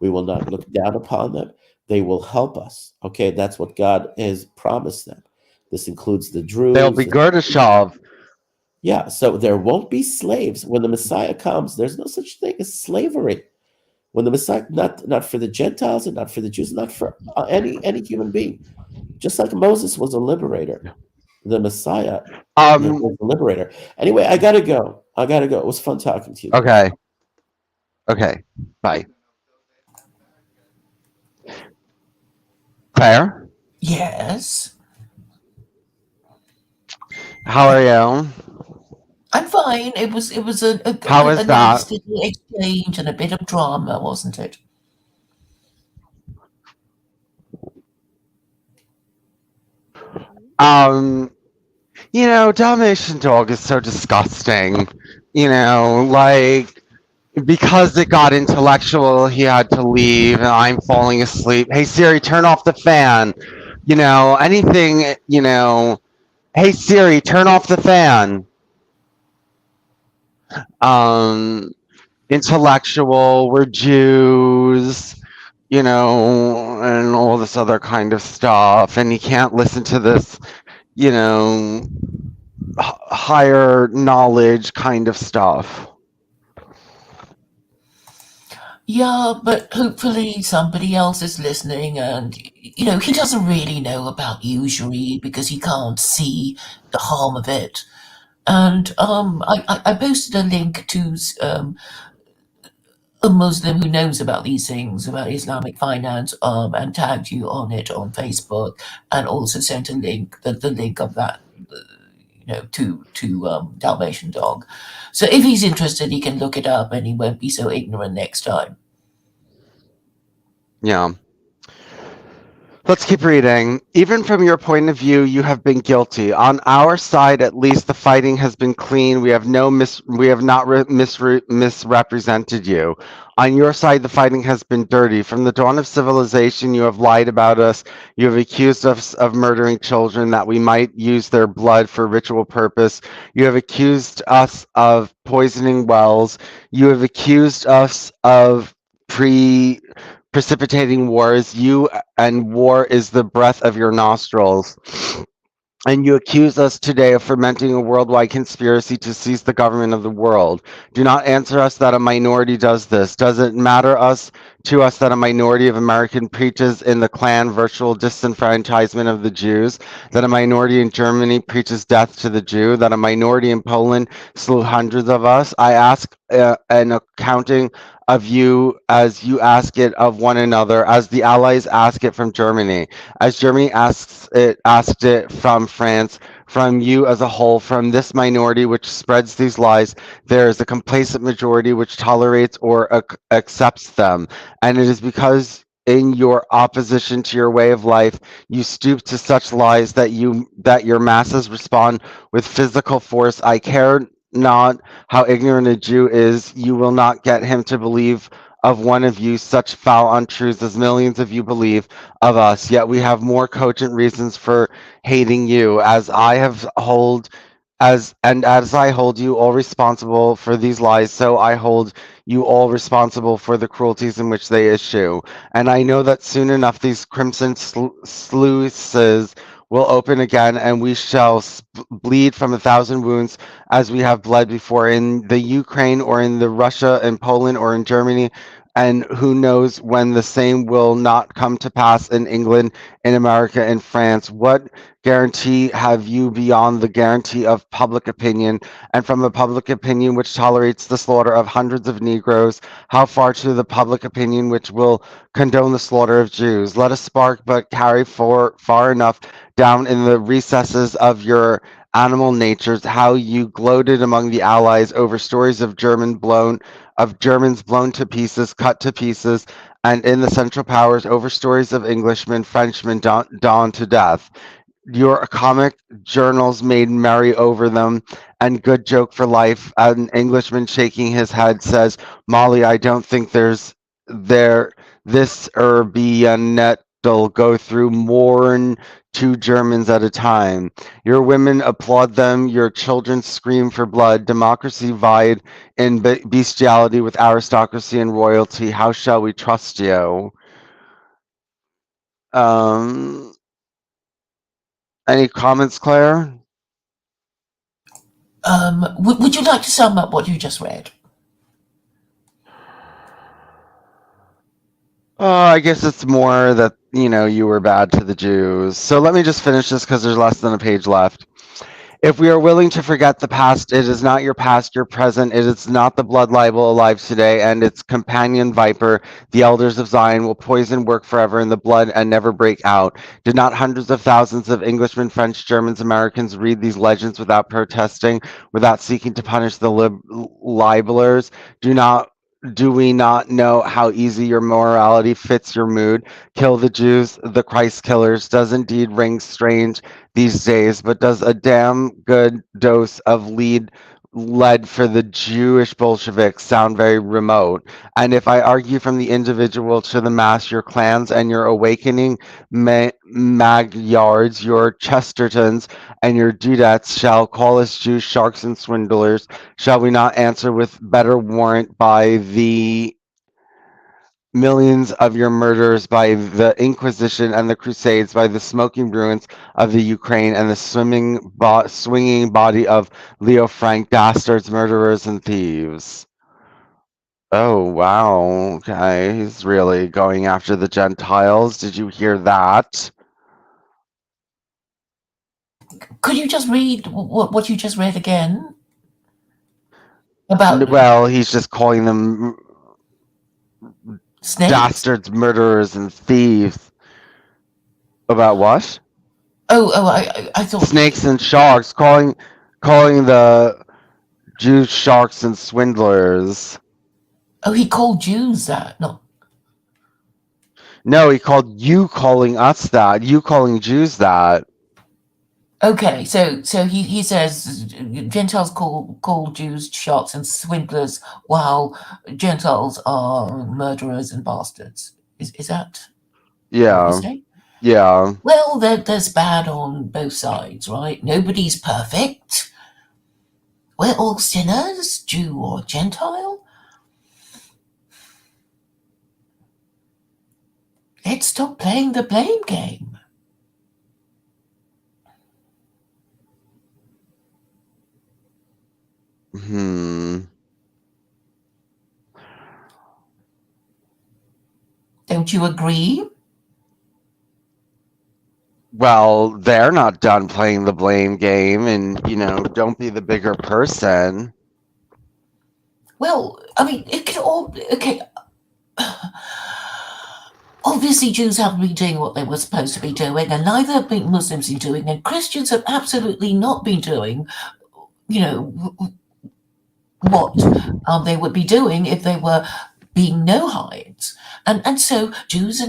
We will not look down upon them. They will help us. Okay, that's what God has promised them. This includes the Druze. They'll be Gorbachev. Yeah, so there won't be slaves. When the Messiah comes, there's no such thing as slavery. When the Messiah, not for the Gentiles and not for the Jews, not for any human being. Just like Moses was a liberator, the Messiah was a liberator. Anyway, I gotta go. It was fun talking to you. Okay. Bye. Claire? Yes. How are you? I'm fine. It was a How is that? nice little exchange and a bit of drama, wasn't it? Dalmatian dog is so disgusting. Like, because it got intellectual, he had to leave, and I'm falling asleep. Hey Siri, turn off the fan. Anything. Hey Siri, turn off the fan. Intellectual, we're Jews, and all this other kind of stuff, and he can't listen to this, higher knowledge kind of stuff. Yeah, but hopefully somebody else is listening, and he doesn't really know about usury because he can't see the harm of it. And I posted a link to a Muslim who knows about these things, about Islamic finance, and tagged you on it on Facebook, and also sent a link, the link of that, to Dalmatian Dog. So if he's interested, he can look it up, and he won't be so ignorant next time. Yeah. Let's keep reading. Even from your point of view, you have been guilty. On our side, at least, the fighting has been clean. We have not misrepresented you. On your side, the fighting has been dirty. From the dawn of civilization, you have lied about us. You have accused us of murdering children that we might use their blood for ritual purpose. You have accused us of poisoning wells. You have accused us of precipitating wars. And war is the breath of your nostrils. And you accuse us today of fermenting a worldwide conspiracy to seize the government of the world. Do not answer us that a minority does this. Does it matter to us that a minority of American preaches in the Klan virtual disenfranchisement of the Jews? That a minority in Germany preaches death to the Jew? That a minority in Poland slew hundreds of us? I ask an accounting of you as you ask it of one another, as the Allies ask it from Germany, as Germany asked it from France, from you as a whole, from this minority which spreads these lies. There is a complacent majority which tolerates or accepts them, and it is because in your opposition to your way of life, you stoop to such lies that your masses respond with physical force. I care not how ignorant a Jew is, you will not get him to believe of one of you such foul untruths as millions of you believe of us. Yet we have more cogent reasons for hating you, as I hold you all responsible for these lies, so I hold you all responsible for the cruelties in which they issue. And I know that soon enough these crimson sluices will open again, and we shall bleed from 1,000 wounds as we have bled before in the Ukraine or in the Russia and Poland or in Germany. And who knows when the same will not come to pass in England, in America, and France? What guarantee have you beyond the guarantee of public opinion? And from a public opinion which tolerates the slaughter of hundreds of Negroes, how far to the public opinion which will condone the slaughter of Jews? Let us spark but carry far enough down in the recesses of your animal natures, how you gloated among the Allies over stories of Germans blown to pieces, cut to pieces, and in the Central Powers over stories of Englishmen, Frenchmen done to death. your comic journals made merry over them, and good joke for life. An Englishman shaking his head says, Molly, I don't think there this net'll go through more'n 2 Germans at a time. Your women applaud them, your children scream for blood. Democracy vied in bestiality with aristocracy and royalty. How shall we trust you? Any comments, Claire? Would you like to sum up what you just read? I guess it's more that, you were bad to the Jews. So let me just finish this because there's less than a page left. If we are willing to forget the past, it is not your past, your present. It is not the blood libel alive today, and its companion viper, the elders of Zion, will poison work forever in the blood and never break out. Did not hundreds of thousands of Englishmen, French, Germans, Americans read these legends without protesting, without seeking to punish the libelers? Do we not know how easy your morality fits your mood? Kill the Jews, the Christ killers, does indeed ring strange these days, but does a damn good dose of lead for the Jewish Bolsheviks sound very remote? And if I argue from the individual to the mass, your clans and your awakening Magyards, your Chestertons and your Dudettes shall call us Jews, sharks, and swindlers, shall we not answer with better warrant by the millions of your murders, by the Inquisition and the Crusades, by the smoking ruins of the Ukraine and the swinging body of Leo Frank, dastards, murderers, and thieves? Oh, wow. Okay, he's really going after the Gentiles. Did you hear that? Could you just read what you just read again? About Well, he's just calling them snakes? dastards, murderers, and thieves. About what? I thought Snakes and sharks, calling the Jews sharks and swindlers. Oh, he called Jews that. No, he called you calling us that. You calling Jews that. Okay, so he says Gentiles call Jews sharks and swindlers, while Gentiles are murderers and bastards. Is that what Yeah. you say? Yeah. Well, there's bad on both sides, right? Nobody's perfect. We're all sinners, Jew or Gentile. Let's stop playing the blame game. Don't you agree? Well, they're not done playing the blame game, and don't be the bigger person. Well, I mean, it could all okay. Obviously, Jews haven't been doing what they were supposed to be doing, and neither have been Muslims been doing, and Christians have absolutely not been doing, what they would be doing if they were being no hides. And so Jews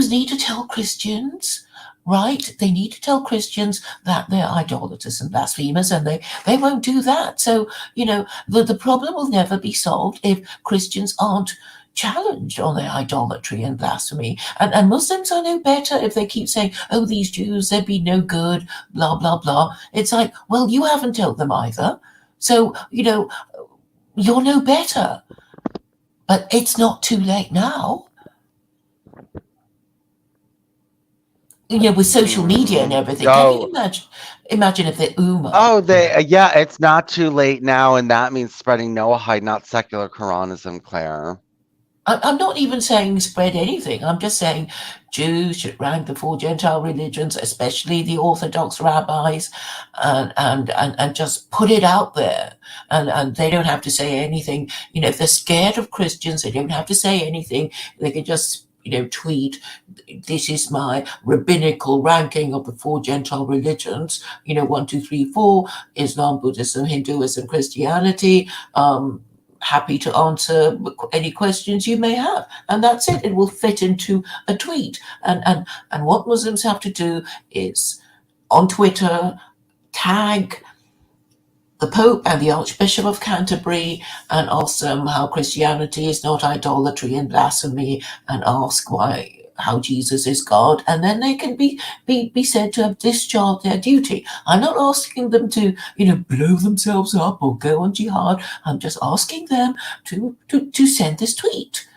need to tell Christians, right? They need to tell Christians that they're idolaters and blasphemers, and they won't do that. So, the problem will never be solved if Christians aren't challenged on their idolatry and blasphemy. And Muslims are no better if they keep saying, oh, these Jews, they'd be no good, blah, blah, blah. It's like, well, you haven't told them either. So, you're no better. But it's not too late now. With social media and everything. Can you imagine if the Ummah... Oh, it's not too late now, and that means spreading Noahide, not secular Quranism, Claire. I'm not even saying spread anything. I'm just saying Jews should rank the 4 Gentile religions, especially the Orthodox rabbis, and just put it out there. And they don't have to say anything. If they're scared of Christians, they don't have to say anything. They can just, tweet, this is my rabbinical ranking of the 4 Gentile religions, 1, 2, 3, 4, Islam, Buddhism, Hinduism, Christianity, happy to answer any questions you may have, and that's it. It will fit into a tweet, and what Muslims have to do is on Twitter, tag the Pope and the Archbishop of Canterbury and ask them how Christianity is not idolatry and blasphemy, and ask how Jesus is God, and then they can be said to have discharged their duty. I'm not asking them to, blow themselves up or go on jihad. I'm just asking them to send this tweet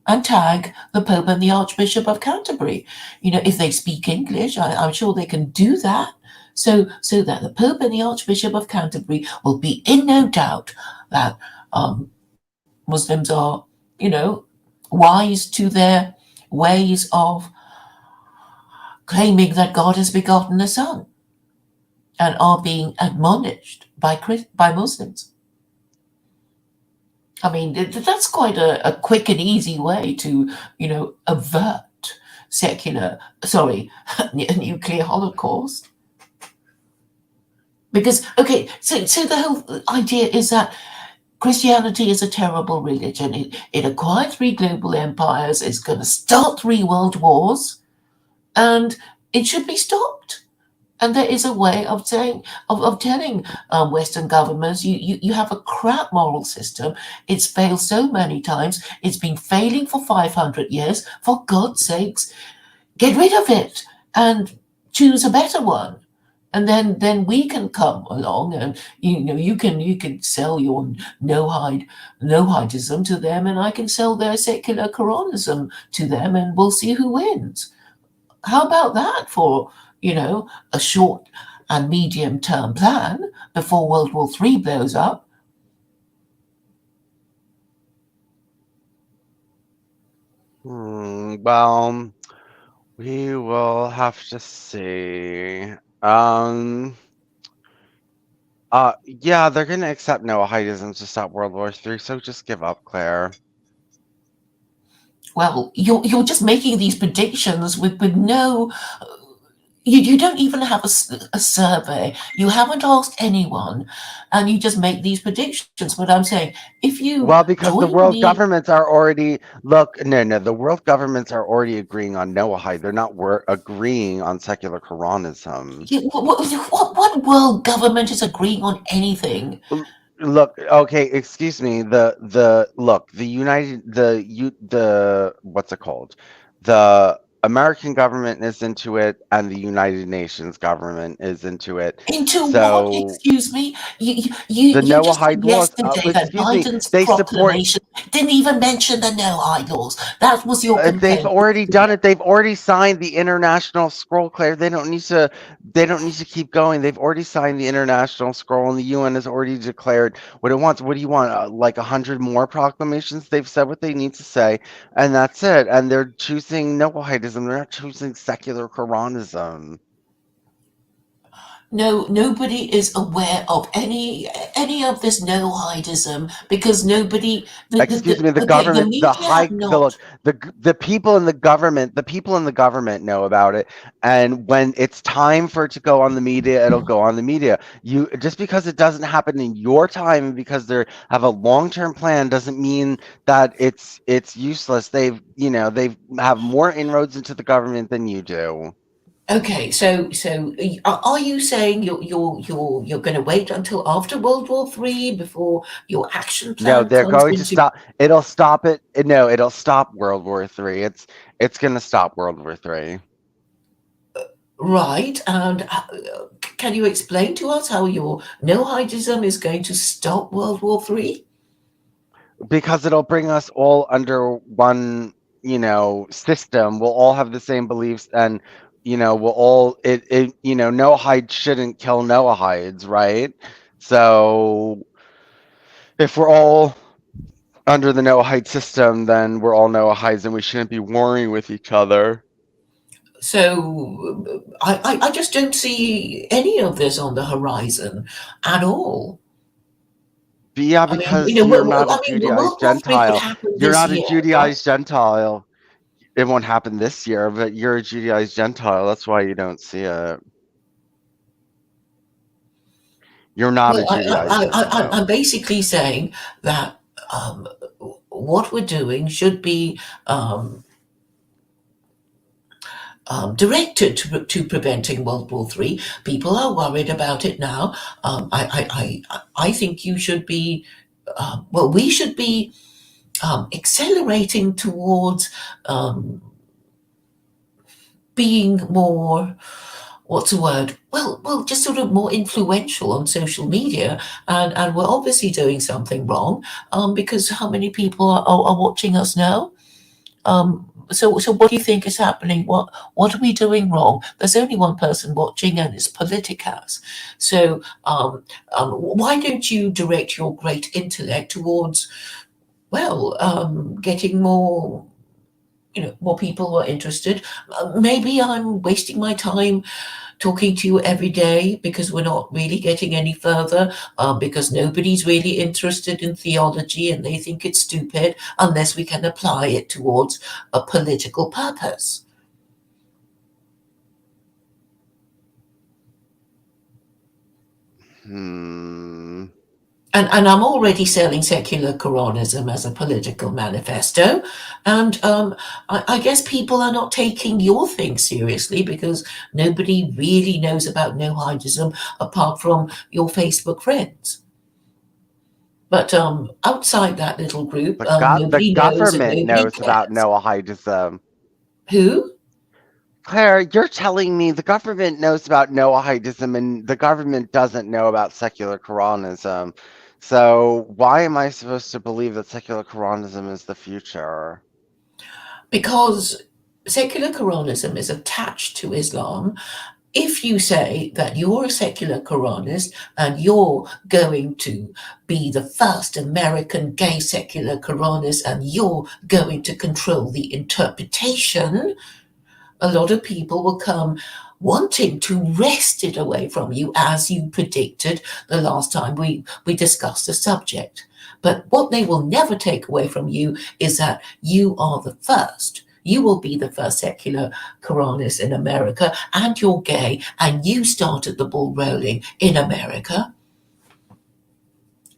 and tag the Pope and the Archbishop of Canterbury. If they speak English, I'm sure they can do that. So that the Pope and the Archbishop of Canterbury will be in no doubt that Muslims are, wise to their ways of claiming that God has begotten a son and are being admonished by Muslims. I mean, that's quite a quick and easy way to, avert nuclear holocaust. Because, okay, so the whole idea is that Christianity is a terrible religion. It acquired 3 global empires. It's going to start 3 world wars, and it should be stopped. And there is a way of saying, of telling Western governments, you have a crap moral system. It's failed so many times. It's been failing for 500 years. For God's sakes, get rid of it and choose a better one. And then we can come along, and you can sell your no-hidism to them, and I can sell their secular Quranism to them, and we'll see who wins. How about that for a short and medium-term plan before World War III blows up? Well, we will have to see. Yeah, they're gonna accept Noahidism to stop World War III, so just give up, Claire. Well, you're just making these predictions with no. You don't even have a survey. You haven't asked anyone, and you just make these predictions. But I'm saying, if you because the world governments are already the world governments are already agreeing on Noahide. They're not agreeing on secular Quranism. What world government is agreeing on anything? Look, okay, excuse me. The what's it called? The American government is into it, and the United Nations government is into it. Into what? Excuse me. You just said yesterday that Biden's proclamation didn't even mention the Noahide laws. That was your complaint. They've already done it. They've already signed the international scroll, Claire. They don't need to keep going. They've already signed the international scroll, and the UN has already declared what it wants. What do you want? Like 100 more proclamations? They've said what they need to say, and that's it. And they're choosing Noahidism. They're not choosing secular Quranism. No, nobody is aware of any of this Noahidism because nobody. Excuse me, the government, the people in the government know about it, and when it's time for it to go on the media, it'll go on the media. Just because it doesn't happen in your time, and because they have a long-term plan, doesn't mean that it's useless. They have more inroads into the government than you do. Okay, so are you saying you're going to wait until after World War III before your action plan? No, they're going to stop. It'll stop it. No, it'll stop World War III. It's going to stop World War III. Right, and can you explain to us how your Noahidism is going to stop World War III? Because it'll bring us all under one, system. We'll all have the same beliefs, and we'll all Noahide shouldn't kill Noahides, right? So if we're all under the Noahide system, then we're all Noahides, and we shouldn't be warring with each other. So I just don't see any of this on the horizon at all. Yeah, because you're not a Judaized Gentile. You're not a Judaized Gentile. It won't happen this year, but you're a Judaized Gentile. That's why you don't see it. You're not a Judaized Gentile. I'm basically saying that what we're doing should be directed to preventing World War III. People are worried about it now. I think you should be, we should be accelerating towards being more, what's the word? Well, just sort of more influential on social media, and we're obviously doing something wrong, because how many people are watching us now? So what do you think is happening? What are we doing wrong? There's only one person watching, and it's Politicas. So why don't you direct your great intellect towards, getting more, more people who are interested? Maybe I'm wasting my time talking to you every day because we're not really getting any further, because nobody's really interested in theology and they think it's stupid unless we can apply it towards a political purpose. And I'm already selling secular Quranism as a political manifesto. And I guess people are not taking your thing seriously because nobody really knows about no-hidism apart from your Facebook friends. But outside that little group, The government knows cares. about no-hidism. Who? Claire, you're telling me the government knows about no-hidism and the government doesn't know about secular Quranism. So why am I supposed to believe that secular Quranism is the future? Because secular Quranism is attached to Islam. If you say that you're a secular Quranist and you're going to be the first American gay secular Quranist and you're going to control the interpretation, a lot of people will come wanting to wrest it away from you, as you predicted the last time we discussed the subject. But what they will never take away from you is that you are the first. You will be the first secular Quranist in America, and you're gay, and you started the ball rolling in America,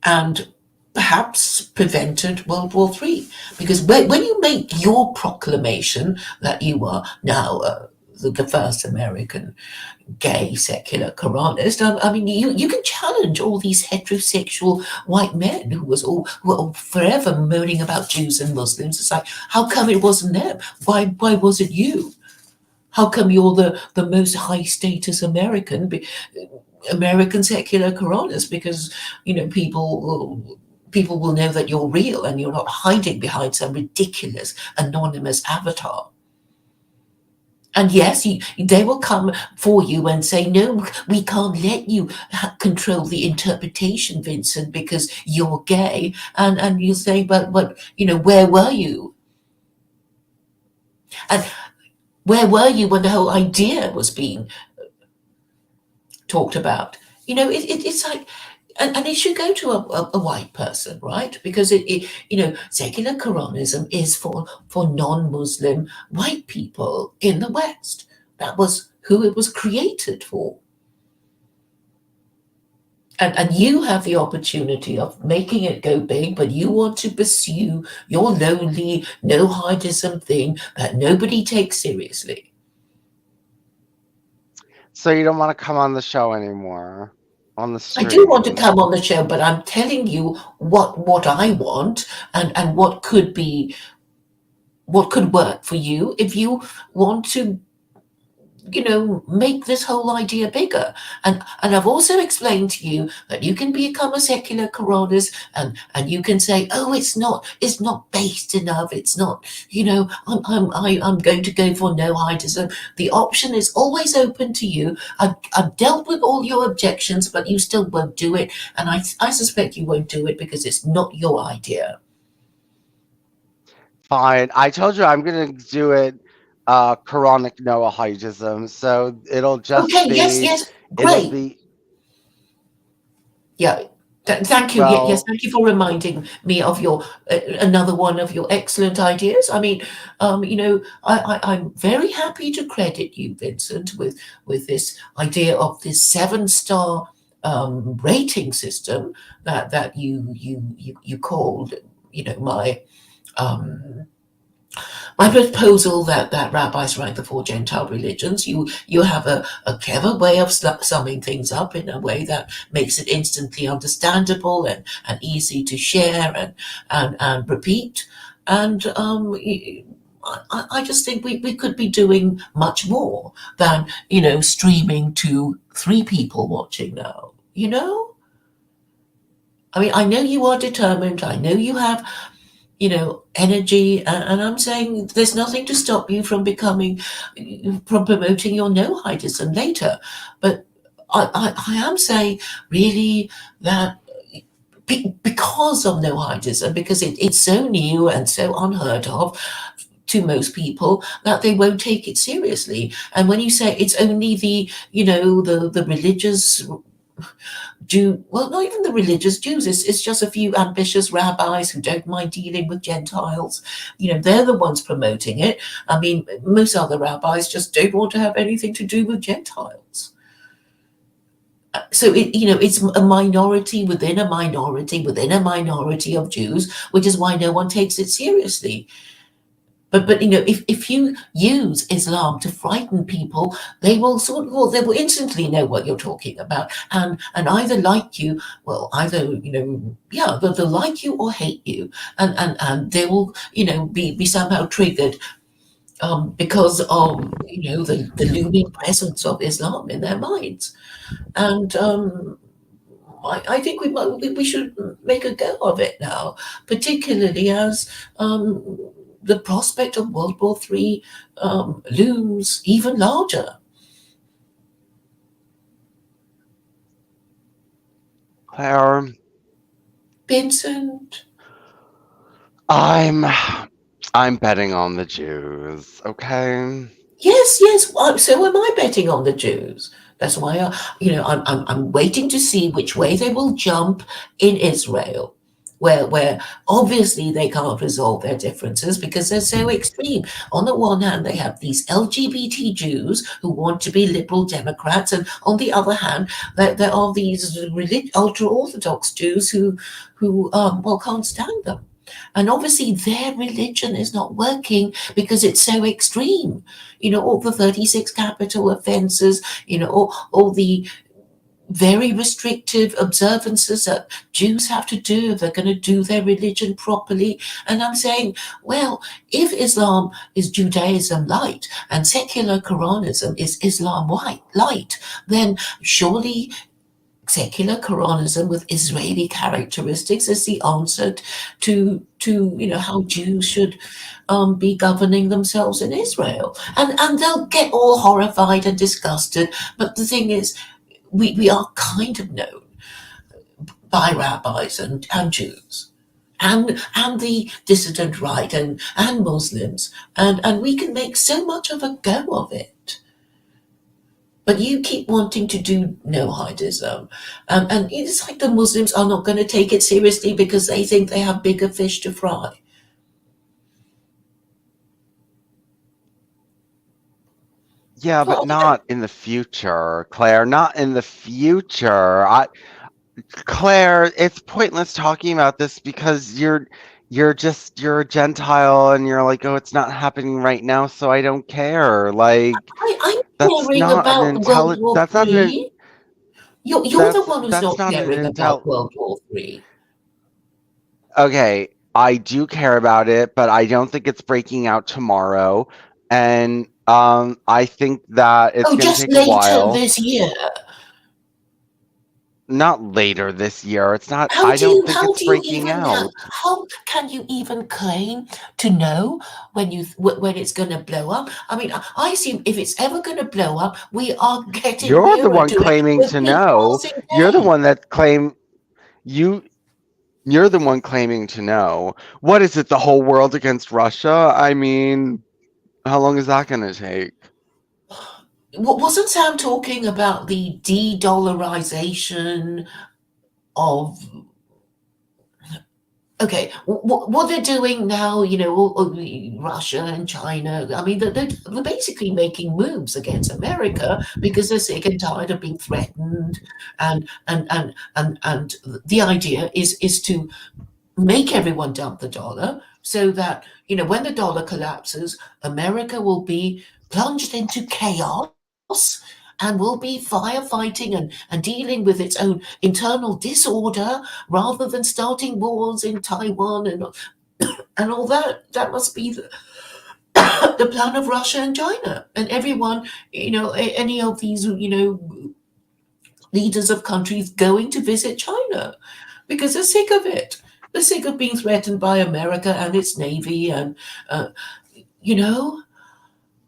and perhaps prevented World War III. Because when you make your proclamation that you are now the first American gay secular Quranist, I mean, you can challenge all these heterosexual white men who were forever moaning about Jews and Muslims. It's like, how come it wasn't them? Why was it you? How come you're the most high status American secular Quranist? Because people will know that you're real and you're not hiding behind some ridiculous anonymous avatar. And yes, they will come for you and say, no, we can't let you control the interpretation, Vincent, because you're gay. And you say, but where were you? And where were you when the whole idea was being talked about? It's like, and it should go to a white person, right? Because secular Quranism is for non-Muslim white people in the West. That was who it was created for. And you have the opportunity of making it go big, but you want to pursue your lonely, no-hidism thing that nobody takes seriously. So you don't want to come on the show anymore? On the stream. I do want to come on the show, but I'm telling you what I want and what could work for you if you want to, make this whole idea bigger. And I've also explained to you that you can become a secular Quranist and you can say, oh, it's not based enough. It's not, I'm going to go for no-hidism. The option is always open to you. I've dealt with all your objections, but you still won't do it. And I suspect you won't do it because it's not your idea. Fine. I told you I'm going to do it Quranic no-hidism. So it'll just okay, be... yes, great. It'll be... Yeah. Thank you. Well, yes, thank you for reminding me of your another one of your excellent ideas. I mean, I'm very happy to credit you, Vincent, with this idea of this 7-star rating system that you called, My proposal that rabbis write the 4 Gentile religions, you have a clever way of summing things up in a way that makes it instantly understandable and easy to share and repeat. And I just think we could be doing much more than, streaming to 3 people watching now, I mean, I know you are determined. I know you have, energy, and I'm saying there's nothing to stop you from promoting your no-hidism later. But I am saying really that because of no-hidism, because it's so new and so unheard of to most people, that they won't take it seriously. And when you say it's only the religious Jew, well, not even the religious Jews, it's just a few ambitious rabbis who don't mind dealing with Gentiles. They're the ones promoting it. I mean, most other rabbis just don't want to have anything to do with Gentiles. So it's a minority within a minority within a minority of Jews, which is why no one takes it seriously. But if you use Islam to frighten people, they will instantly know what you're talking about, and either like you, they'll like you or hate you, and they will be somehow triggered because of the looming presence of Islam in their minds, and I think we should make a go of it now, particularly as the prospect of World War III looms even larger. Claire, Vincent, I'm betting on the Jews. Okay. Yes. So am I betting on the Jews. That's why I'm waiting to see which way they will jump in Israel, where obviously they can't resolve their differences because they're so extreme. On the one hand, they have these LGBT Jews who want to be liberal Democrats, and on the other hand, there are these ultra-Orthodox Jews who can't stand them. And obviously their religion is not working because it's so extreme. All the 36 capital offenses, all the very restrictive observances that Jews have to do if they're going to do their religion properly. And I'm saying, well, if Islam is Judaism light and secular Quranism is Islam light, then surely secular Quranism with Israeli characteristics is the answer to how Jews should be governing themselves in Israel. And they'll get all horrified and disgusted. But the thing is, we are kind of known by rabbis and Jews and the dissident right and Muslims, and we can make so much of a go of it. But you keep wanting to do no-hidism, and it's like the Muslims are not going to take it seriously because they think they have bigger fish to fry. Yeah, but not in the future, Claire. Not in the future. Claire, it's pointless talking about this because you're a Gentile and you're like, oh, it's not happening right now, so I don't care. Like, I'm that's caring not about an World War that's not an III. You're the one who's that's not not an caring about World War III. Okay, I do care about it, but I don't think it's breaking out tomorrow. And I think that it's going to take a while. Later this year. Not later this year. It's not. How I don't think it's breaking out. How can you even claim to know when it's going to blow up? I mean, I assume if it's ever going to blow up, we are getting. You're the one claiming to know. You're the one that claim you. You're the one claiming to know. What is it? The whole world against Russia? I mean, how long is that going to take? Wasn't Sam talking about the de-dollarization of? Okay, what they're doing now, Russia and China. I mean, they're basically making moves against America because they're sick and tired of being threatened, and the idea is to make everyone dump the dollar, so that, when the dollar collapses, America will be plunged into chaos and will be firefighting and dealing with its own internal disorder rather than starting wars in Taiwan and all that. That must be the plan of Russia and China and everyone, any of these, leaders of countries going to visit China because they're sick of it. They're sick of being threatened by America and its navy and,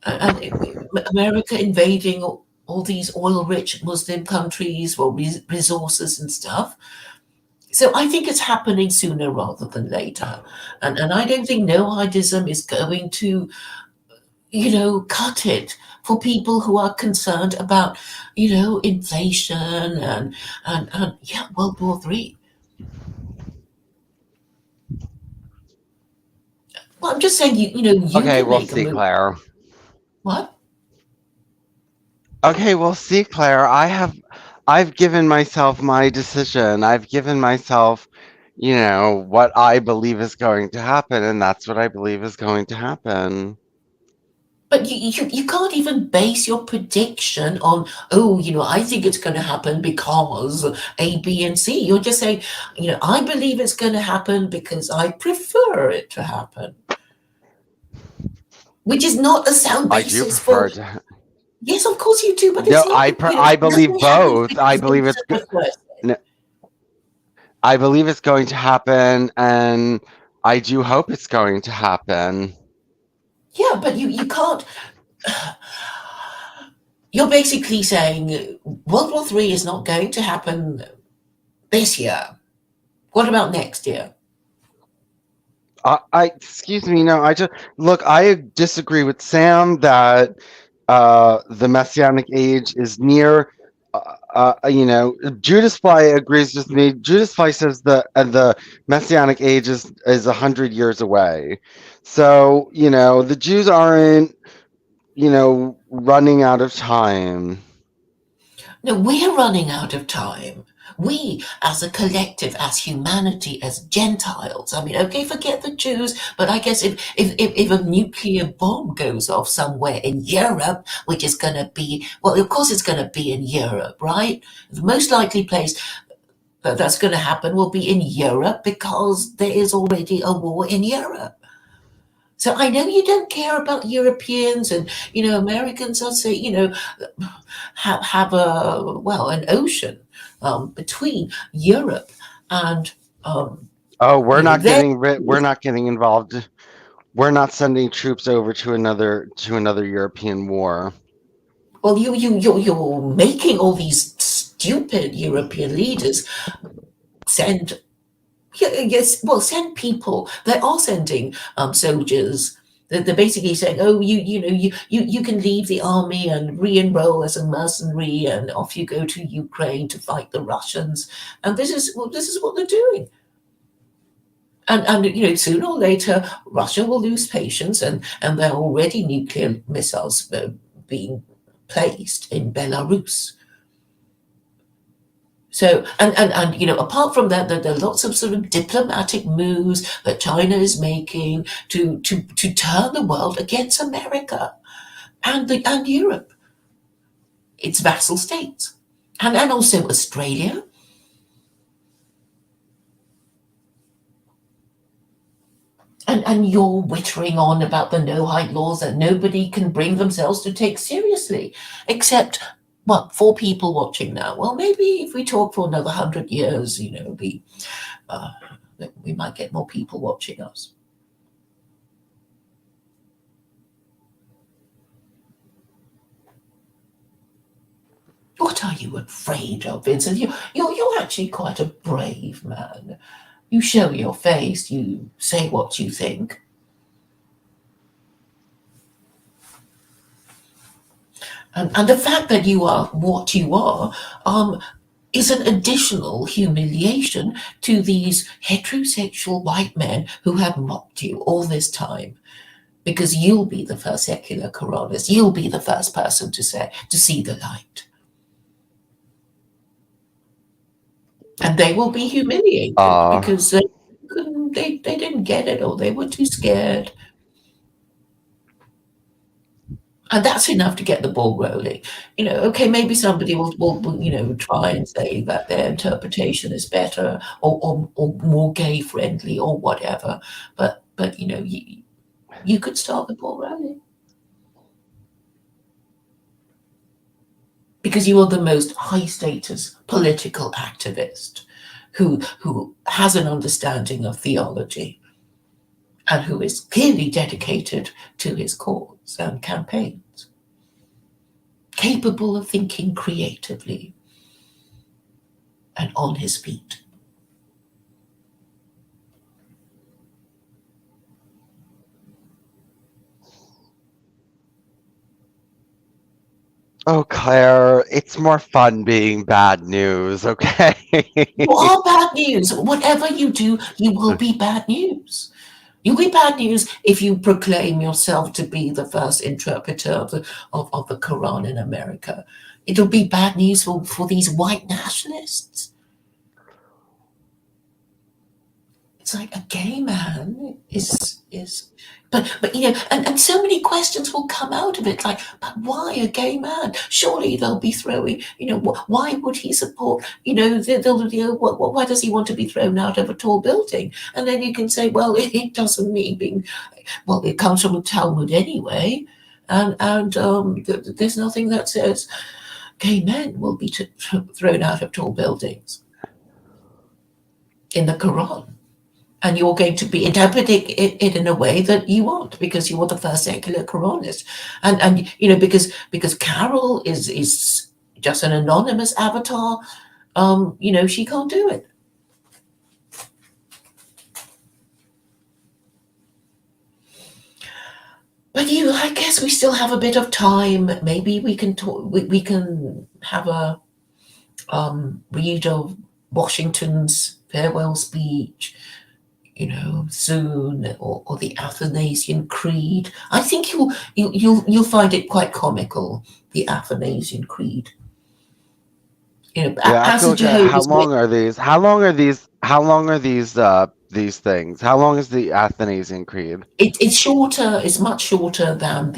America invading all these oil-rich Muslim countries for resources and stuff. So I think it's happening sooner rather than later. And I don't think no-hidism is going to, cut it for people who are concerned about, inflation and World War III. Well, I'm just saying, you Okay, can we'll make a see, move. Claire. What? Okay, we'll see, Claire. I've given myself my decision. I've given myself, what I believe is going to happen, and that's what I believe is going to happen. But you can't even base your prediction on, I think it's going to happen because A, B, and C. You're just saying, I believe it's going to happen because I prefer it to happen. Which is not a sound I do basis prefer for... to. Yes, of course you do, but No, it's not... I believe nothing happens both. I because believe it's the first. no, I believe it's going to happen, and I do hope it's going to happen. Yeah, but you can't... You're basically saying World War III is not going to happen this year. What about next year? Excuse me. No, I disagree with Sam that the Messianic age is near. Judas Fly agrees with me. Judas Fly says the Messianic age is 100 years away. So the Jews aren't running out of time. No, we're running out of time. We, as a collective, as humanity, as Gentiles. I mean, okay, forget the Jews, but I guess if a nuclear bomb goes off somewhere in Europe, which is going to be, well, of course it's going to be in Europe, right? The most likely place that's going to happen will be in Europe because there is already a war in Europe. So I know you don't care about Europeans and, Americans are say, have an ocean between Europe and we're not we're not getting involved. We're not sending troops over to another European war. Well, you're making all these stupid European leaders send people. They are sending soldiers. They're basically saying, "Oh, you can leave the army and re-enroll as a mercenary, and off you go to Ukraine to fight the Russians." And this is what they're doing. And sooner or later, Russia will lose patience, and there are already nuclear missiles being placed in Belarus. So, and apart from that, there are lots of sort of diplomatic moves that China is making to turn the world against America and Europe, its vassal states, and also Australia. And you're wittering on about the no-hide laws that nobody can bring themselves to take seriously, except... What, 4 people watching now? Well, maybe if we talk for another 100 years, we might get more people watching us. What are you afraid of, Vincent? You're actually quite a brave man. You show your face. You say what you think. And the fact that you are what you are is an additional humiliation to these heterosexual white men who have mocked you all this time. Because you'll be the first secular Quranist. You'll be the first person to see the light. And they will be humiliated because they couldn't they didn't get it, or they were too scared. And that's enough to get the ball rolling. Okay, maybe somebody will try and say that their interpretation is better or more gay friendly or whatever. But you could start the ball rolling. Because you are the most high status political activist who has an understanding of theology and who is clearly dedicated to his cause and campaigns, capable of thinking creatively and on his feet. Oh, Claire, it's more fun being bad news, okay? You are bad news. Whatever you do, you will be bad news. You'll be bad news if you proclaim yourself to be the first interpreter of the Quran in America. It'll be bad news for these white nationalists. It's like a gay man is but and so many questions will come out of it, like, but why a gay man? Surely they'll be throwing, why would he support, why does he want to be thrown out of a tall building? And then you can say, well, it doesn't mean being, well, it comes from the Talmud anyway, and there's nothing that says gay men will be thrown out of tall buildings in the Quran. And you're going to be interpreting it in a way that you want, because you're the first secular Quranist, and because Carol is just an anonymous avatar. She can't do it. But I guess we still have a bit of time. Maybe we can talk. We can have a read of Washington's farewell speech, soon, or the Athanasian Creed. I think you'll find it quite comical, the Athanasian Creed. As a Jehovah's how long are these? How long are these? How long are these things? How long is the Athanasian Creed? It's shorter. It's much shorter than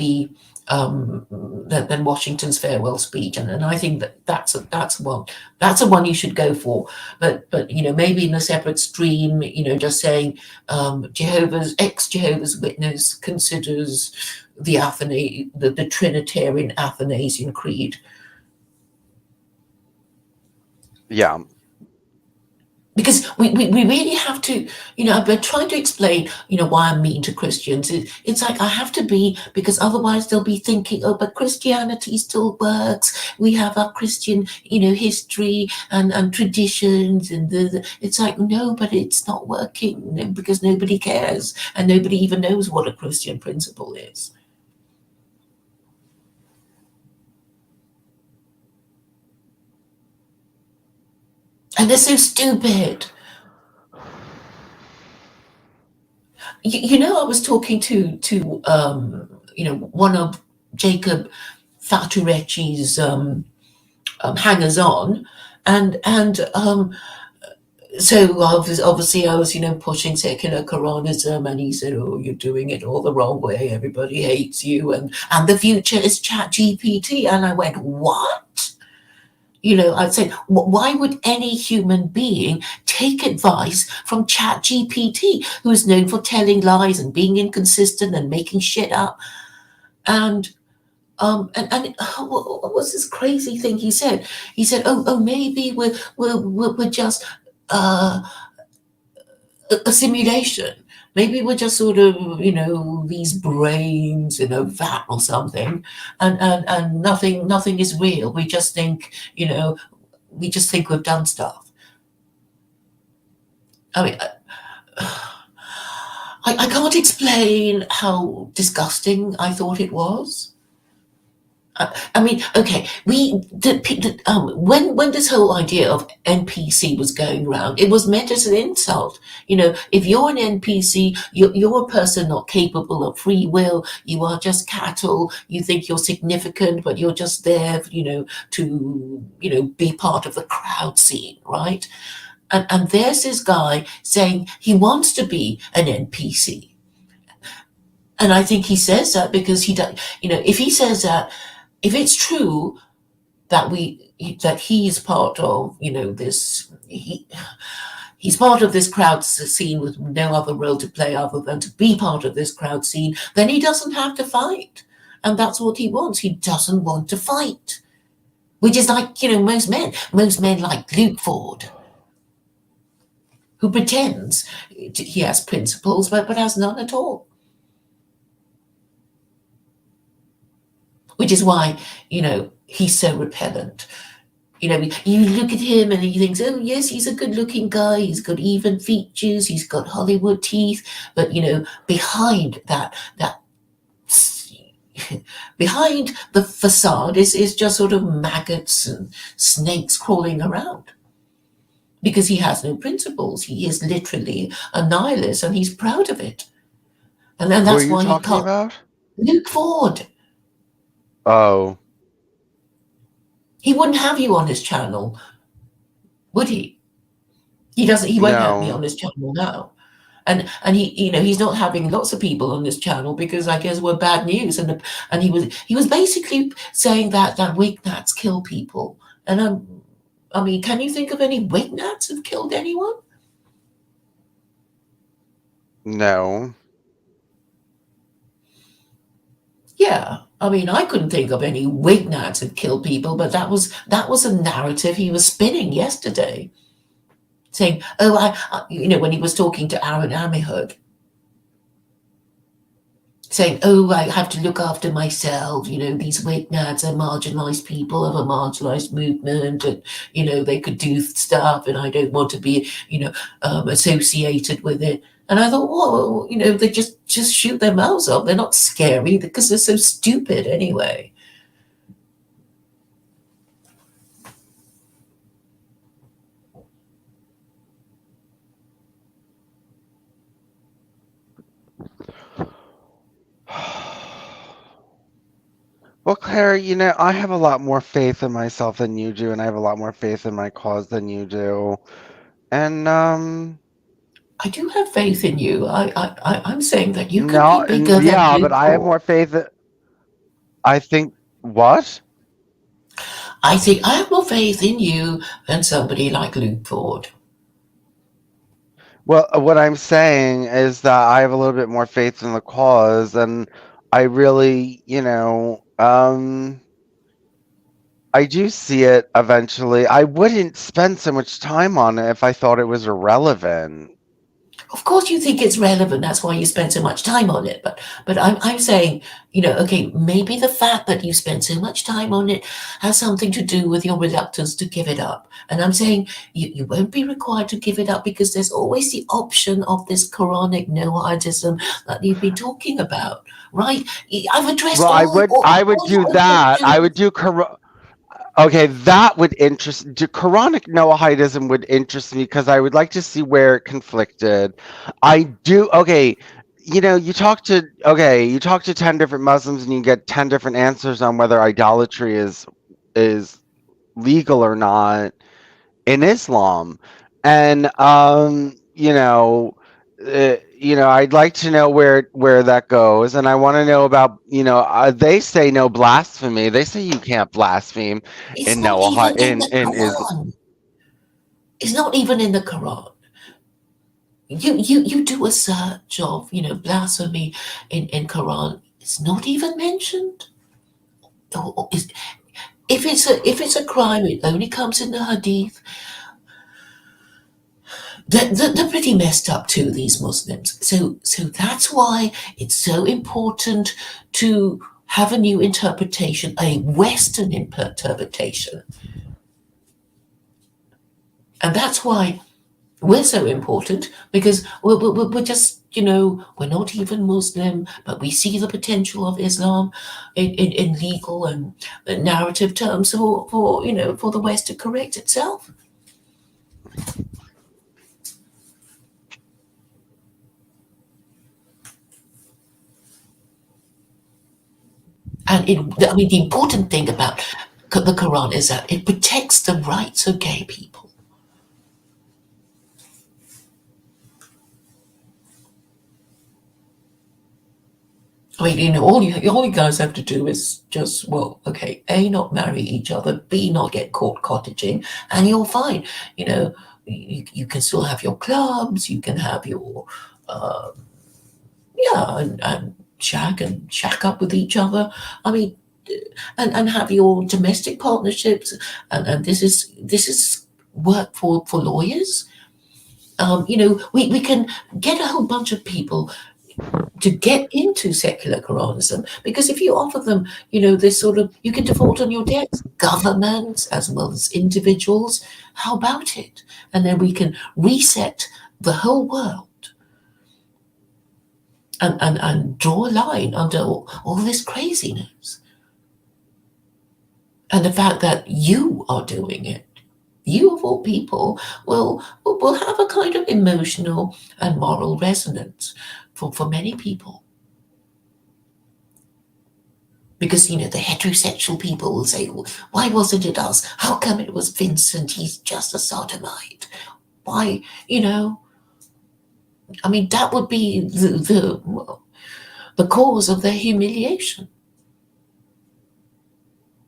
than Washington's farewell speech, and I think that's a one you should go for. But maybe in a separate stream, just saying Jehovah's Witness considers the Trinitarian Athanasian Creed. Yeah. Because we really have to, I've been trying to explain, why I'm mean to Christians. It's like I have to be, because otherwise they'll be thinking, oh, but Christianity still works. We have our Christian, history and traditions. And it's like, no, but it's not working, because nobody cares. And nobody even knows what a Christian principle is. And they're so stupid. I was talking to one of Jacob Faturecci's hangers-on, and so obviously I was pushing secular Quranism, and he said, oh, you're doing it all the wrong way, everybody hates you, and the future is ChatGPT. And I went, what? I'd say, why would any human being take advice from ChatGPT, who is known for telling lies and being inconsistent and making shit up? And what was this crazy thing he said? He said, oh, maybe we're just a simulation. Maybe we're just sort of, these brains in a vat or something, and nothing is real. We just think, we've done stuff. I mean, I can't explain how disgusting I thought it was. I mean, okay, when this whole idea of NPC was going around, it was meant as an insult. If you're an NPC, you're a person not capable of free will. You are just cattle. You think you're significant, but you're just there, to be part of the crowd scene, right? And there's this guy saying he wants to be an NPC. And I think he says that because he does, if he says that, if it's true that he's part of, this, he's part of this crowd scene with no other role to play other than to be part of this crowd scene, then he doesn't have to fight. And that's what he wants. He doesn't want to fight. Which is like, most men like Luke Ford, who pretends he has principles, but has none at all. Which is why, he's so repellent. You look at him and he thinks, oh, yes, he's a good-looking guy. He's got even features. He's got Hollywood teeth. But, behind that behind the facade is just sort of maggots and snakes crawling around. Because he has no principles. He is literally a nihilist, and he's proud of it. And then that's why he can't. Talking about? Luke Ford. Oh. He wouldn't have you on his channel, would he? He doesn't. He won't have me on his channel now, and he, he's not having lots of people on this channel because I guess we're bad news. And he was basically saying that Wignats kill people, and I mean, can you think of any Wignats who've killed anyone? No. Yeah, I mean, I couldn't think of any Wignats who'd killed people, but that was a narrative he was spinning yesterday, saying, "Oh, I when he was talking to Aaron Amihud, saying, oh, I have to look after myself. These Wignats are marginalized people of a marginalized movement, and they could do stuff, and I don't want to be associated with it." And I thought, whoa, they just shoot their mouths off. They're not scary because they're so stupid anyway. Well, Claire, I have a lot more faith in myself than you do, and I have a lot more faith in my cause than you do. And I do have faith in you. I'm saying that you can be bigger than yeah, but I have more faith. I think what? I think I have more faith in you than somebody like Luke Ford. Well, what I'm saying is that I have a little bit more faith in the cause, and I really, I do see it eventually. I wouldn't spend so much time on it if I thought it was irrelevant. Of course you think it's relevant. That's why you spend so much time on it. But I'm saying, okay, maybe the fact that you spend so much time on it has something to do with your reluctance to give it up. And I'm saying you won't be required to give it up because there's always the option of this Quranic Noahidism that you've been talking about, right? I've addressed. Well, I would do that. I would do Okay, that would interest. Quranic Noahidism would interest me because I would like to see where it conflicted. I do. Okay, you talk to 10 different Muslims and you get 10 different answers on whether idolatry is legal or not in Islam, and I'd like to know where that goes, and I want to know about, they say no blasphemy. They say you can't blaspheme in Noah in Islam. It's not even in the Quran. You do a search of blasphemy in Quran. It's not even mentioned. If it's a crime, it only comes in the Hadith. They're pretty messed up too, these Muslims. So that's why it's so important to have a new interpretation, a Western interpretation. And that's why we're so important, because we're just, we're not even Muslim, but we see the potential of Islam in legal and narrative terms for the West to correct itself. And the important thing about the Quran is that it protects the rights of gay people. I mean, you know, all you guys have to do is just, well, okay, A, not marry each other, B, not get caught cottaging, and you're fine. You know, you can still have your clubs, you can have your, uh, yeah, and shack up with each other. I mean, and have your domestic partnerships, and this is work for lawyers. You know, we can get a whole bunch of people to get into secular Quranism, because if you offer them, you know, this sort of, you can default on your debts, governments as well as individuals. How about it? And then we can reset the whole world and draw a line under all this craziness. And the fact that you are doing it, you of all people, will have a kind of emotional and moral resonance for many people. Because, you know, the heterosexual people will say, why wasn't it us? How come it was Vincent? He's just a sodomite. Why, you know, I mean, that would be the cause of their humiliation.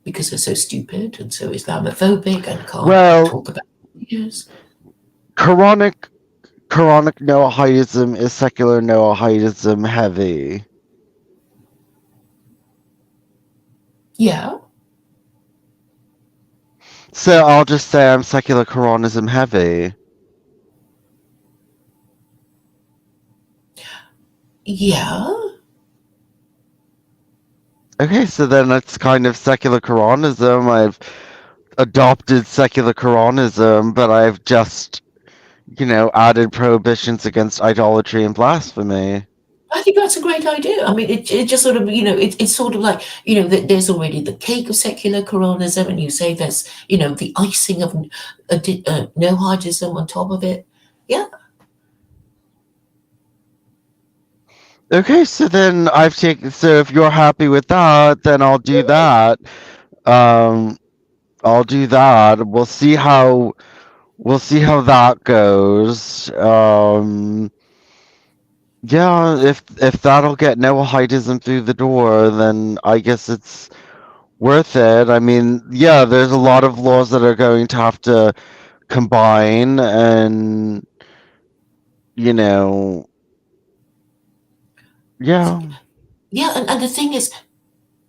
Because they're so stupid and so Islamophobic and can't talk about years. Quranic Noahidism is secular Noahidism heavy. Yeah. So I'll just say I'm secular Quranism heavy. Yeah. Okay, so then it's kind of secular Quranism. I've adopted secular Quranism, but I've just, you know, added prohibitions against idolatry and blasphemy. I think that's a great idea. I mean, it just sort of, you know, it's sort of like, you know, there's already the cake of secular Quranism, and you say there's, you know, the icing of Noahidism on top of it. Yeah. Okay, so then so if you're happy with that, then I'll do that. I'll do that. We'll see how that goes. Yeah, if that'll get Noahidism through the door, then I guess it's worth it. I mean, yeah, there's a lot of laws that are going to have to combine, and you know, yeah. Yeah, and the thing is,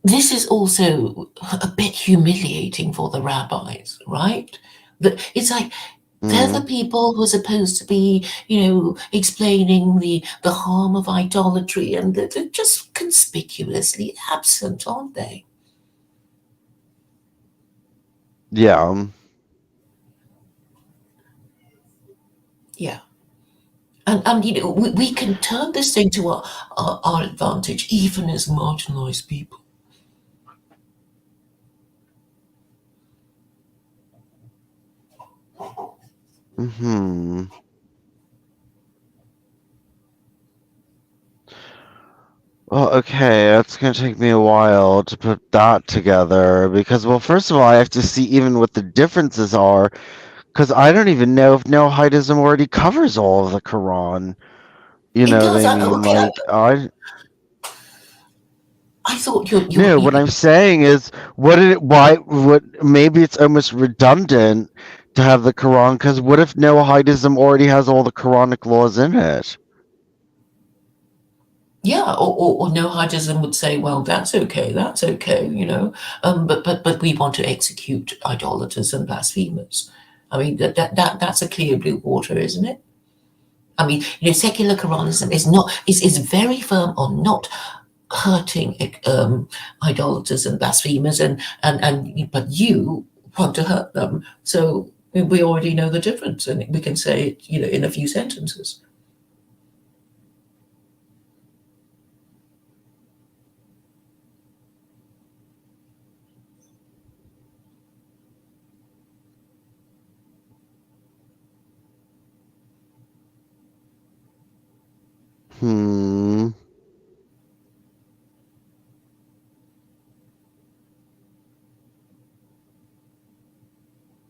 this is also a bit humiliating for the rabbis, right? It's like they're the people who are supposed to be, you know, explaining the harm of idolatry, and they're just conspicuously absent, aren't they? Yeah. Yeah. And you know, we can turn this thing to our advantage, even as marginalized people. Hmm. Well, okay, it's gonna take me a while to put that together because, well, first of all, I have to see even what the differences are, because I don't even know if Noahidism already covers all of the Quran. You It know what does. I mean? Okay, Like, I thought you no, what I'm saying is, maybe it's almost redundant to have the Quran, because what if Noahidism already has all the Quranic laws in it? yeah, or Noahidism would say, well, that's okay, you know, but we want to execute idolaters and blasphemers. I mean, that's a clear blue water, isn't it? I mean, you know, secular Quranism is very firm on not hurting idolaters and blasphemers, and but you want to hurt them. So we already know the difference, and we can say it, you know, in a few sentences. Hmm.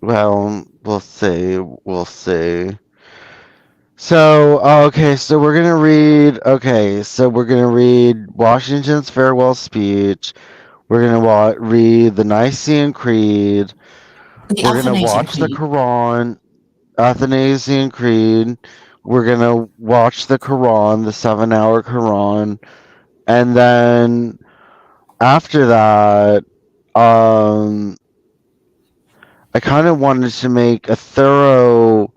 Well, we'll see. We'll see. Okay, so we're gonna read. Okay, so we're gonna read Washington's farewell speech. We're gonna read the Nicene Creed. The We're gonna Athanasian watch the Creed. Quran, Athanasian Creed. We're gonna watch the Quran, the 7-hour Quran, and then after that, I kind of wanted to make a thorough,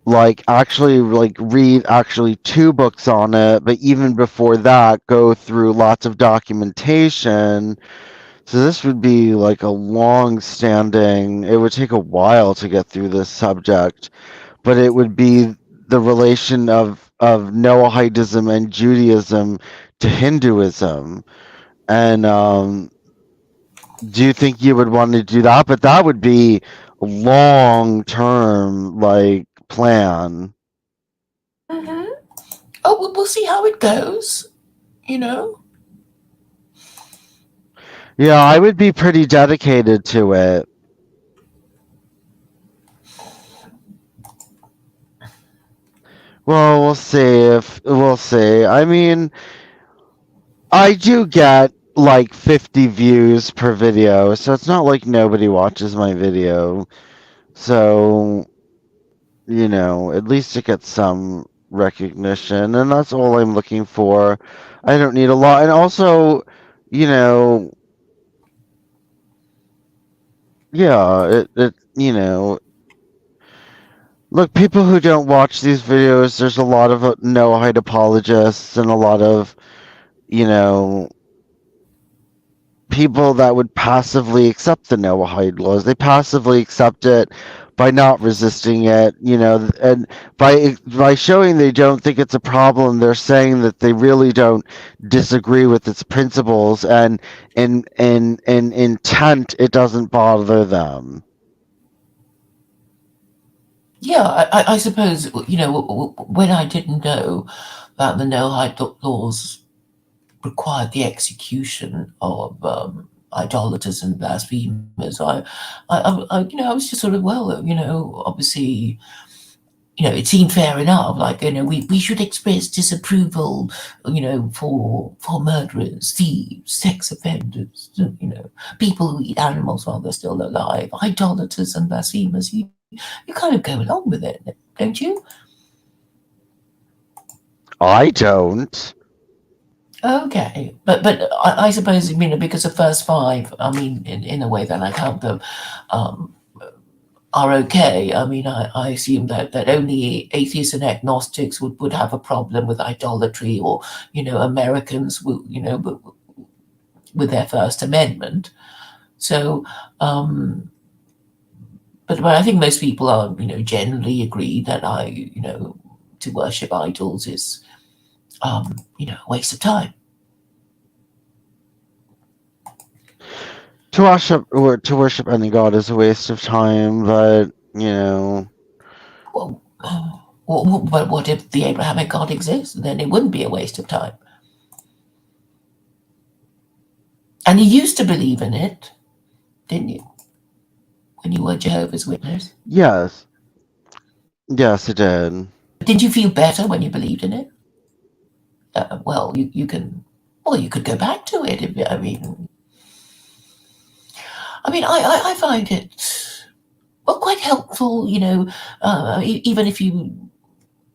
read actually 2 books on it, but even before that, go through lots of documentation. So this would be like a long-standing. It would take a while to get through this subject, but it would be the relation of Noahidism and Judaism to Hinduism. And do you think you would want to do that? But that would be a long-term plan. Hmm. Oh, we'll see how it goes. You know. Yeah, I would be pretty dedicated to it. Well, we'll see. I mean, I do get like 50 views per video, so it's not like nobody watches my video. So, at least it gets some recognition, and that's all I'm looking for. I don't need a lot. And also, you know, yeah, look, people who don't watch these videos, there's a lot of no-height apologists and a lot of, you know, people that would passively accept the no-height laws. They passively accept it by not resisting it, and by showing they don't think it's a problem, they're saying that they really don't disagree with its principles, and in intent, it doesn't bother them. Yeah, I suppose when I didn't know that the no-hide laws required the execution of idolaters and blasphemers, I was just sort of, well, obviously, it seemed fair enough. Like, we should express disapproval, for murderers, thieves, sex offenders, people who eat animals while they're still alive, idolaters and blasphemers. You kind of go along with it, don't you? I don't. Okay, but I suppose because the first 5, I mean, in a way that I count them, are okay. I mean, I assume that only atheists and agnostics would have a problem with idolatry, or Americans will, with their First Amendment. So, but I think most people are, generally agree that to worship idols is, a waste of time. To worship any god is a waste of time, but Well, but what if the Abrahamic God exists? Then it wouldn't be a waste of time. And you used to believe in it, didn't you? When you were Jehovah's Witness? yes, it did. Did you feel better when you believed in it? Well, you can. Well, you could go back to it. I find it quite helpful. Even if you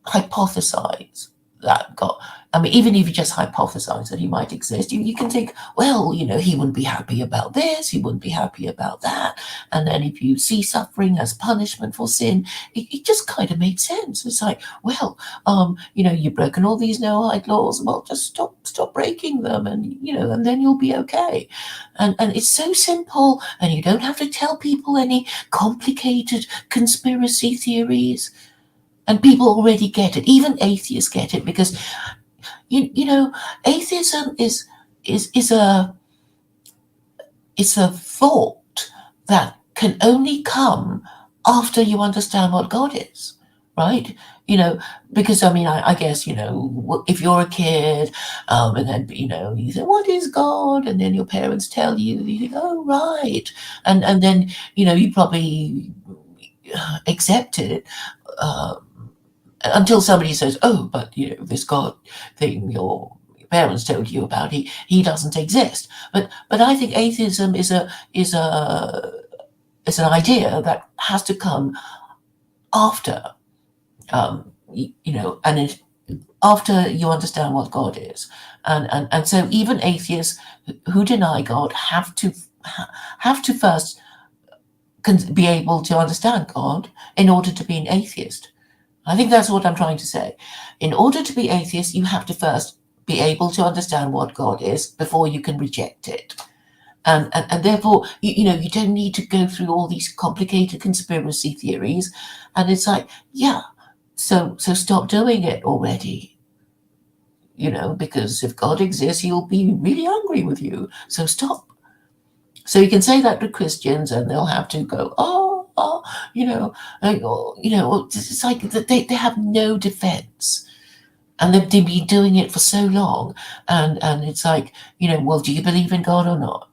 hypothesize that God. I mean, even if you just hypothesize that he might exist, you can think, well, he wouldn't be happy about this, he wouldn't be happy about that. And then if you see suffering as punishment for sin, it just kind of makes sense. It's like, well, you've broken all these no-hide laws. Well, just stop breaking them, and and then you'll be okay. And it's so simple, and you don't have to tell people any complicated conspiracy theories. And people already get it. Even atheists get it, because atheism is a thought that can only come after you understand what God is, right? Because I guess if you're a kid, and then you say, what is God? And then your parents tell you, you think, oh right, and then you probably accept it. until somebody says, "Oh, but this God thing your parents told you about, he doesn't exist." But I think atheism is an idea that has to come after, and after you understand what God is, and so even atheists who deny God have to first be able to understand God in order to be an atheist. I think that's what I'm trying to say. In order to be atheist, you have to first be able to understand what God is before you can reject it. And therefore, you don't need to go through all these complicated conspiracy theories. And it's like, yeah, so stop doing it already. Because if God exists, he'll be really angry with you. So stop. So you can say that to Christians, and they'll have to go, it's like they have no defense. And they've been doing it for so long. And it's like, well, do you believe in God or not?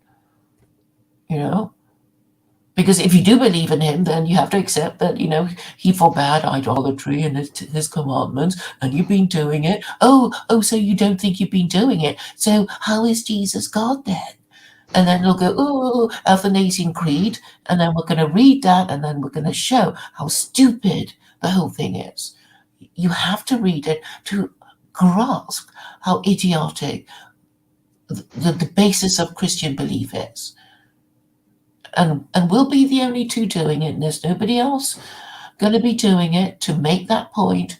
Because if you do believe in him, then you have to accept that, he forbade idolatry and his commandments, and you've been doing it. Oh, so you don't think you've been doing it. So how is Jesus God then? And then they'll go, oh, Athanasian Creed, and then we're going to read that, and then we're going to show how stupid the whole thing is. You have to read it to grasp how idiotic the basis of Christian belief is. And we'll be the only two doing it, and there's nobody else going to be doing it to make that point.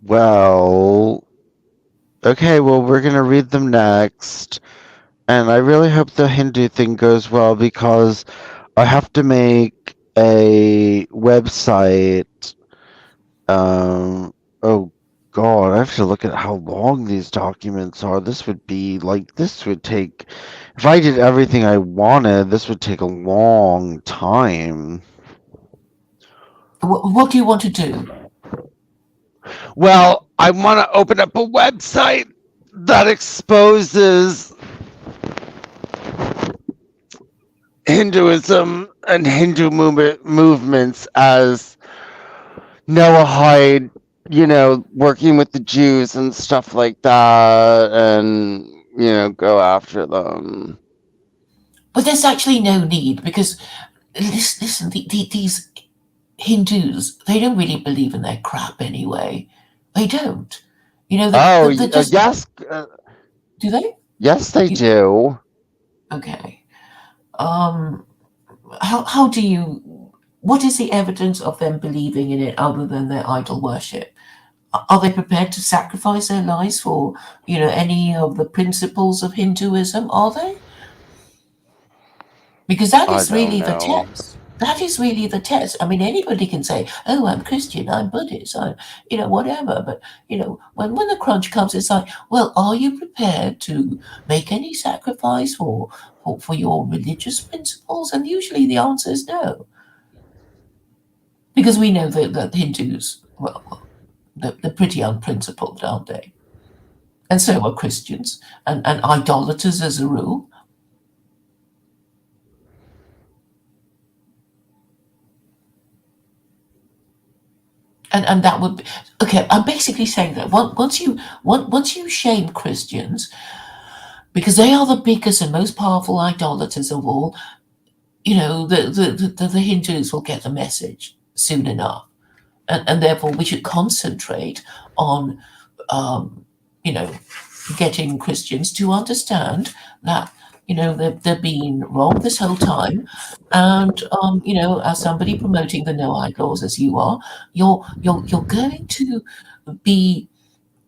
Well, okay, well, we're going to read them next. And I really hope the Hindu thing goes well, because I have to make a website. Oh God, I have to look at how long these documents are. This would take, if I did everything I wanted, this would take a long time. What do you want to do? Well, I want to open up a website that exposes Hinduism and Hindu movements as Noahide, working with the Jews and stuff like that, and, go after them. But there's actually no need, because, listen, these Hindus, they don't really believe in their crap anyway. They don't. Yes. Do they? Yes, they do. Okay. How do you... What is the evidence of them believing in it other than their idol worship? Are they prepared to sacrifice their lives for, any of the principles of Hinduism? Are they? Because that is really the test. That is really the test. I mean, anybody can say, "Oh, I'm Christian, I'm Buddhist, I'm, whatever." But when the crunch comes, it's like, well, are you prepared to make any sacrifice for your religious principles? And usually the answer is no, because we know that Hindus, well, they're pretty unprincipled, aren't they? And so are Christians and idolaters as a rule. And that would be okay. I'm basically saying that once you shame Christians, because they are the biggest and most powerful idolaters of all, the Hindus will get the message soon enough, and therefore we should concentrate on, getting Christians to understand that they're being wrong this whole time, and as somebody promoting the no idols as you are, you're going to be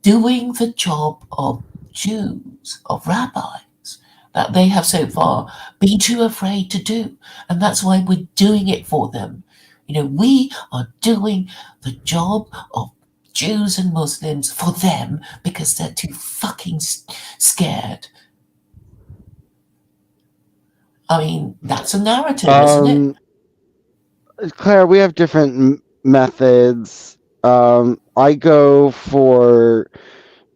doing the job of Jews, of rabbis, that they have so far been too afraid to do, and that's why we're doing it for them. We are doing the job of Jews and Muslims for them because they're too fucking scared. I mean, that's a narrative, isn't it? Claire, we have different methods. I go for,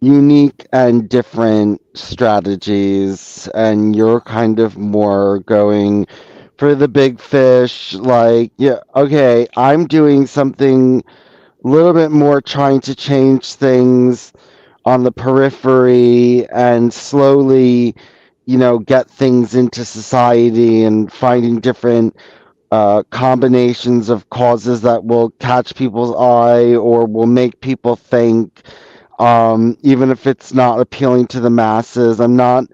unique and different strategies, and you're kind of more going for the big fish. Like, yeah, okay, I'm doing something a little bit more, trying to change things on the periphery and slowly, get things into society and finding different combinations of causes that will catch people's eye or will make people think, even if it's not appealing to the masses. I'm not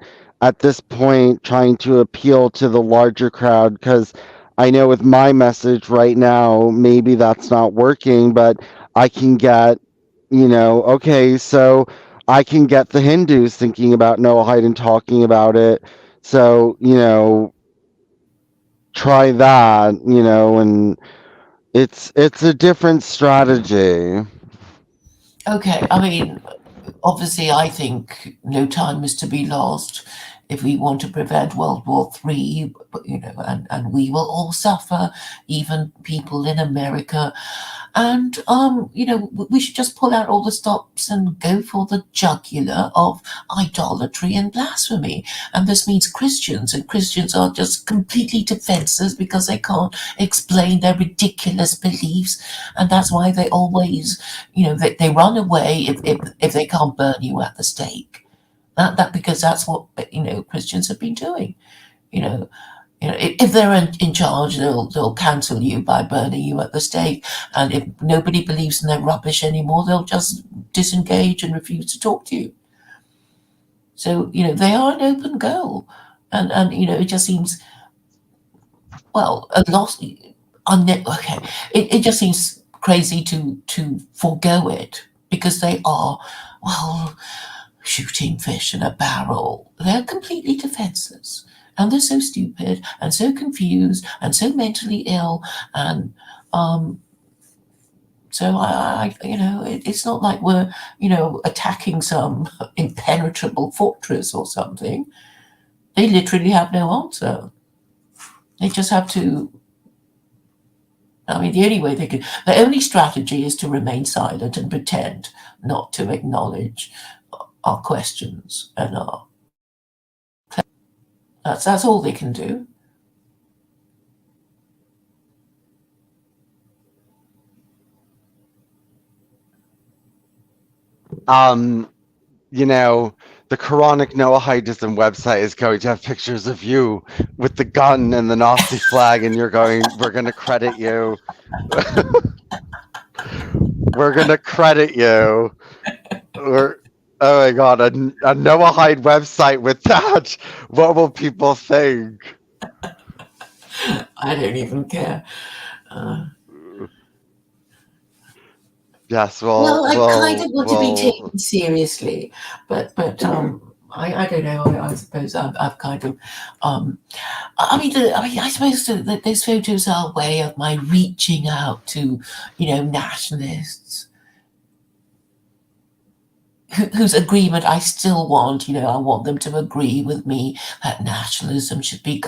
at this point trying to appeal to the larger crowd, because I know with my message right now, maybe that's not working, but I can get, okay, so I can get the Hindus thinking about Noahide and talking about it. So, try that, and it's a different strategy. Okay, I mean, obviously, I think no time is to be lost if we want to prevent World War III, and we will all suffer, even people in America. And, we should just pull out all the stops and go for the jugular of idolatry and blasphemy. And this means Christians, and Christians are just completely defenseless because they can't explain their ridiculous beliefs. And that's why they always, they run away if they can't burn you at the stake. That because that's what, Christians have been doing. You know, if they're in charge, they'll cancel you by burning you at the stake. And if nobody believes in their rubbish anymore, they'll just disengage and refuse to talk to you. So, they are an open goal. And it just seems, well, a lot, okay, it just seems crazy to forego it because they are, well, shooting fish in a barrel. They're completely defenseless. And they're so stupid and so confused and so mentally ill. And so it's not like we're, attacking some impenetrable fortress or something. They literally have no answer. They just have to. I mean, the only way the only strategy is to remain silent and pretend not to acknowledge our questions and our. That's all they can do. The Quranic Noahidism website is going to have pictures of you with the gun and the Nazi flag, and we're going to credit you. We're going to credit you. Oh my God, a Noahide website with that. What will people think? I don't even care. Yes, well, I kind of want to be taken seriously, but I don't know. I suppose I've kind of I suppose that those photos are a way of my reaching out to nationalists whose agreement I still want. I want them to agree with me that nationalism should be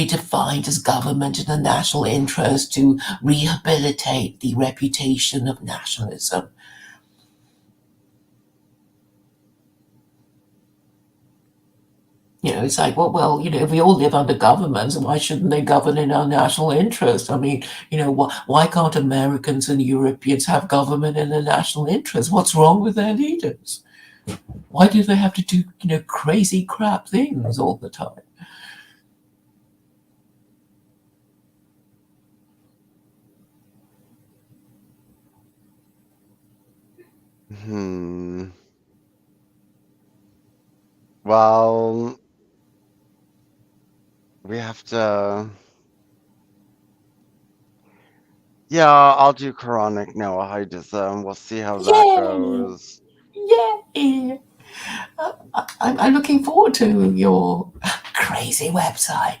defined as government in the national interest to rehabilitate the reputation of nationalism. It's like, well, if we all live under governments, why shouldn't they govern in our national interest? I mean, why can't Americans and Europeans have government in their national interest? What's wrong with their leaders? Why do they have to do, crazy crap things all the time? Well, we have to. Yeah, I'll do Quranic Noahidism. We'll see how that goes. Yeah. I'm looking forward to your crazy website.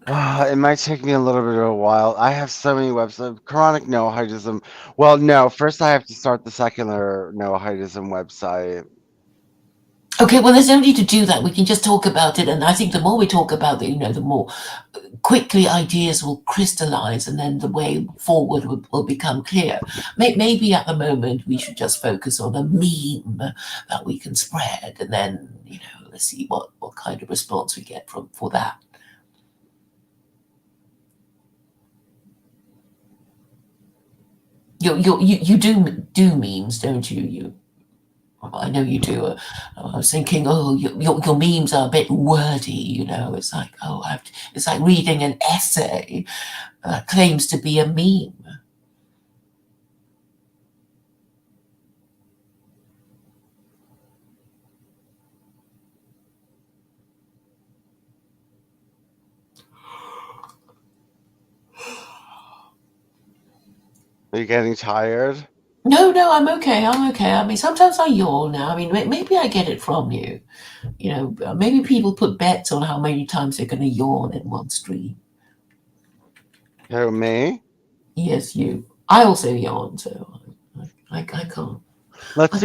It might take me a little bit of a while. I have so many websites. Quranic Noahidism. Well, no. First, I have to start the secular Noahidism website. Okay, well, there's no need to do that. We can just talk about it, and I think the more we talk about it, the more quickly ideas will crystallize, and then the way forward will become clear. Maybe at the moment we should just focus on a meme that we can spread, and then let's see what kind of response we get for that. You do memes, don't you? I know you do. I was thinking, your memes are a bit wordy. It's like, it's like reading an essay that claims to be a meme. Are you getting tired? No, I'm okay. I mean, sometimes I yawn now. I mean, maybe I get it from you. Maybe people put bets on how many times they're going to yawn in one stream. Who, me? Yes, you. I also yawn, so I can't. Let's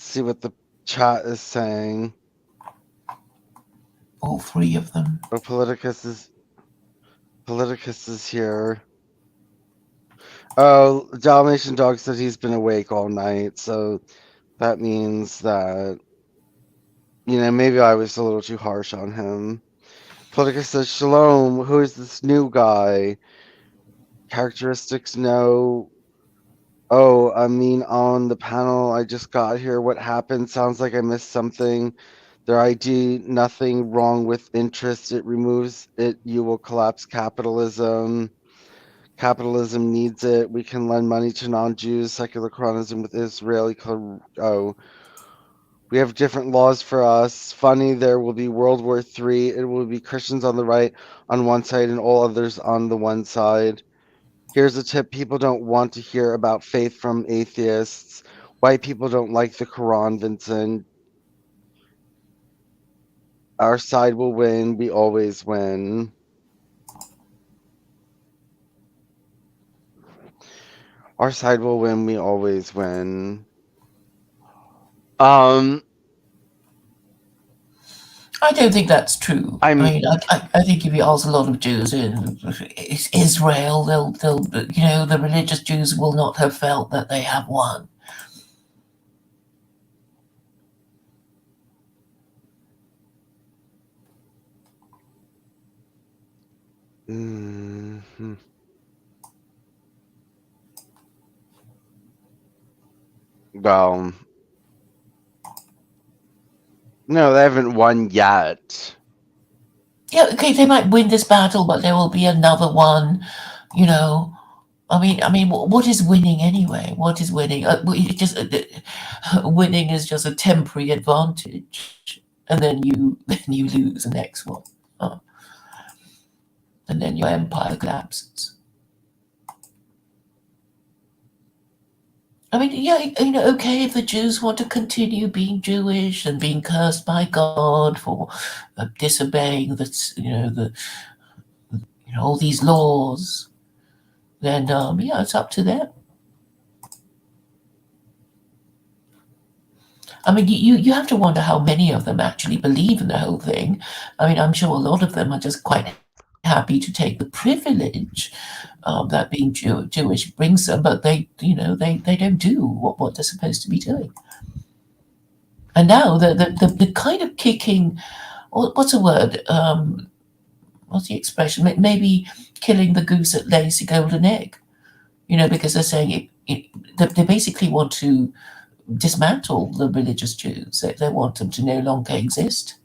see what the chat is saying. All three of them. Oh, Politicus is here. Oh, Dalmatian Dog said he's been awake all night, so that means that maybe I was a little too harsh on him. Politicus says, Shalom, who is this new guy? Characteristics, no. Oh, I mean, on the panel, I just got here. What happened? Sounds like I missed something. Their ID, nothing wrong with interest. It removes it. You will collapse capitalism. Capitalism needs it. We can lend money to non-Jews. Secular Quranism with Israeli. We have different laws for us. Funny, there will be World War III. It will be Christians on the right on one side and all others on the one side. Here's a tip. People don't want to hear about faith from atheists. White people don't like the Quran, Vincent. Our side will win. We always win. Our side will win. We always win. I don't think that's true. I I think if you ask a lot of Jews in Israel, they'll the religious Jews will not have felt that they have won. Mm-hmm. Well, no, they haven't won yet. Yeah, okay, they might win this battle, but there will be another one. I mean, what is winning anyway? What is winning? Winning is just a temporary advantage, and then you lose the next one, and then your empire collapses. I mean, yeah, okay, if the Jews want to continue being Jewish and being cursed by God for disobeying all these laws, then yeah, it's up to them. I mean, you have to wonder how many of them actually believe in the whole thing. I mean, I'm sure a lot of them are just quite happy to take the privilege that being Jewish brings them, but they don't do what they're supposed to be doing. And now the kind of kicking, what's the word? What's the expression? Maybe killing the goose that lays the golden egg. Because they're saying they basically want to dismantle the religious Jews. They want them to no longer exist.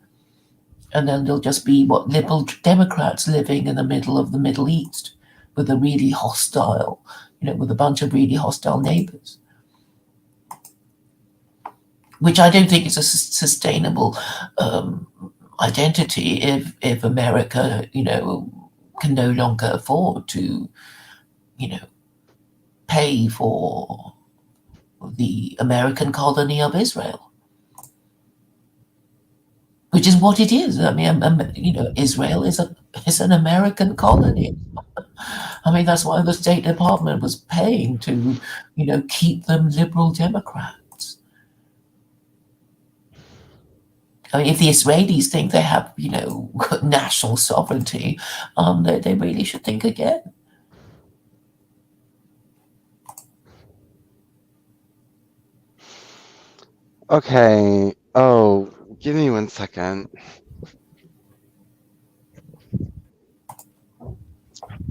And then they'll just be liberal Democrats living in the middle of the Middle East with a really hostile, with a bunch of really hostile neighbors. Which I don't think is a sustainable identity if America, can no longer afford to, pay for the American colony of Israel. which is what it is. I mean, Israel is an American colony. I mean, that's why the State Department was paying to, keep them liberal Democrats. I mean, if the Israelis think they have, national sovereignty, they really should think again. Okay. Oh, give me 1 second.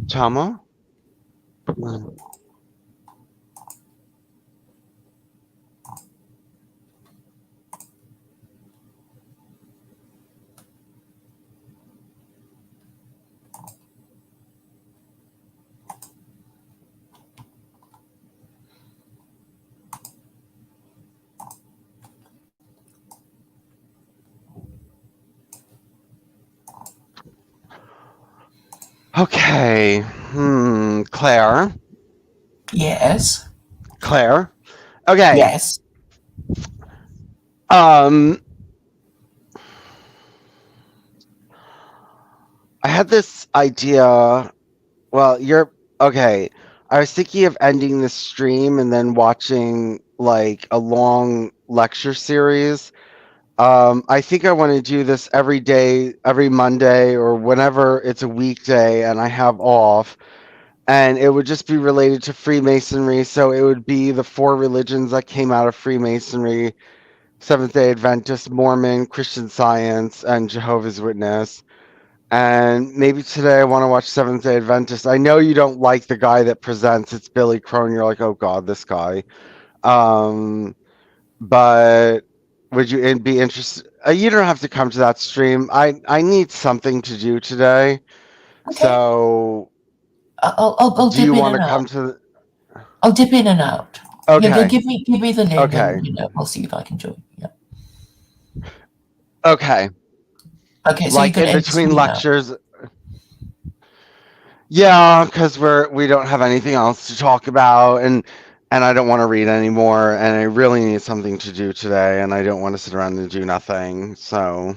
Chama? Okay. Claire. Yes. Claire. Okay. Yes. I had this idea. Well, okay. I was thinking of ending the stream and then watching like a long lecture series. I think I want to do this every day, every Monday or whenever it's a weekday and I have off. And it would just be related to Freemasonry. So it would be the 4 religions that came out of Freemasonry: Seventh-day Adventist, Mormon, Christian Science, and Jehovah's Witness. And maybe today I want to watch Seventh-day Adventist. I know you don't like the guy that presents. It's Billy Crone. You're like, oh God, this guy. But would you be interested? You don't have to come to that stream. I need something to do today. Okay. So I'll do dip you in want and to come out. to? I'll dip in and out. Okay. Yeah, give me the link, Okay. and I'll see if I can join. Yeah. Okay. Okay, so Like you can in between lectures. Yeah, because we don't have anything else to talk about, and I don't want to read anymore, and I really need something to do today, and I don't want to sit around and do nothing. So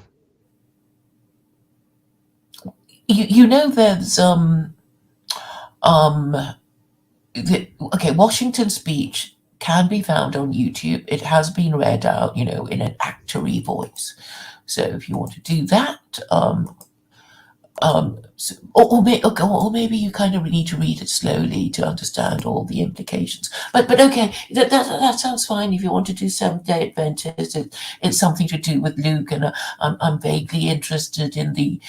there's okay, Washington speech can be found on YouTube. It has been read out, in an actory voice. So if you want to do that, or maybe you kind of need to read it slowly to understand all the implications. But okay, that sounds fine. If you want to do Seventh-day Adventist, it's something to do with Luke, and I'm vaguely interested in the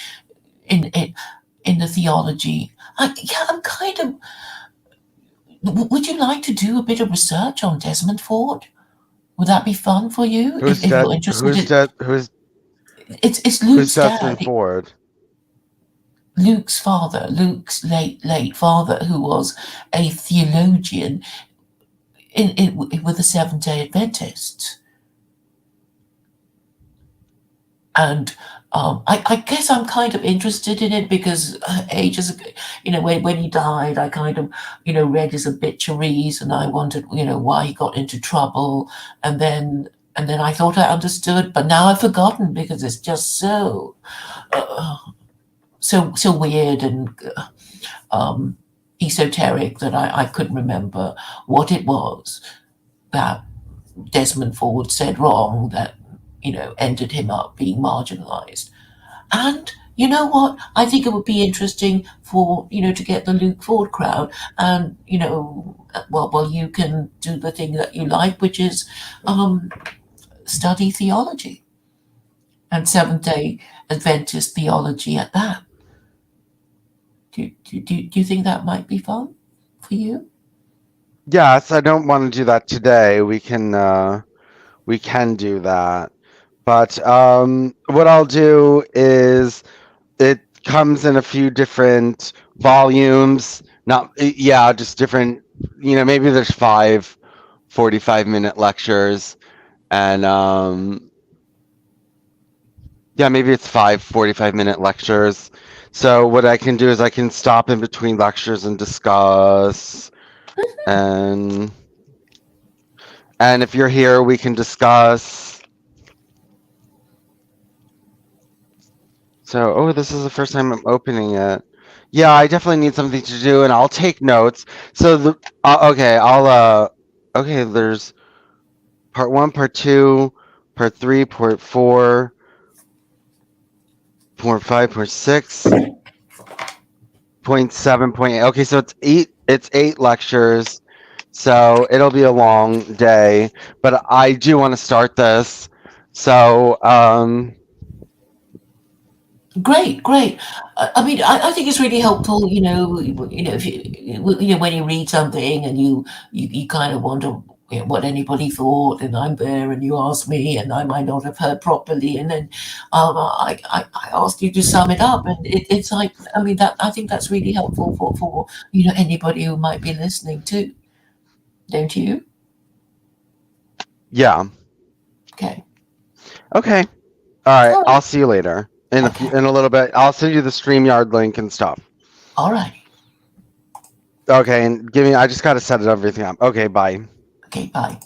theology. I'm kind of. Would you like to do a bit of research on Desmond Ford? Would that be fun for you? who's if that? you're interested it's Luke's who's Desmond dad. Ford? Luke's father, Luke's late father, who was a theologian with the Seventh-day Adventists. And I guess I'm kind of interested in it because ages ago, when he died, I kind of, read his obituaries and I wondered, why he got into trouble. And then I thought I understood, but now I've forgotten because it's just so weird and esoteric that I couldn't remember what it was that Desmond Ford said wrong that ended him up being marginalized. And you know what? I think it would be interesting for to get the Luke Ford crowd, and well, you can do the thing that you like, which is study theology and Seventh-day Adventist theology at that. Do you think that might be fun for you? Yes, I don't want to do that today. We can do that. But what I'll do is it comes in a few different volumes. Just different, maybe there's 5 45-minute lectures, and maybe it's 5 45-minute lectures. So what I can do is I can stop in between lectures and discuss, and if you're here, we can discuss. So, oh, this is the first time I'm opening it. Yeah, I definitely need something to do, and I'll take notes. So okay, okay, there's part 1, part 2, part 3, part 4, part 5, part 6, point 7, point 8. Okay, so it's 8 lectures. So it'll be a long day, but I do want to start this. So, Great, great. I mean, I think it's really helpful. If when you read something and you kind of wonder what anybody thought, and I'm there, and you ask me, and I might not have heard properly, and then I asked you to sum it up, and it's like, I mean, that I think that's really helpful for anybody who might be listening too. Don't you? yeah. Okay. Okay. All right. All right. I'll see you later. In Okay. in a little bit. I'll send you the Streamyard link and stuff. All right. Okay, and I just gotta set everything up. Okay, bye. Okay. Bye.